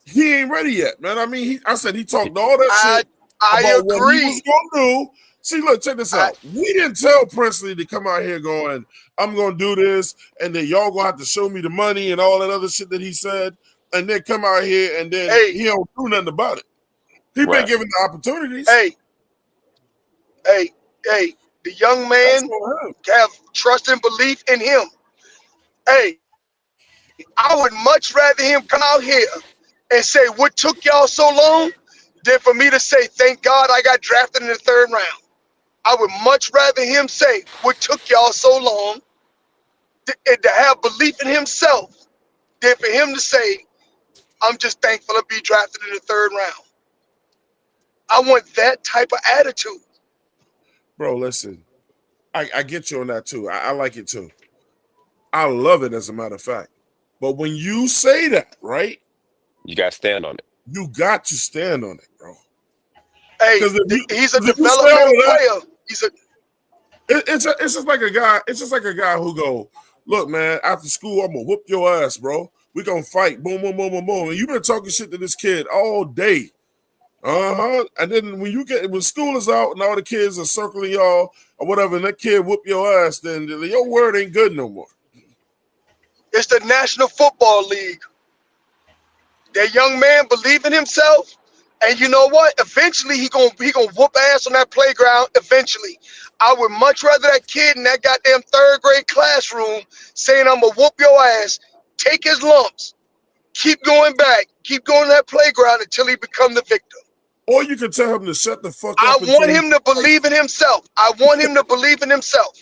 A: he ain't ready yet, man. I mean, I said he talked all that shit about what he was gonna do. See, look, check this out. We didn't tell Princely to come out here going, I'm gonna do this, and then y'all gonna have to show me the money and all that other shit that he said, and then come out here and then he don't do nothing about it. He been given the opportunities.
I: Hey, the young man have trust and belief in him. Hey, I would much rather him come out here and say, what took y'all so long, than for me to say, thank God I got drafted in the 3rd round. I would much rather him say, what took y'all so long, to have belief in himself, than for him to say, I'm just thankful to be drafted in the 3rd round. I want that type of attitude.
A: Bro, listen, I get you on that too. I like it too. I love it, as a matter of fact. But when you say that, right?
C: You got to stand on it.
A: You got to stand on it, bro.
I: Hey, he's a developmental player.
A: It's just like a guy. It's just like a guy who go, look, man. After school, I'm gonna whoop your ass, bro. We gonna fight. Boom, boom, boom, boom, boom. And you've been talking shit to this kid all day. And then when school is out and all the kids are circling y'all or whatever, and that kid whoop your ass, then your word ain't good no more.
I: It's the National Football League. That young man believe in himself, and you know what? Eventually, he gonna whoop ass on that playground. Eventually, I would much rather that kid in that goddamn 3rd grade classroom saying, "I'm gonna whoop your ass," take his lumps, keep going back, keep going to that playground until he become the victim.
A: Or you can tell him to shut the fuck
I: I
A: up.
I: want him to believe in himself. I want him to believe in himself.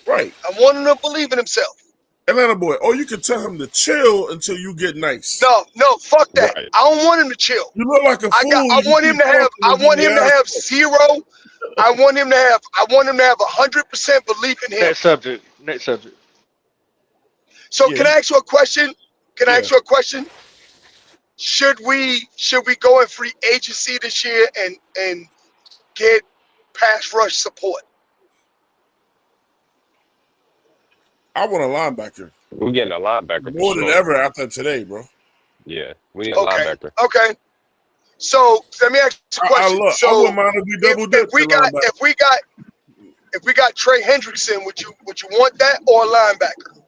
A: Right.
I: I want him to believe in himself.
A: Atlanta boy. Or you can tell him to chill until you get nice.
I: No, fuck that. Right. I don't want him to chill.
A: You look like a fool.
I: I want him to have zero. I want him to have 100% belief in him.
D: Next subject.
I: So can I ask you a question? Ask you a question? Should we go in free agency this year and get pass rush support?
A: I want a linebacker.
C: We're getting a linebacker
A: more than ever after today, bro.
C: Yeah, we need a linebacker.
I: Okay. So let me ask you a question.
A: I wouldn't mind if we double dip.
I: If we got Trey Hendrickson, would you want that or a linebacker?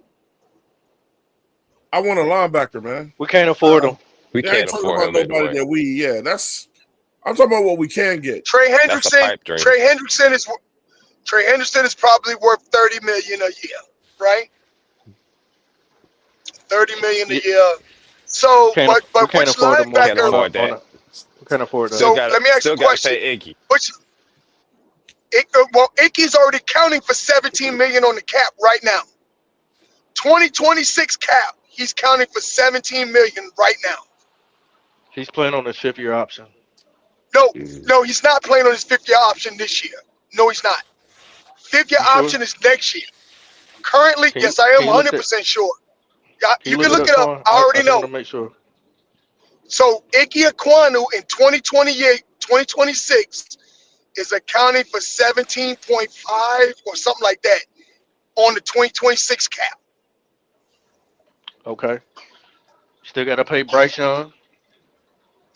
A: I want a linebacker, man.
D: We can't afford him.
C: We can't afford him anyway.
A: I'm talking about what we can get.
I: Trey Hendrickson is probably worth $30 million a year, right? $30 million a year. So, but which linebacker?
D: We can't afford that.
I: So let me ask you a question. Iggy's already counting for $17 million on the cap right now. 2026 cap, he's counting for $17 million right now.
D: He's playing on his 5th-year option.
I: No, he's not playing on his 5th-year option this year. No, he's not. 5th-year option is next year. Currently, yes, I am 100% sure. You can look it up. I already know.
D: To make sure.
I: So Iggy Ekwonu in 2026 is accounting for 17.5 or something like that on the 2026 cap.
D: Okay. Still got to pay Bryce Young.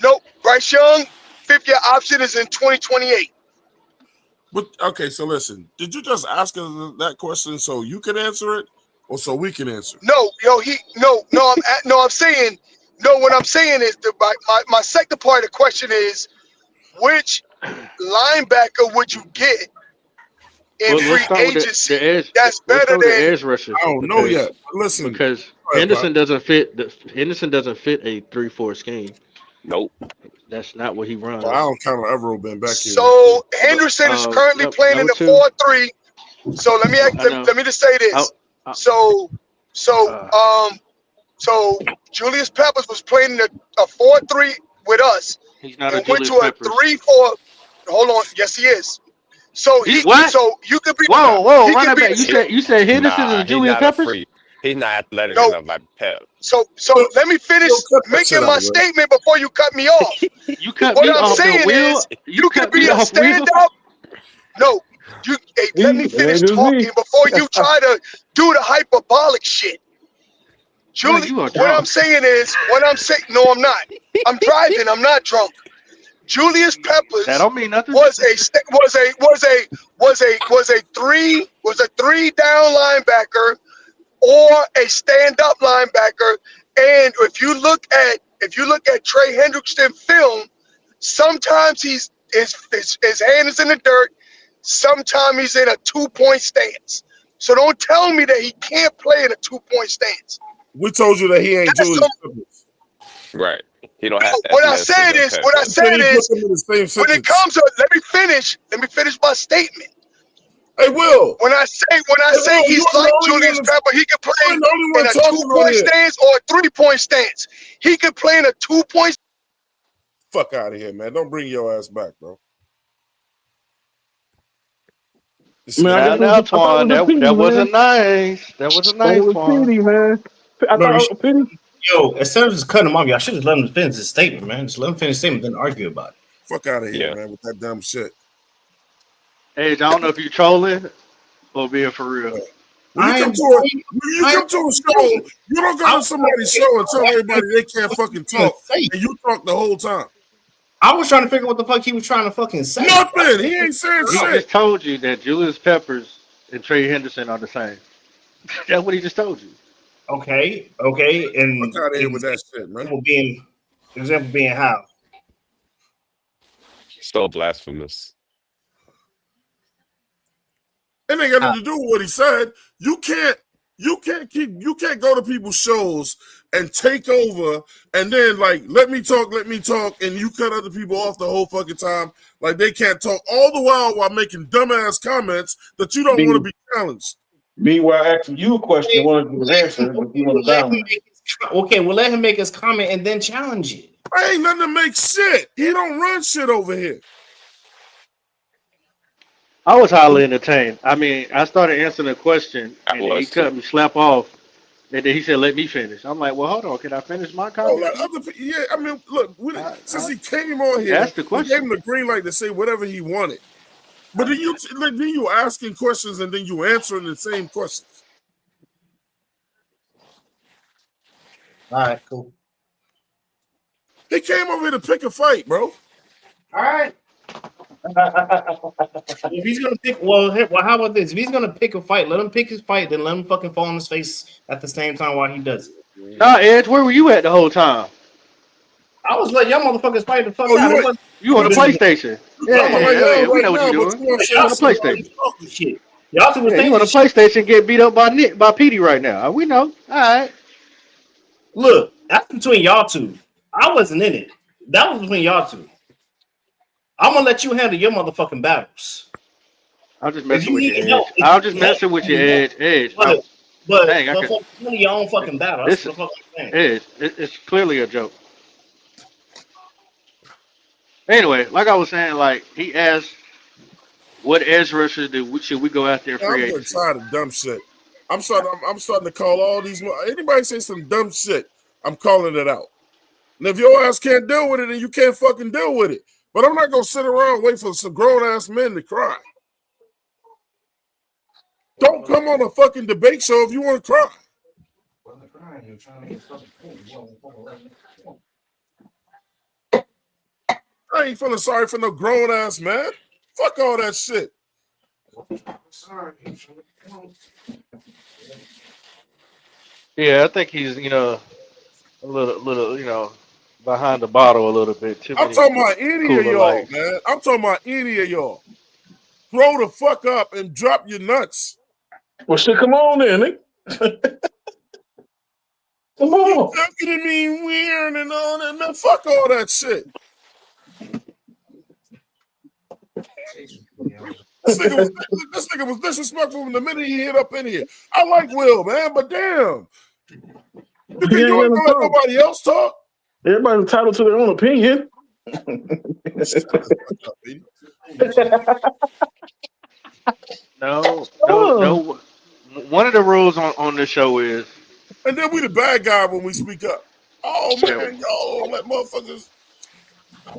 I: Nope. Bryce Young, 5th-year option is in 2028.
A: But okay, so listen, did you just ask us that question so you can answer it, or so we can answer it?
I: No, I'm saying no. What I'm saying is my second part of the question is which linebacker would you get in
D: Well, let's
I: free
D: start with
I: agency
D: the edge.
I: that's
D: Let's
I: better
D: start with the
I: than
D: edge rusher.
A: I don't know yet. Listen,
D: because
A: go ahead,
D: Henderson
A: Pop.
D: doesn't fit. Henderson doesn't fit a 3-4 scheme.
C: Nope.
D: That's not what he runs.
A: Well, I don't count on Evero been back here.
I: So Henderson is currently playing in the 4-3. So let me just say this. So Julius Peppers was playing in a 4-3 with us.
D: He's not
I: and
D: a
I: went
D: Julius
I: to a
D: Peppers.
I: 3-4. Hold on, yes he is. So
D: What?
I: So you could be.
D: Whoa,
I: he
D: run
I: could
D: that
I: be
D: back. You said Henderson
C: Nah,
D: is
C: he's
D: Julius
C: not a
D: Peppers?
C: freak. He's not athletic
I: No.
C: enough like Pep.
I: So let me finish making my statement before you cut me off.
D: You cut
I: What
D: me
I: I'm
D: off the
I: saying
D: wheel.
I: is you could
D: cut
I: be
D: me
I: a
D: off wheel.
I: stand-up. No, let me finish talking before you try to do the hyperbolic shit. Julie,
D: you are
I: what
D: drunk.
I: I'm saying is, no, I'm not. I'm driving. I'm not drunk. Julius Peppers
D: That don't mean nothing.
I: was a 3-down linebacker or a stand-up linebacker. And if you look at Trey Hendrickson film, sometimes his hand is in the dirt. Sometimes he's in a 2-point stance. So don't tell me that he can't play in a 2-point stance.
A: We told you that he ain't Julius Peppers.
C: Right. He don't have
I: What I said is, when it comes to, let me finish my statement.
A: Hey, Will.
I: When I say he's like Julius Pepper, he can play in a 2-point stance or a 3-point stance. He can play in a 2-point.
A: Fuck out of here, man! Don't bring your ass back, bro.
D: Now, Twan, that wasn't nice. That wasn't nice, Twan.
B: man. I thought it was pity. Yo, instead of just cutting him off, y'all should just let him finish his statement, man. Just let him finish his statement, then argue about it.
A: Fuck out of here, man, with that dumb shit.
D: Hey, I don't know if you're trolling or being for real.
A: When you come to a show, you don't go to somebody's show and tell everybody they can't fucking talk, and you talk the whole time.
B: I was trying to figure out what the fuck he was trying to fucking say.
A: Nothing. He ain't saying
D: He
A: shit.
D: just told you that Julius Peppers and Trey Henderson are the same. That's what he just told you.
B: Okay, and
A: fuck out of here with that shit, man.
B: Example being how?
C: So blasphemous.
A: It ain't got nothing to do with what he said. You can't go to people's shows and take over and then like let me talk, and you cut other people off the whole fucking time like they can't talk all the while making dumbass comments that you don't want to be challenged.
M: Meanwhile, asking you a question, you want to answer, but you want to down.
B: Okay, we'll let him make his comment and then challenge it.
A: I ain't nothing to make shit. He don't run shit over here.
D: I was highly entertained. I mean, I started answering a question, and then he cut me slap off, and then he said, "Let me finish." I'm like, "Well, hold on, can I finish my comment?"
A: Yeah, I mean, look, since he came on here,
D: That's the question.
A: we gave him the green light to say whatever he wanted. But then you asking questions and then you answering the same questions.
B: All right, cool.
A: He came over here to pick a fight, bro.
B: All right. If he's gonna pick, well, how about this? If he's gonna pick a fight, let him pick his fight. Then let him fucking fall on his face at the same time while he does it.
D: Nah, Edge, where were you at the whole time?
B: I was letting y'all motherfuckers fight the fuck out.
D: You on the PlayStation? Yeah, we know what you're doing. You on the PlayStation?
B: Shit. Y'all two was
D: you on the PlayStation get beat up by Petey right now. We know. All right.
B: Look, that's between y'all two. I wasn't in it. That was between y'all two. I'm gonna let you handle your motherfucking battles.
D: I'm just messing with you, Edge. I'm just messing with you, Edge.
B: But
D: dang,
B: your own fucking battle. That's what the fuck I'm saying.
D: It's clearly a joke. Anyway, like I was saying, like he asked, "What edge rushers should we go out there free agency?"
A: I'm tired of dumb shit. I'm starting to call all these. Anybody say some dumb shit, I'm calling it out. And if your ass can't deal with it, then you can't fucking deal with it. But I'm not gonna sit around and wait for some grown ass men to cry. Don't come on a fucking debate show if you want to cry. I ain't feeling sorry for no grown ass man. Fuck all that shit.
D: Yeah, I think he's a little behind the bottle a little bit. Too
A: I'm
D: many
A: talking about any of
D: cooler
A: y'all,
D: lights.
A: man. I'm talking about any of y'all. Grow the fuck up and drop your nuts.
E: Well, shit, come on then, nigga. Come on.
A: You looking at me weird and all that, man. Fuck all that shit. This nigga was disrespectful from the minute he hit up in here. I like Will, man, but damn. You think you ain't gonna let nobody else talk?
E: Everybody's entitled to their own opinion.
D: No. One of the rules on this show is,
A: and then we the bad guy when we speak up. Oh man, y'all let motherfuckers.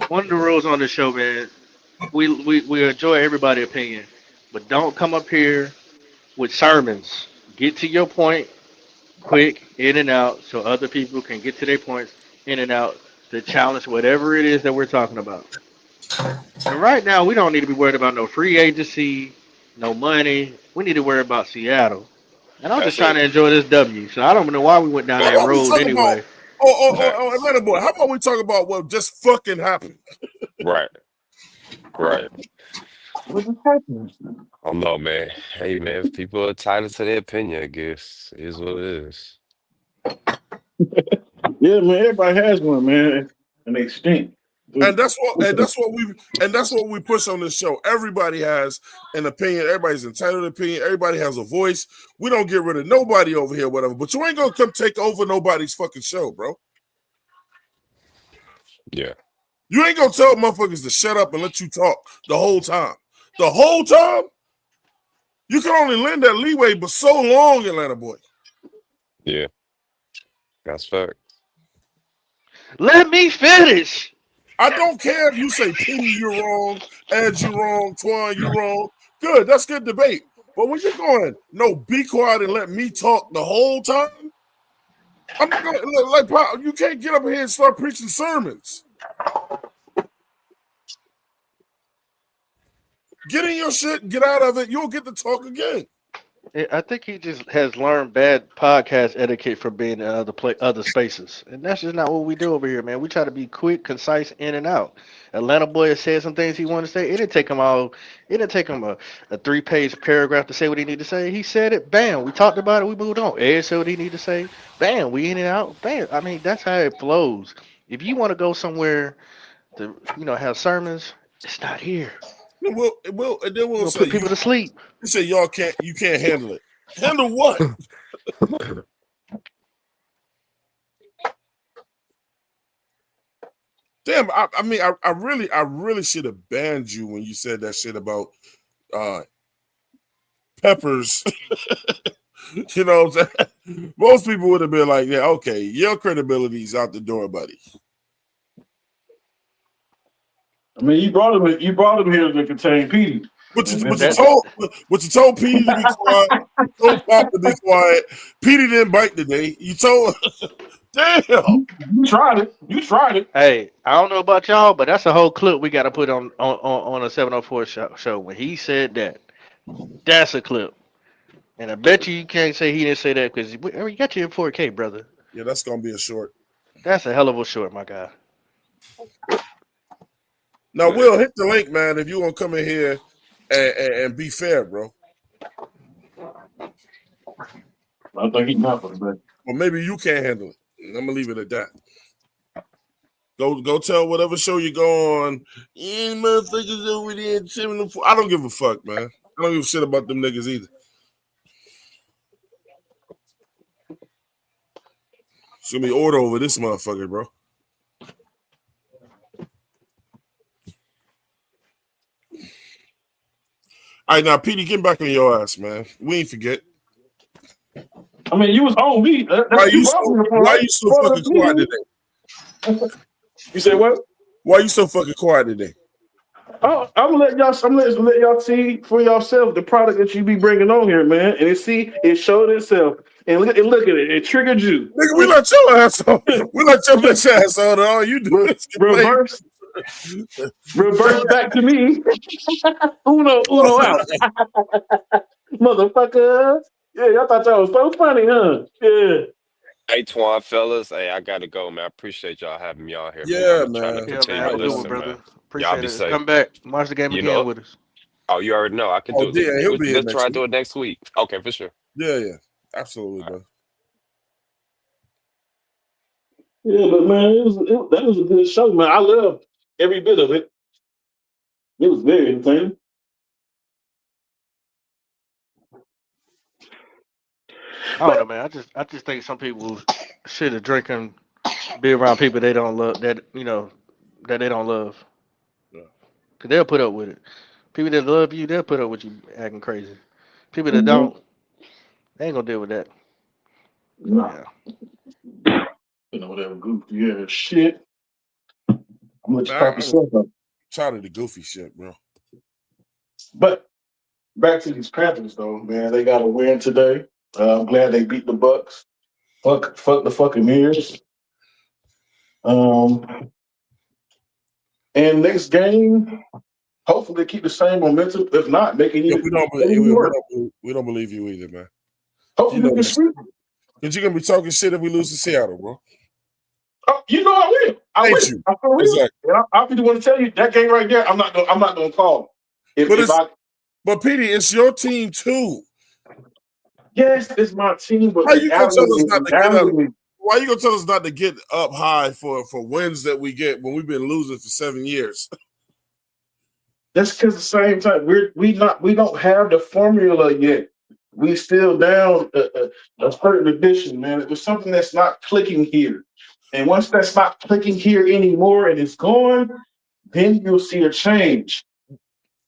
D: One of the rules on this show, man, we enjoy everybody's opinion, but don't come up here with sermons. Get to your point quick, in and out, so other people can get to their points in and out to challenge whatever it is that we're talking about. And right now, we don't need to be worried about no free agency, no money. We need to worry about Seattle. And I'm just trying to enjoy this W. So I don't know why we went down that road anyway.
A: Atlanta boy, how about we talk about what just fucking happened?
C: Right.
E: What just happened?
C: I don't know, man. Hey, man, if people are entitled to their opinion, I guess it is what it is.
E: Yeah, man, everybody has one, man, and they stink.
A: And that's what we push on this show. Everybody has an opinion. Everybody's entitled to opinion. Everybody has a voice. We don't get rid of nobody over here, whatever. But you ain't gonna come take over nobody's fucking show, bro.
C: Yeah.
A: You ain't gonna tell motherfuckers to shut up and let you talk the whole time. The whole time? You can only lend that leeway but so long, Atlanta boy.
C: Yeah. That's fact.
D: Let me finish.
A: I don't care if you say Penny, you're wrong, Ed, you're wrong, Twan, you're wrong. Good, that's good debate. But when you're going, no, be quiet and let me talk the whole time, I'm not gonna like you can't get up here and start preaching sermons. Get in your shit, get out of it, you'll get to talk again.
D: I think he just has learned bad podcast etiquette from being in other spaces, and that's just not what we do over here, man. We try to be quick, concise, in and out. Atlanta boy has said some things he wanted to say. It didn't take him a 3-page paragraph to say what he needed to say. He said it. Bam. We talked about it. We moved on. Ed said what he needed to say. Bam. We in and out. Bam. I mean, that's how it flows. If you want to go somewhere to have sermons, it's not here.
A: It will, and then we'll say
D: put people to sleep.
A: You say you can't handle it. Handle what? Damn, I really should have banned you when you said that shit about peppers. You know what I'm saying? Most people would have been like, yeah, okay, your credibility's out the door, buddy.
E: I mean, you brought him here to contain Petey.
A: But you told Petey to be quiet. Told Pop to be quiet. Petey didn't bite today. You told damn.
E: You tried it.
D: Hey, I don't know about y'all, but that's a whole clip we got to put on a 704 show. When he said that, that's a clip. And I bet you can't say he didn't say that because you got you in 4K, brother.
A: Yeah, that's gonna be a short.
D: That's a hell of a short, my guy.
A: Now, Will, hit the link, man, if you want to come in here and be fair, bro.
E: I think he's not for the
A: Well, maybe you can't handle it. I'm gonna leave it at that. Go tell whatever show you go on. Motherfuckers over there at 704. I don't give a fuck, man. I don't give a shit about them niggas either. It's gonna be order over this motherfucker, bro. All right, now, Petey, get back on your ass, man. We ain't forget.
E: I mean, you was on me.
A: Why you so fucking quiet today?
E: You say what?
A: Why you so fucking quiet today?
E: I'm gonna let y'all see for yourself the product that you be bringing on here, man. And it showed itself. And look at it. It triggered you.
A: Nigga, we let your ass on. We let your bitch ass on. All you do is complain.
E: Reverse back to me. Uno out. Motherfucker. Yeah, y'all thought y'all was so funny, huh? Yeah.
C: Hey, Twan, fellas. Hey, I gotta go, man. I appreciate y'all having me on here, man.
A: Yeah,
C: I'm trying to
A: man.
D: Yeah, man.
C: continue
D: Have
C: to
D: a good one,
C: listen,
D: brother.
C: man. Y'all
D: Appreciate
C: be
D: it.
C: safe.
D: Come back. Watch the game
C: You
D: again
C: know,
D: with us.
C: oh, you already know. I can
A: Oh,
C: do it.
A: yeah, he'll be here
C: Let's
A: next
C: try to
A: week.
C: do it next week. Okay, for sure.
A: Yeah, absolutely, bro.
E: Yeah, but man, that was a good show, man. I loved every bit of it. It was very entertaining.
D: I don't know, man. I just think some people should have drinking, be around people they don't love that that they don't love.
A: Yeah.
D: Cause they'll put up with it. People that love you, they'll put up with you acting crazy. People that
E: Mm-hmm.
D: don't, they ain't gonna deal with that.
E: Nah.
D: Yeah.
E: Whatever goofy yeah, shit. I'm gonna let you
A: Man,
E: talk yourself up.
A: tired of the goofy shit, bro.
E: But back to these Panthers, though, man. They got a win today. I'm glad they beat the Bucks. Fuck the buccaneers. And next game, hopefully they keep the same momentum. If not, they can
A: Yeah,
E: even work.
A: we don't believe you either, man.
E: Hopefully they can sweep.
A: Because you're gonna be talking shit if we lose to Seattle, bro.
E: Oh, you know I will. I
A: Ain't
E: will.
A: you?
E: I will.
A: Exactly.
E: And I'll be the one to tell you that game right there. I'm not gonna call.
A: But Petey, it's your team too.
E: Yes, it's my team, but
A: How you gonna tell us not to get up?
E: reality.
A: Why you gonna tell us not to get up high for wins that we get when we've been losing for 7 years?
E: That's because at the same time we don't have the formula yet. We still down a certain edition, man. It was something that's not clicking here, and once that's not clicking here anymore and it's gone, then you'll see a change.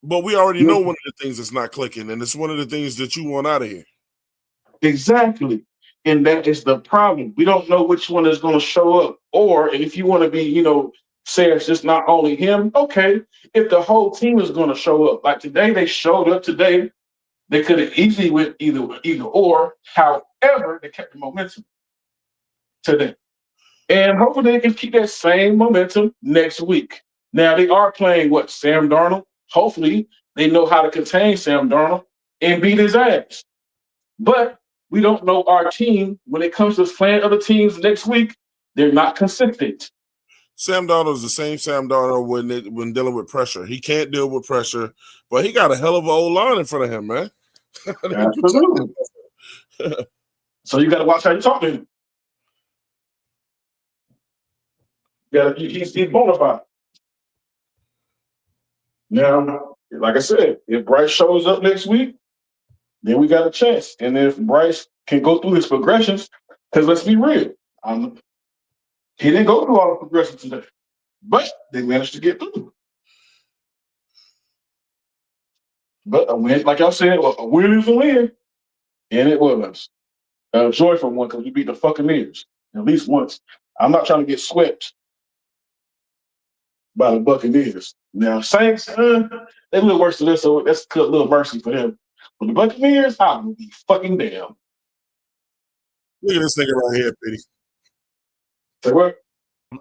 A: But we already know one of the things that's not clicking, and it's one of the things that you want out of here.
E: Exactly. And that is the problem. We don't know which one is going to show up. Or if you want to be, say it's just not only him, okay. If the whole team is going to show up, like today they showed up today, they could have easily went either or. However, they kept the momentum today. And hopefully they can keep that same momentum next week. Now they are playing Sam Darnold. Hopefully they know how to contain Sam Darnold and beat his ass. But we don't know our team when it comes to playing other teams next week. They're not consistent.
A: Sam Darnold is the same Sam Darnold when dealing with pressure. He can't deal with pressure, but he got a hell of an old line in front of him, man.
E: Absolutely. So you got to watch how you talk to him. He's bona fide. Now, like I said, if Bryce shows up next week, then we got a chance. And if Bryce can go through his progressions, because let's be real, he didn't go through all the progressions today, but they managed to get through. But a win, like y'all said, a win is a win. And it was a joyful one because we beat the Buccaneers at least once. I'm not trying to get swept by the Buccaneers. Now, Saints, they a little worse than this, so that's a little mercy for them. But the Buccaneers, I'm be fucking damn.
A: Look at this nigga right here, Petey.
E: Say what?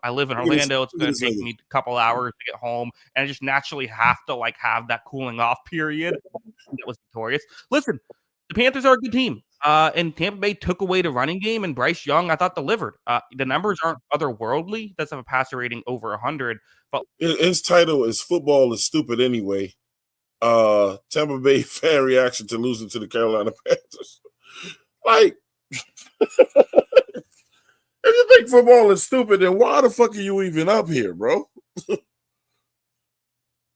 L: I live in Orlando. It's going to take me a couple hours to get home, and I just naturally have to have that cooling off period. That was victorious. Listen, the Panthers are a good team, and Tampa Bay took away the running game, and Bryce Young, I thought, delivered. The numbers aren't otherworldly. That's a passer rating over 100. But
A: his title is "Football is Stupid" anyway. Tampa Bay fan reaction to losing to the Carolina Panthers. Like, if you think football is stupid, then why the fuck are you even up here, bro?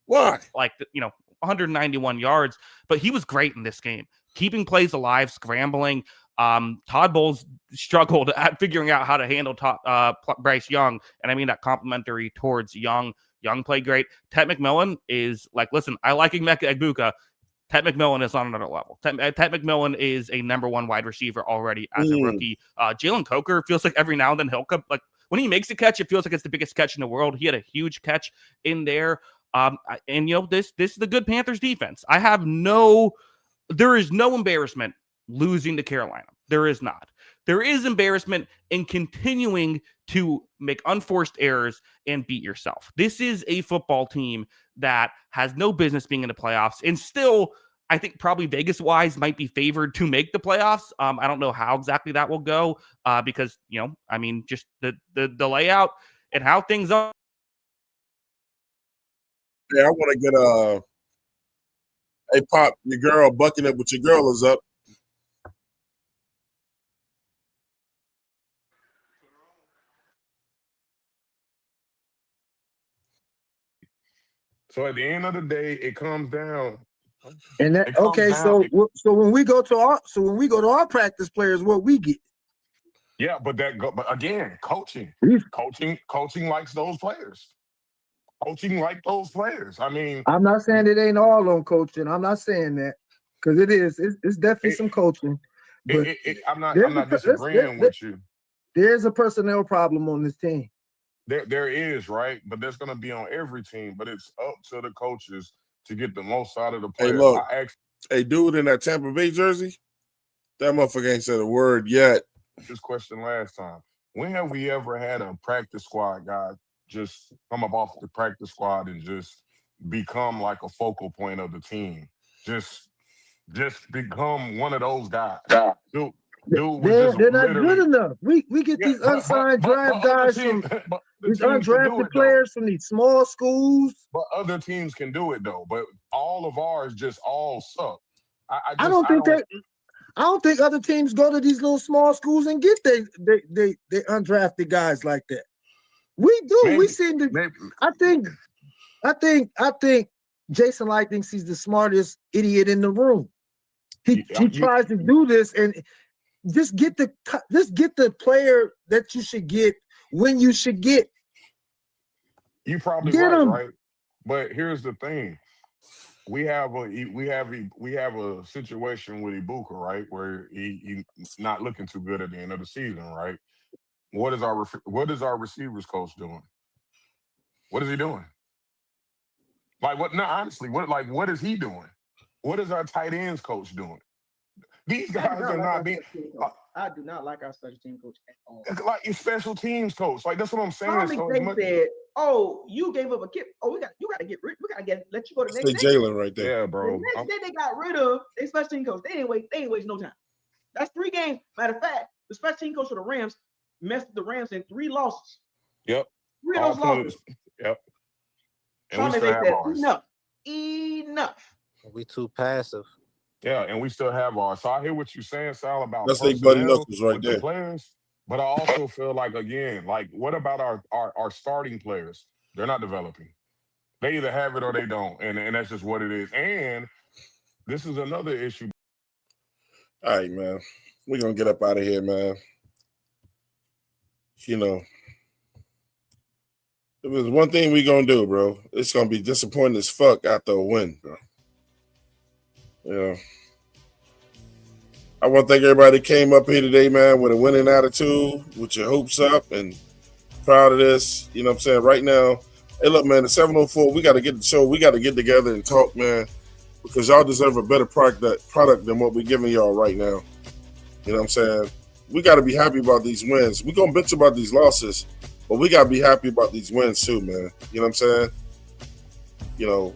A: Why?
L: 191 yards, but he was great in this game, keeping plays alive, scrambling. Todd Bowles struggled at figuring out how to handle Bryce Young, and I mean that complimentary towards Young. Young played great. Ted McMillan is listen, I like Egbuka. Ted McMillan is on another level. Ted McMillan is a number one wide receiver already as a rookie. Jalen Coker feels like every now and then he'll come, when he makes a catch, it feels like it's the biggest catch in the world. He had a huge catch in there. And this is the good Panthers defense. There is no embarrassment losing to Carolina. There is not. There is embarrassment in continuing to make unforced errors and beat yourself. This is a football team that has no business being in the playoffs, and still, I think probably Vegas-wise might be favored to make the playoffs. I don't know how exactly that will go because, just the layout and how things are.
A: Yeah, I want to get hey, Pop, your girl, bucking up with your girl is up.
U: So at the end of the day, it comes down.
G: And that so when we go to our practice players, what we get?
U: Yeah, but again, coaching likes those players. Coaching like those players. I mean,
G: I'm not saying it ain't all on coaching. I'm not saying that because it is. It's definitely some coaching. But
U: I'm not disagreeing with you.
G: There's a personnel problem on this team.
U: There is, right? But that's going to be on every team. But it's up to the coaches to get the most out of the players.
A: Hey, look, hey, dude in that Tampa Bay jersey, that motherfucker ain't said a word yet.
U: This question last time. When have we ever had a practice squad guy just come up off the practice squad and just become like a focal point of the team? Just become one of those guys. Dude
G: they're not good enough. We get these unsigned draft guys from these undrafted players from these small schools.
U: But other teams can do it though. But all of ours just all suck.
G: I don't think other teams go to these little small schools and get they undrafted guys like that. We do. Maybe, we seem to. Maybe. I think Jason Light thinks he's the smartest idiot in the room. He tries to do this and just get the player that you should get when you should get.
U: You probably right? But here's the thing. We have a situation with Ibuka, right, where he's not looking too good at the end of the season, right? What is our receivers coach doing? What is he doing? Like what? No, honestly, what is he doing? What is our tight ends coach doing? These guys are not being.
O: I do not like our special team coach at all.
U: Like your special teams coach, like that's what I'm saying.
O: They said, "Oh, you gave up a kick. Oh, you got to get rid. We got to let you go to the next day."
A: Jalen right there.
U: Yeah, bro.
O: The next day they got rid of their special team coach. They ain't waste no time. That's 3 games. Matter of fact, the special team coach for the Rams messed the Rams in 3 losses.
U: Yep.
O: 3 of those losses.
U: Yep.
O: And we still have ours. Enough.
Q: We too passive.
U: Yeah, and we still have ours. So I hear what you're saying, Sal, about
A: that's like Buddy Knuckles right there.
U: The players, but I also feel like, again, like what about our starting players? They're not developing. They either have it or they don't, and that's just what it is. And this is another issue.
A: All right, man. We're gonna get up out of here, man. You know, if there's one thing we're gonna do, bro, it's gonna be disappointing as fuck after a win, bro. Yeah. I want to thank everybody that came up here today, man, with a winning attitude, with your hopes up and proud of this. You know what I'm saying? Right now, hey, look, man, the 704, we got to get the show. We got to get together and talk, man, because y'all deserve a better product than what we're giving y'all right now. You know what I'm saying? We got to be happy about these wins. We're going to bitch about these losses, but we got to be happy about these wins too, man. You know what I'm saying? You know,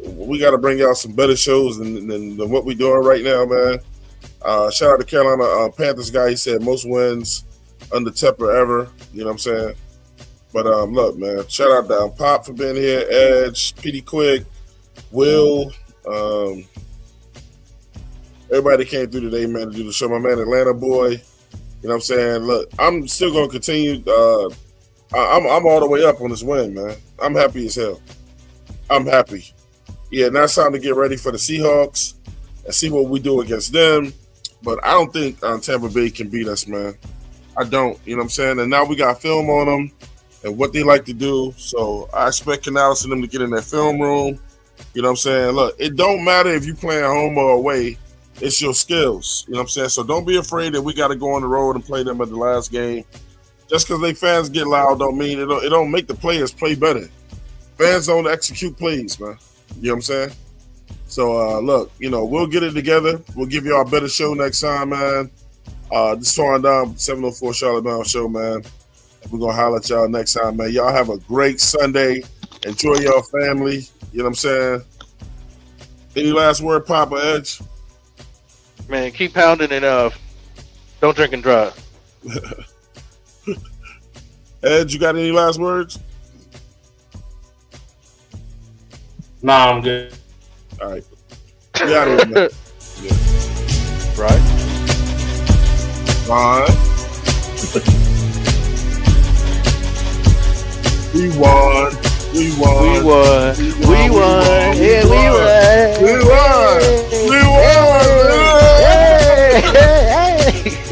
A: we got to bring y'all some better shows than what we're doing right now, man. Shout out to Carolina Panthers guy. He said most wins under Tepper ever. You know what I'm saying? But look, man. Shout out to Pop for being here. Edge, PD Quick, Will, everybody came through today, man, to do the show. My man, Atlanta boy. You know what I'm saying? Look, I'm still gonna continue. I'm all the way up on this win, man. I'm happy as hell. I'm happy. Yeah, now it's time to get ready for the Seahawks and see what we do against them. But I don't think Tampa Bay can beat us, man. I don't. You know what I'm saying? And now we got film on them and what they like to do. So I expect Canales and them to get in that film room. You know what I'm saying? Look, it don't matter if you playing home or away. It's your skills. You know what I'm saying? So don't be afraid that we got to go on the road and play them at the last game. Just because they fans get loud don't mean it don't make the players play better. Fans don't execute plays, man. You know what I'm saying? So, look, we'll get it together. We'll give y'all a better show next time, man. This Torn Down 704 Charlotte Brown Show, man. We're going to holler at y'all next time, man. Y'all have a great Sunday. Enjoy your family. You know what I'm saying? Any last word, Papa Edge?
D: Man, keep pounding and don't drink and drive.
A: Edge, you got any last words?
K: Nah, I'm good.
A: All right. We out of here, man. Yeah.
D: Right.
A: Fine. We won. We won.
D: We won. We won. Yeah, we won.
A: We won. We won.
D: Hey, hey, hey.